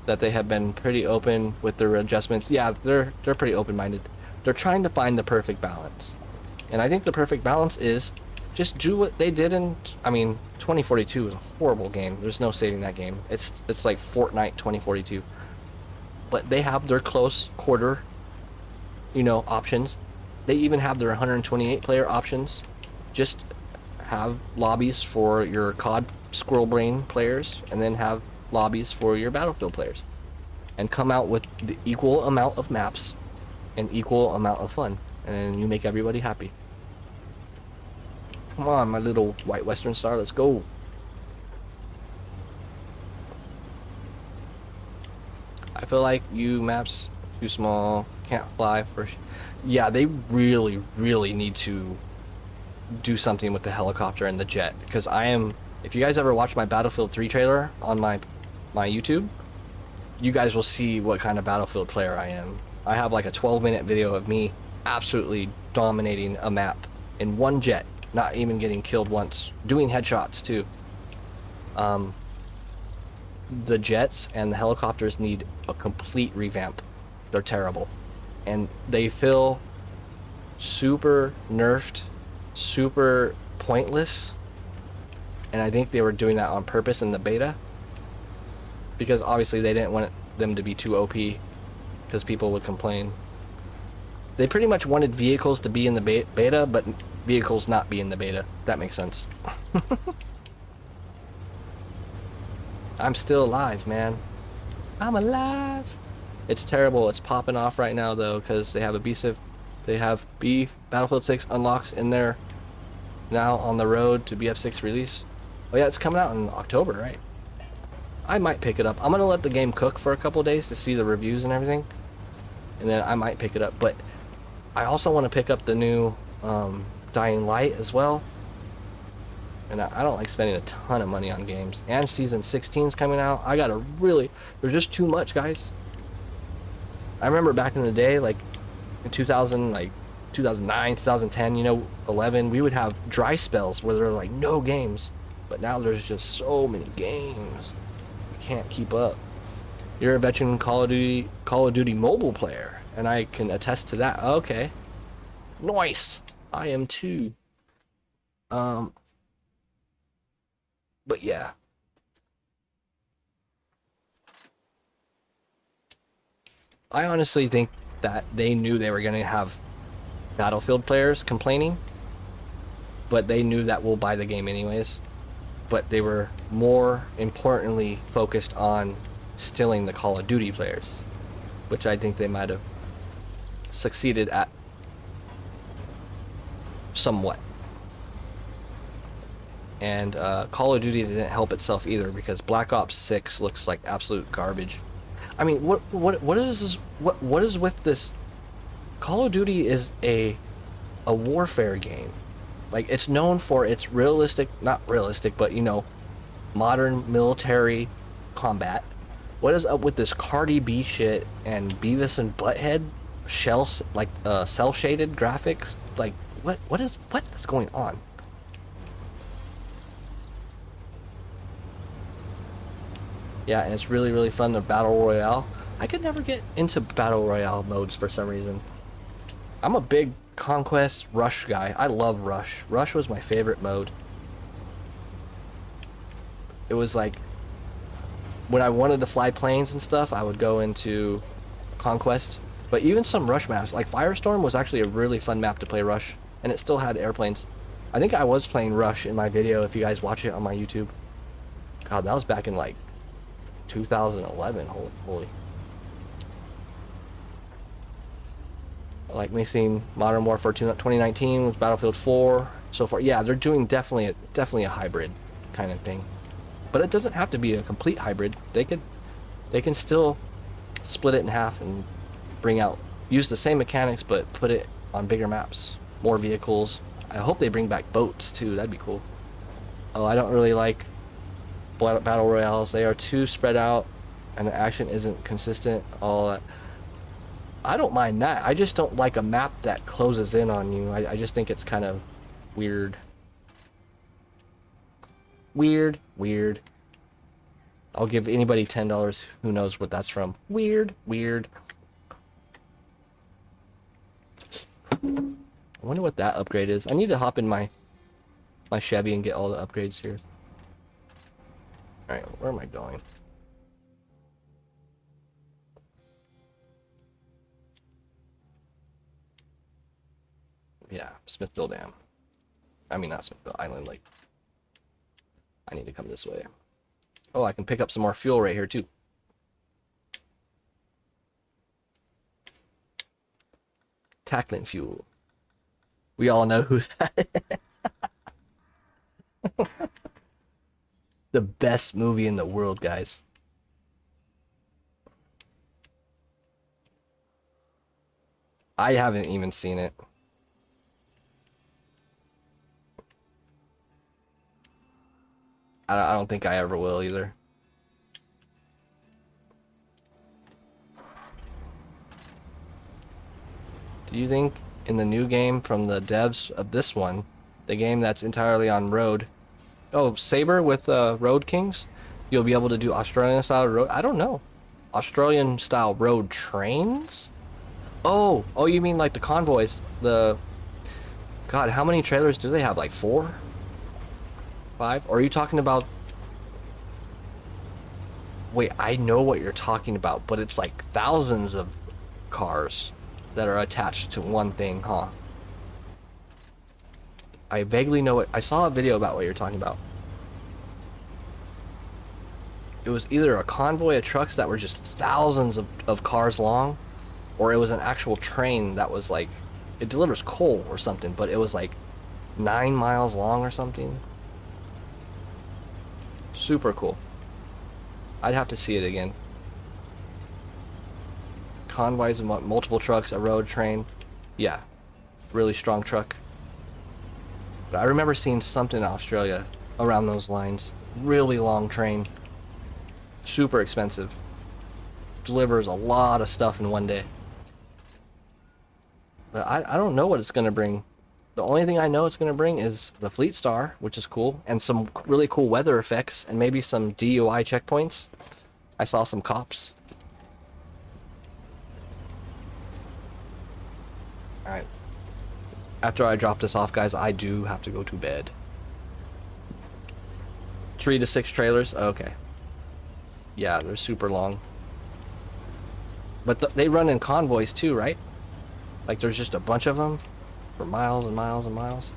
that they have been pretty open with their adjustments. Yeah, they're pretty open-minded. They're trying to find the perfect balance. And I think the perfect balance is just do what they did in, I mean, 2042 is a horrible game. There's no saving that game. It's like Fortnite 2042. But they have their close quarter, you know, options. They even have their 128 player options. Just have lobbies for your COD Squirrel Brain players, and then have lobbies for your Battlefield players. And come out with the equal amount of maps and equal amount of fun. And then you make everybody happy. Come on, my little white Western Star, let's go. I feel like maps too small, can't fly for. Yeah, they really need to do something with the helicopter and the jet, because if you guys ever watch my Battlefield 3 trailer on my YouTube, you guys will see what kind of Battlefield player I am. I have like a 12-minute video of me absolutely dominating a map in one jet, not even getting killed once, doing headshots too. The jets and the helicopters need a complete revamp. They're terrible, and they feel super nerfed, super pointless, and I think they were doing that on purpose in the beta, because obviously they didn't want them to be too OP, because people would complain. They pretty much wanted vehicles to be in the beta, but vehicles not be in the beta. If that makes sense. I'm still alive, man. I'm alive. It's terrible. It's popping off right now though, because they have Battlefield 6 unlocks in there now, on the road to BF6 release. Oh yeah, it's coming out in October, right? I might pick it up. I'm gonna let the game cook for a couple days to see the reviews and everything, and then I might pick it up. But I also want to pick up the new Dying Light as well. And I don't like spending a ton of money on games. And Season 16 is coming out. There's just too much, guys. I remember back in the day, like in 2009, 2010, you know, 11, we would have dry spells where there were like no games. But now there's just so many games. You can't keep up. You're a veteran Call of Duty mobile player, and I can attest to that. Okay. Nice. I am too. But yeah. I honestly think that they knew they were going to have Battlefield players complaining, but they knew that we'll buy the game anyways. But they were more importantly focused on stealing the Call of Duty players, which I think they might have succeeded at somewhat. And Call of Duty didn't help itself either, because Black Ops 6 looks like absolute garbage. I mean, what is this? What is with this? Call of Duty is a warfare game. Like, it's known for its not realistic, but you know, modern military combat. What is up with this Cardi B shit and Beavis and Butthead cell shaded graphics? Like, what is going on? Yeah, and it's really fun, the Battle Royale. I could never get into Battle Royale modes for some reason. I'm a big Conquest Rush guy. I love Rush. Rush was my favorite mode. It was like, when I wanted to fly planes and stuff, I would go into Conquest. But even some Rush maps, like Firestorm was actually a really fun map to play Rush, and it still had airplanes. I think I was playing Rush in my video, if you guys watch it on my YouTube. God, that was back in like 2011. Holy. Like mixing Modern Warfare 2019 with Battlefield 4 so far. Yeah, they're doing definitely a hybrid kind of thing, but it doesn't have to be a complete hybrid. They can still split it in half and use the same mechanics, but put it on bigger maps, more vehicles. I hope they bring back boats too. That'd be cool. Oh, I don't really like battle royales. They are too spread out, and the action isn't consistent. All that. I don't mind that. I just don't like a map that closes in on you. I just think it's kind of weird. Weird, weird. I'll give anybody $10 who knows what that's from. Weird, weird. I wonder what that upgrade is. I need to hop in my Chevy and get all the upgrades here. Alright, where am I going? Yeah, Smithville Dam. I mean, not Smithville, Island Lake. I need to come this way. Oh, I can pick up some more fuel right here, too. Tackling fuel. We all know who that is. The best movie in the world, guys. I haven't even seen it. I don't think I ever will either. Do you think in the new game from the devs of this one, the game that's entirely on road, oh, Saber with Road Kings, you'll be able to do Australian style road? I don't know. Australian style road trains? Oh, you mean like the convoys? God, how many trailers do they have? Like 4? 5? Or are you talking about... Wait, I know what you're talking about, but it's like thousands of cars that are attached to one thing, huh? I vaguely know it. I saw a video about what you're talking about. It was either a convoy of trucks that were just thousands of cars long, or it was an actual train that was like... It delivers coal or something, but it was like 9 miles long or something. Super cool. I'd have to see it again. Convoys of multiple trucks, a road train. Yeah, really strong truck. But I remember seeing something in Australia around those lines. Really long train. Super expensive. Delivers a lot of stuff in one day. But I don't know what it's going to bring. The only thing I know it's going to bring is the Fleet Star, which is cool, and some really cool weather effects, and maybe some DUI checkpoints. I saw some cops. Alright. After I drop this off, guys, I do have to go to bed. 3 to 6 trailers? Okay. Yeah, they're super long. But they run in convoys too, right? Like there's just a bunch of them for miles and miles and miles.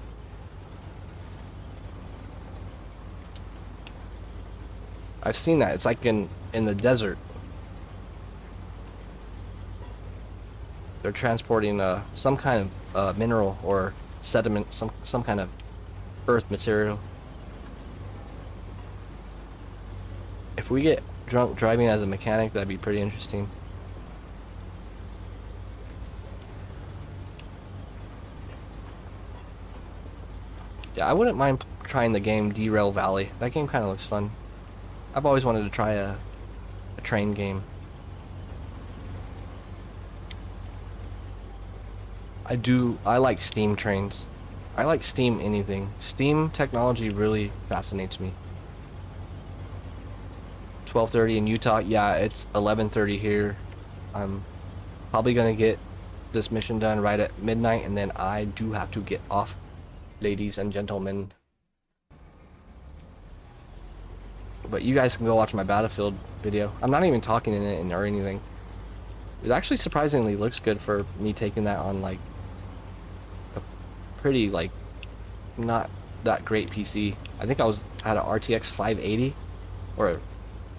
I've seen that. It's like in the desert. They're transporting some kind of mineral or sediment, some kind of earth material. If we get drunk driving as a mechanic, that'd be pretty interesting. Yeah, I wouldn't mind trying the game Derail Valley. That game kind of looks fun. I've always wanted to try a train game. I like steam trains. I like steam anything. Steam technology really fascinates me. 12:30 in Utah. Yeah, it's 11:30 here. I'm probably gonna get this mission done right at midnight, and then I do have to get off, ladies and gentlemen. But you guys can go watch my Battlefield video. I'm not even talking in it or anything. It actually surprisingly looks good for me taking that on like a pretty like not that great PC. I think I had a RTX 580 or a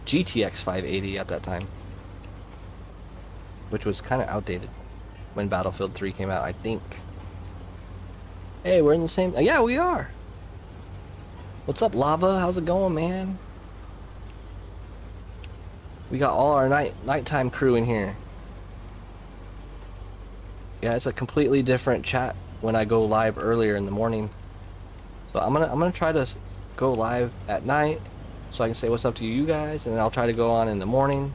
GTX 580 at that time, which was kind of outdated when Battlefield 3 came out, I think. Hey, we're in the same... Yeah, we are. What's up, Lava? How's it going, man? We got all our nighttime crew in here. Yeah, it's a completely different chat when I go live earlier in the morning. So I'm gonna try to go live at night so I can say what's up to you guys, and then I'll try to go on in the morning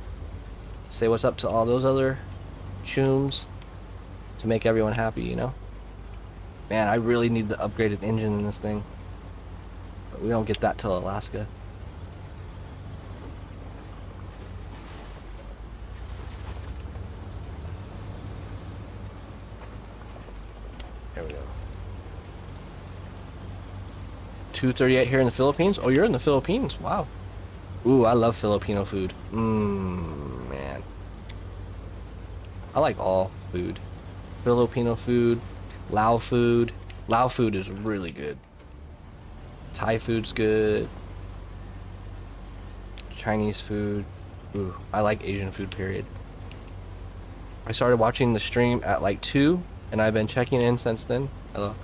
to say what's up to all those other chooms to make everyone happy, you know? Man, I really need the upgraded engine in this thing. But we don't get that till Alaska. There we go. 2:38 here in the Philippines. Oh, you're in the Philippines. Wow. Ooh, I love Filipino food. Man. I like all food. Filipino food, Lao food. Lao food is really good. Thai food's good. Chinese food. Ooh, I like Asian food, period. I started watching the stream at like 2, and I've been checking in since then. Hello.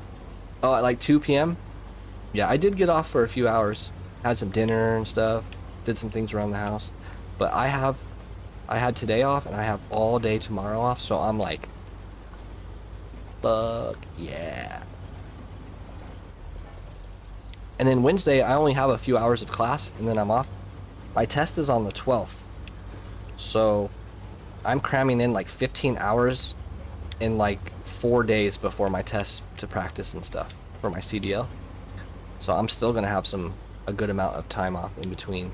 Oh, at like 2 p.m.? Yeah, I did get off for a few hours. Had some dinner and stuff. Did some things around the house. But I had today off, and I have all day tomorrow off, so I'm like, fuck yeah. And then Wednesday, I only have a few hours of class, and then I'm off. My test is on the 12th. So I'm cramming in like 15 hours in like 4 days before my test to practice and stuff for my CDL. So I'm still gonna have a good amount of time off in between.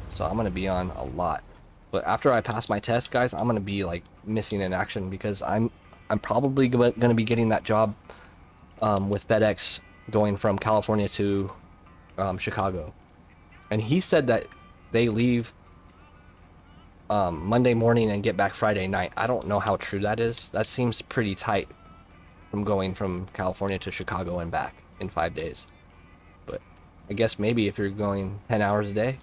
So I'm gonna be on a lot. But after I pass my test, guys, I'm gonna be like missing in action because I'm probably gonna be getting that job with FedEx going from California to Chicago. And he said that they leave Monday morning and get back Friday night. I don't know how true that is. That seems pretty tight from going from California to Chicago and back in 5 days. But I guess maybe if you're going 10 hours a day.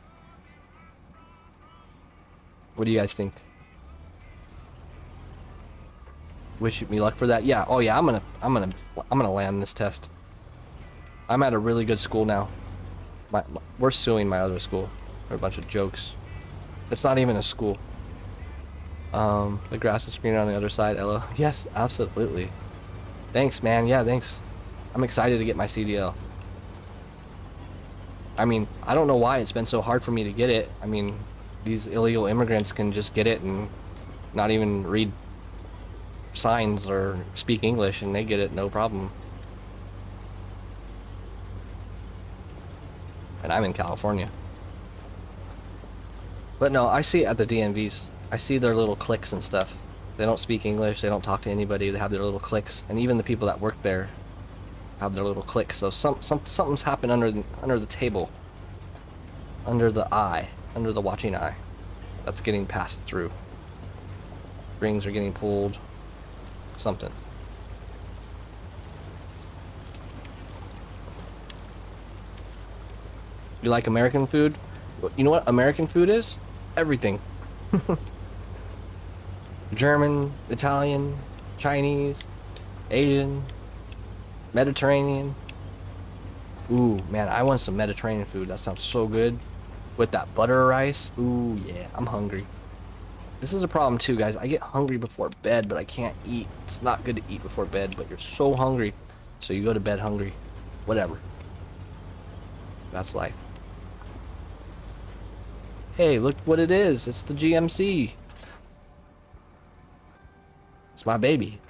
What do you guys think? Wish me luck for that. Yeah. Oh yeah. I'm gonna land this test. I'm at a really good school now. We're suing my other school for a bunch of jokes. It's not even a school. The grass is greener on the other side. Ella. Yes, absolutely. Thanks, man. Yeah, thanks. I'm excited to get my CDL. I mean, I don't know why it's been so hard for me to get it. I mean, these illegal immigrants can just get it and not even read signs or speak English, and they get it no problem. And I'm in California. But no, I see it at the DMVs. I see their little cliques and stuff. They don't speak English, they don't talk to anybody, they have their little cliques, and even the people that work there have their little cliques. So something's happened under the table, under the eye, under the watching eye, that's getting passed through. Rings are getting pulled, something. You like American food? You know what American food is? Everything. German, Italian, Chinese, Asian, Mediterranean. Ooh, man, I want some Mediterranean food. That sounds so good. With that butter rice. Ooh, yeah, I'm hungry. This is a problem too, guys. I get hungry before bed, but I can't eat. It's not good to eat before bed, but you're so hungry. So you go to bed hungry. Whatever. That's life. Hey, look what it is. It's the GMC. It's my baby.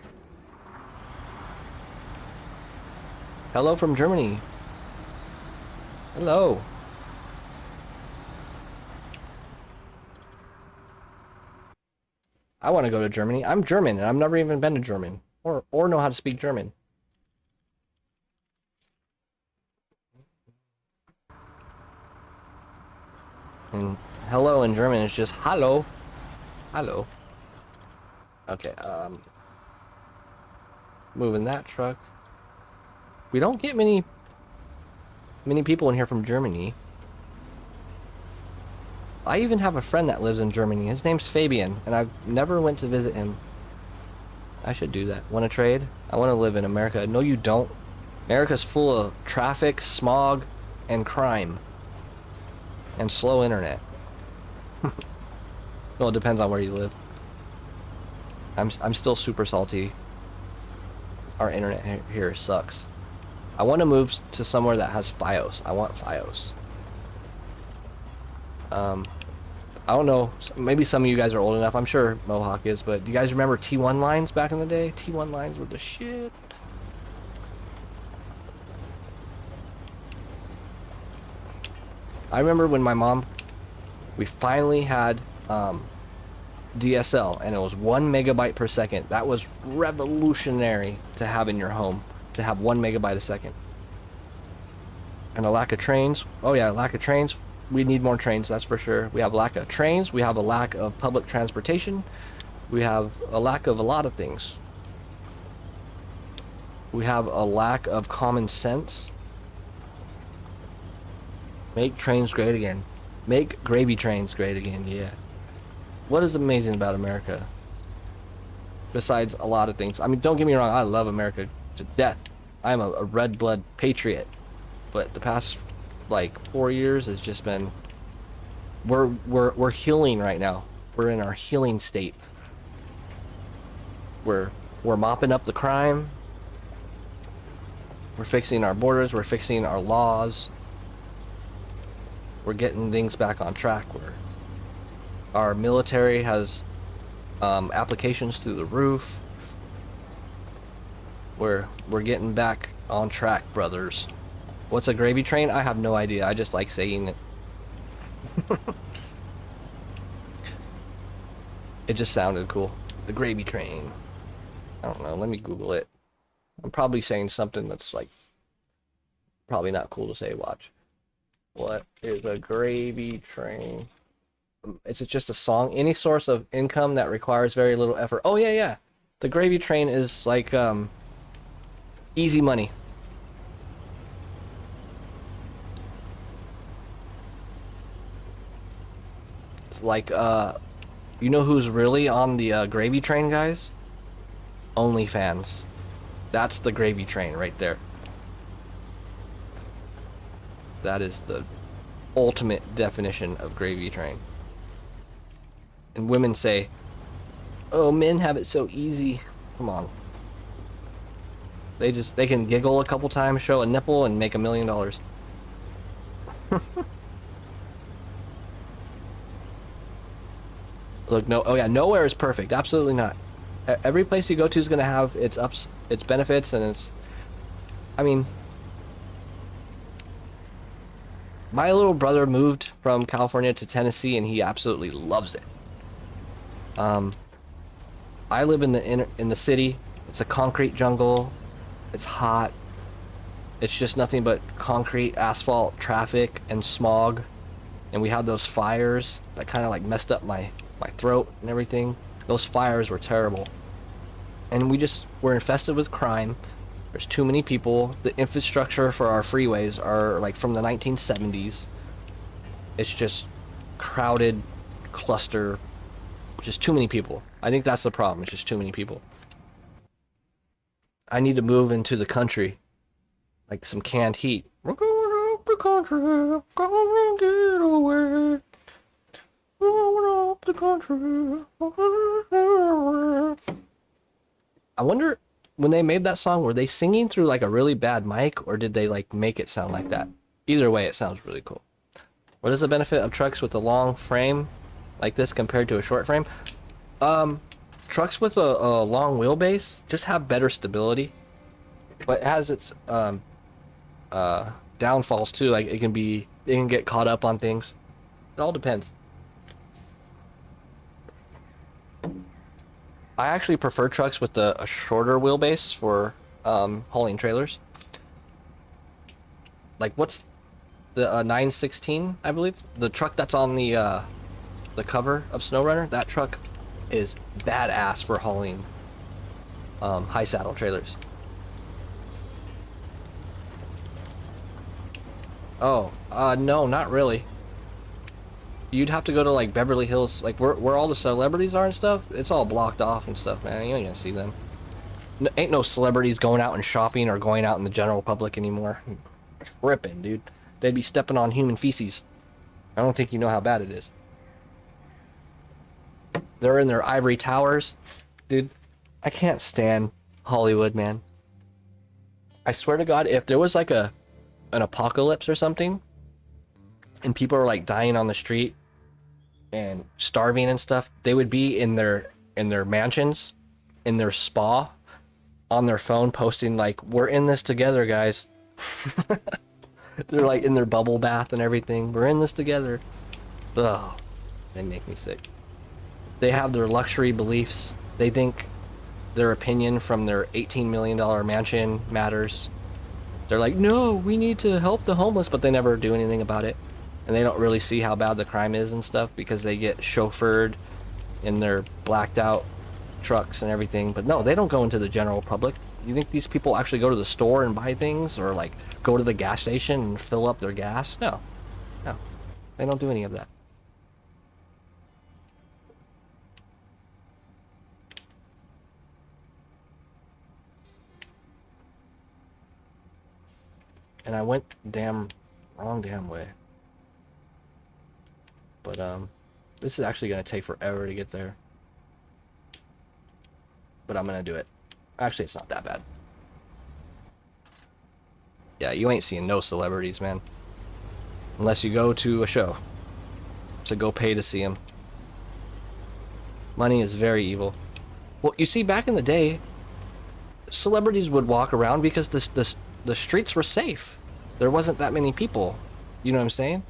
Hello from Germany. Hello. I want to go to Germany. I'm German, and I've never even been to German. Or know how to speak German. And hello in German is just hallo. Hallo. Okay, moving that truck. We don't get many people in here from Germany. I even have a friend that lives in Germany. His name's Fabian, and I've never went to visit him. I should do that. Want to trade? I want to live in America. No, you don't. America's full of traffic, smog, and crime. And slow internet. Well, it depends on where you live. I'm still super salty. Our internet here sucks. I want to move to somewhere that has FiOS. I want FiOS. I don't know. Maybe some of you guys are old enough. I'm sure Mohawk is, but do you guys remember T1 lines back in the day? T1 lines were the shit. I remember when my mom, we finally had DSL, and it was 1 megabyte per second. That was revolutionary to have in your home, to have 1 megabyte a second. And a lack of trains. Oh yeah, lack of trains. We need more trains, that's for sure. We have a lack of trains. We have a lack of public transportation. We have a lack of a lot of things. We have a lack of common sense. Make trains great again. Make gravy trains great again, yeah. What is amazing about America? Besides a lot of things. I mean, don't get me wrong, I love America to death. I'm a red blood patriot. But the past like 4 years has just been, we're healing right now. We're in our healing state. We're mopping up the crime. We're fixing our borders, we're fixing our laws. We're getting things back on track. Our military has applications through the roof. We're getting back on track, brothers. What's a gravy train? I have no idea. I just like saying it. It just sounded cool. The gravy train. I don't know. Let me Google it. I'm probably saying something that's like probably not cool to say. Watch. What is a gravy train? Is it just a song? Any source of income that requires very little effort. Oh yeah, yeah. The gravy train is like easy money. It's like you know who's really on the gravy train, guys? OnlyFans. That's the gravy train right there. That is the ultimate definition of gravy train. And women say, oh, men have it so easy. Come on. They can giggle a couple times, show a nipple, and make $1 million. Look, no, oh yeah, nowhere is perfect. Absolutely not. Every place you go to is going to have its ups, its benefits, and its, I mean, my little brother moved from California to Tennessee, and he absolutely loves it. I live in the city. It's a concrete jungle. It's hot. It's just nothing but concrete, asphalt, traffic, and smog. And we had those fires that kind of like messed up my throat and everything. Those fires were terrible. And we're infested with crime. There's too many people. The infrastructure for our freeways are like from the 1970s. It's just crowded cluster. Just too many people. I think that's the problem. It's just too many people. I need to move into the country. Like some canned heat. We're going up the country. Gonna get away. Going up the country. I wonder, when they made that song, were they singing through like a really bad mic, or did they like make it sound like that? Either way, it sounds really cool. What is the benefit of trucks with a long frame like this compared to a short frame? Trucks with a long wheelbase just have better stability, but it has its downfalls too. Like it can get caught up on things. It all depends. I actually prefer trucks with a shorter wheelbase for hauling trailers. Like what's the 916, I believe? The truck that's on the cover of SnowRunner? That truck is badass for hauling high saddle trailers. Oh, no, not really. You'd have to go to like Beverly Hills, like where all the celebrities are and stuff. It's all blocked off and stuff, man. You ain't gonna see them. No, ain't no celebrities going out and shopping or going out in the general public anymore. Tripping, dude. They'd be stepping on human feces. I don't think you know how bad it is. They're in their ivory towers. Dude, I can't stand Hollywood, man. I swear to God, if there was like an apocalypse or something, and people are like dying on the street and starving and stuff, they would be in their mansions, in their spa, on their phone posting like, we're in this together, guys. They're like in their bubble bath and everything. We're in this together. Ugh, they make me sick. They have their luxury beliefs. They think their opinion from their $18 million mansion matters. They're like, no, we need to help the homeless, but they never do anything about it. And they don't really see how bad the crime is and stuff because they get chauffeured in their blacked out trucks and everything. But no, they don't go into the general public. You think these people actually go to the store and buy things, or like go to the gas station and fill up their gas? No, no, they don't do any of that. And I went wrong damn way. But this is actually gonna take forever to get there. But I'm gonna do it. Actually, it's not that bad. Yeah, you ain't seeing no celebrities, man. Unless you go to a show. So go pay to see them. Money is very evil. Well, you see, back in the day, celebrities would walk around because the streets were safe. There wasn't that many people. You know what I'm saying?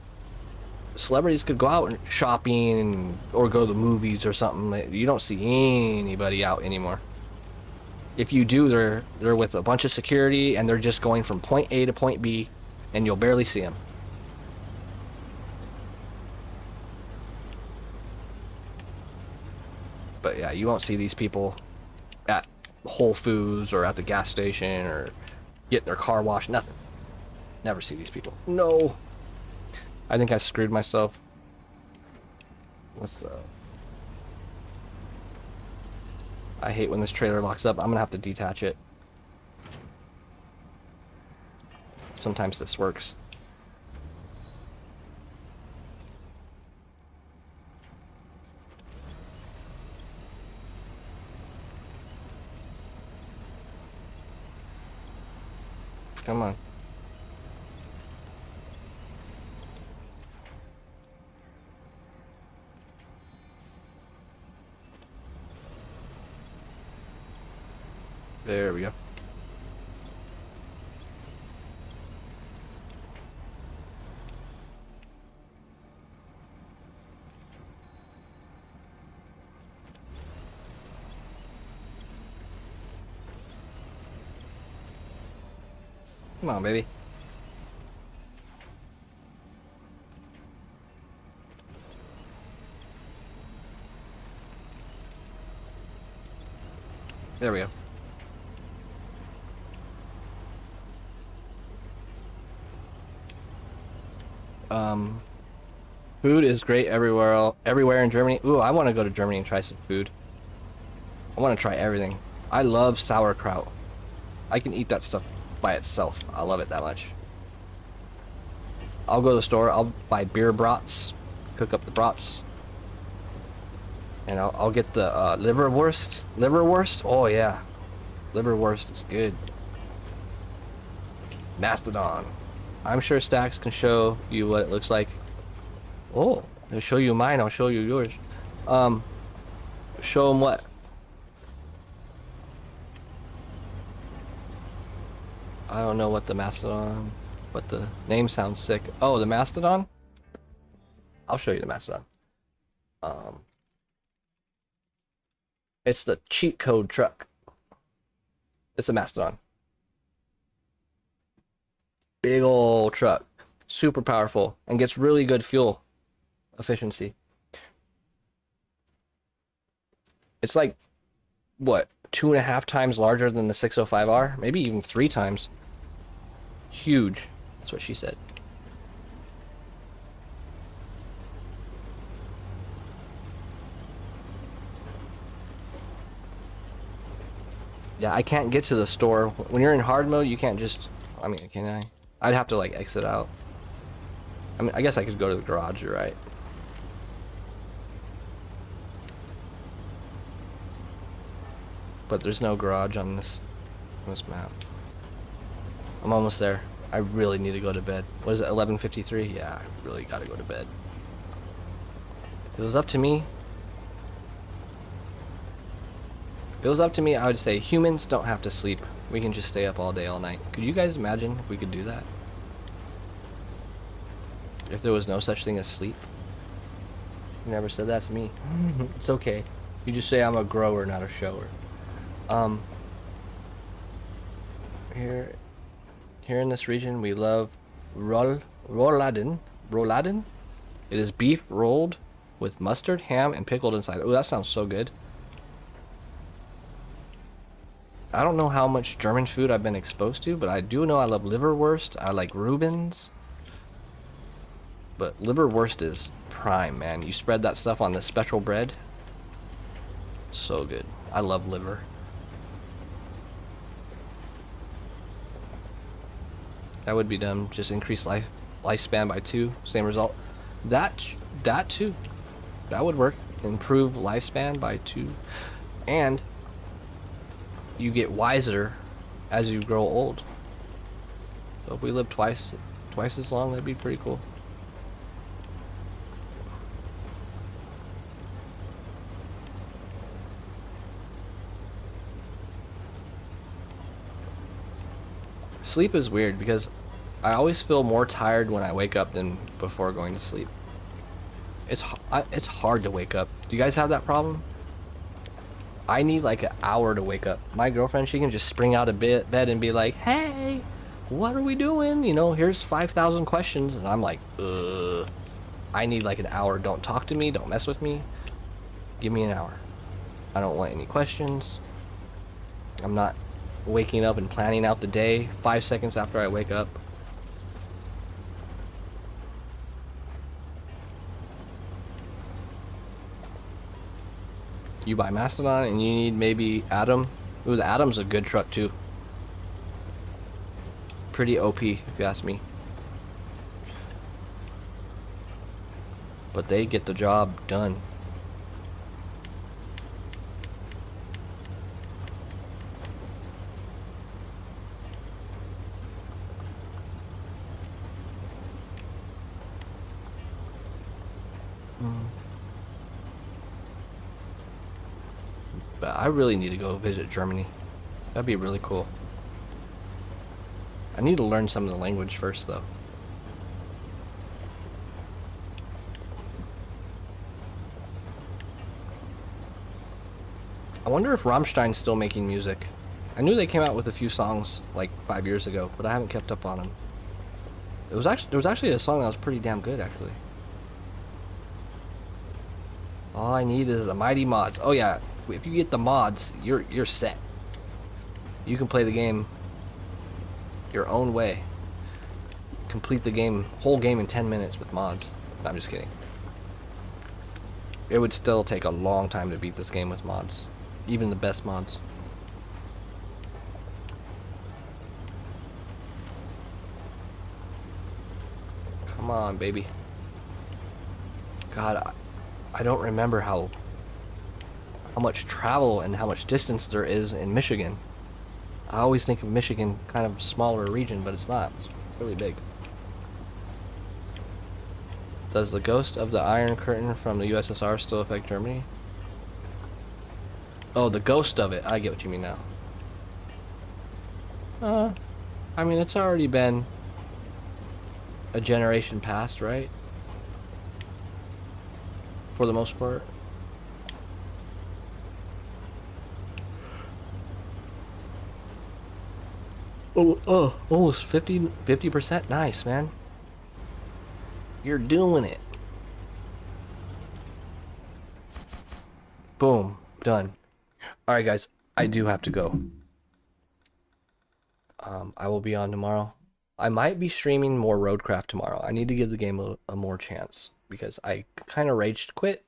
Celebrities could go out and shopping or go to the movies or something. You don't see anybody out anymore. If you do, they're with a bunch of security and they're just going from point A to point B, and you'll barely see them. But yeah, you won't see these people at Whole Foods or at the gas station or getting their car washed. Nothing. Never see these people. No. I think I screwed myself. Let's I hate when this trailer locks up. I'm gonna have to detach it. Sometimes this works. Come on. There we go. Come on, baby. There we go. Food is great everywhere in Germany. Ooh, I want to go to Germany and try some food. I want to try everything. I love sauerkraut. I can eat that stuff by itself. I love it that much. I'll go to the store. I'll buy beer brats, cook up the brats, and I'll get the liverwurst. Liverwurst? Oh yeah, liverwurst is good. Mastodon. I'm sure Stacks can show you what it looks like. Oh, I'll show you mine. I'll show you yours. Show them what? I don't know what the Mastodon, but the name sounds sick. Oh, the Mastodon? I'll show you the Mastodon. It's the cheat code truck. It's a Mastodon. Big old truck. Super powerful and gets really good fuel efficiency. It's like, what, 2.5 times larger than the 605R? Maybe even 3 times. Huge. That's what she said. Yeah, I can't get to the store. When you're in hard mode, you can't just... I mean, can I? I'd have to, like, exit out. I mean, I guess I could go to the garage, you're right. But there's no garage on this map. I'm almost there. I really need to go to bed. What is it, 11:53? Yeah, I really gotta go to bed. If it was up to me, I would say humans don't have to sleep. We can just stay up all day, all night. Could you guys imagine if we could do that? if there was no such thing as sleep. You never said that to me. It's okay. You just say I'm a grower, not a shower. Here in this region, we love rolladen. Rolladen? It is beef rolled with mustard, ham, and pickled inside. Oh, that sounds so good. I don't know how much German food I've been exposed to, but I do know I love liverwurst. I like Rubens. But liverwurst is prime, man. You spread that stuff on this special bread. So good. I love liver. That would be dumb. Just increase lifespan by 2. Same result. That too. That would work. Improve lifespan by 2. And you get wiser as you grow old. So if we live twice as long, that'd be pretty cool. Sleep is weird because I always feel more tired when I wake up than before going to sleep. It's hard to wake up. Do you guys have that problem? I need like an hour to wake up. My girlfriend, she can just spring out of bed and be like, hey, what are we doing? You know, here's 5,000 questions. And I'm like, I need like an hour. Don't talk to me. Don't mess with me. Give me an hour. I don't want any questions. I'm not waking up and planning out the day 5 seconds after I wake up. You buy Mastodon and you need maybe Atom. Ooh, the Atom's a good truck too. Pretty OP if you ask me. But they get the job done. But I really need to go visit Germany. That'd be really cool. I need to learn some of the language first though. I wonder if Rammstein's still making music. I knew they came out with a few songs like 5 years ago, but I haven't kept up on them. There was actually a song that was pretty damn good actually. All I need is the mighty mods. Oh yeah, if you get the mods, you're set. You can play the game your own way. Complete the whole game in 10 minutes with mods. No, I'm just kidding. It would still take a long time to beat this game with mods. Even the best mods. Come on, baby. God, I don't remember how much travel and how much distance there is in Michigan. I always think of Michigan kind of smaller region, but it's not. It's really big. Does the ghost of the Iron Curtain from the USSR still affect Germany? Oh, the ghost of it. I get what you mean now. I mean, it's already been a generation past, right? For the most part. Almost 50%. Nice, man. You're doing it. Boom. Done. Alright, guys. I do have to go. I will be on tomorrow. I might be streaming more Roadcraft tomorrow. I need to give the game a more chance because I kind of raged quit.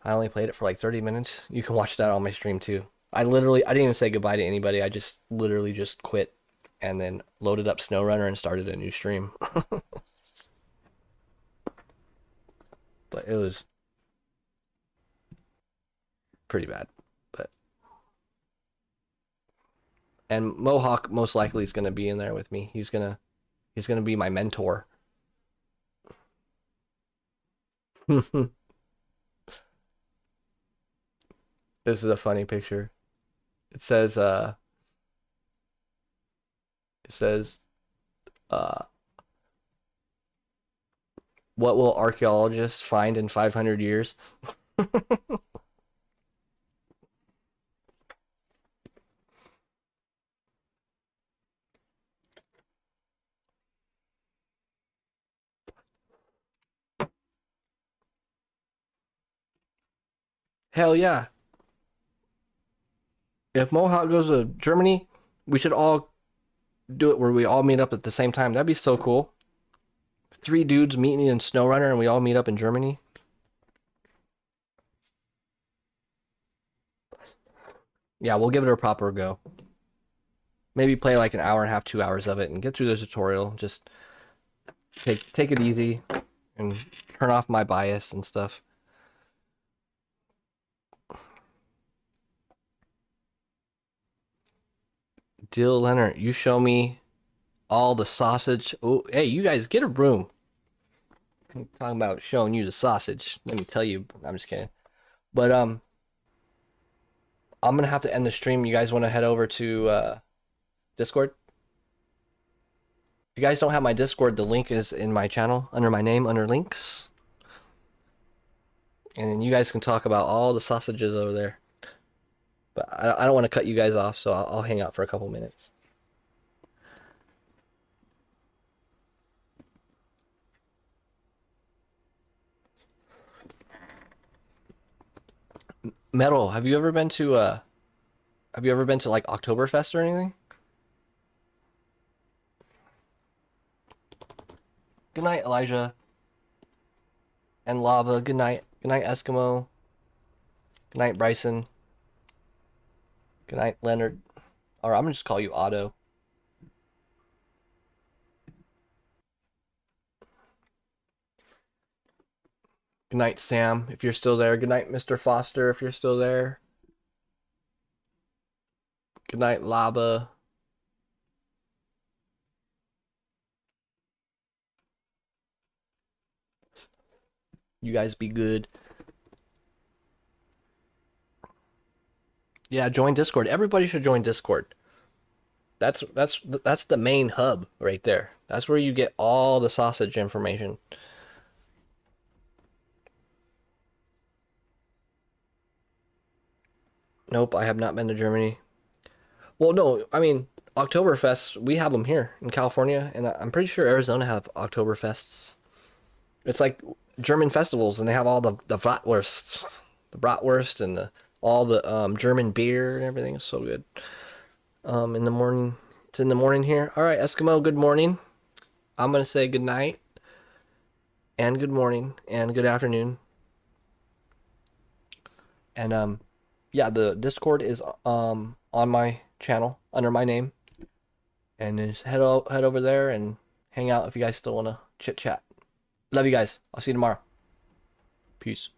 I only played it for like 30 minutes. You can watch that on my stream too. I didn't even say goodbye to anybody. I just literally just quit and then loaded up SnowRunner and started a new stream. But it was pretty bad. And Mohawk most likely is going to be in there with me. He's going to be my mentor. This is a funny picture. It says What will archaeologists find in 500 years? Hell yeah. If Mohawk goes to Germany, we should all do it where we all meet up at the same time. That'd be so cool. 3 dudes meeting in SnowRunner and we all meet up in Germany. Yeah, we'll give it a proper go. Maybe play like an hour and a half, 2 hours of it and get through the tutorial. Just take it easy and turn off my bias and stuff. Dill Leonard, you show me all the sausage. Oh, hey, you guys get a room. I'm talking about showing you the sausage. Let me tell you, I'm just kidding. But I'm gonna have to end the stream. You guys want to head over to Discord? If you guys don't have my Discord, the link is in my channel under my name under links. And then you guys can talk about all the sausages over there. But I don't want to cut you guys off, so I'll hang out for a couple minutes. Metal, have you ever been to like Oktoberfest or anything? Good night, Elijah. And Lava, good night. Good night, Eskimo. Good night, Bryson. Good night, Leonard. Or I'm gonna just call you Otto. Good night, Sam, if you're still there. Good night, Mr. Foster, if you're still there. Good night, Lava. You guys be good. Yeah, join Discord. Everybody should join Discord. That's the main hub right there. That's where you get all the sausage information. Nope, I have not been to Germany. Well, no, I mean, Oktoberfest, we have them here in California, and I'm pretty sure Arizona have Oktoberfests. It's like German festivals, and they have all the bratwurst, and all the German beer and everything. It's so good. In the morning, it's in the morning here. All right, Eskimo, good morning. I'm gonna say good night, and good morning, and good afternoon. And yeah, the Discord is on my channel under my name, and just head over there and hang out if you guys still wanna chit chat. Love you guys. I'll see you tomorrow. Peace.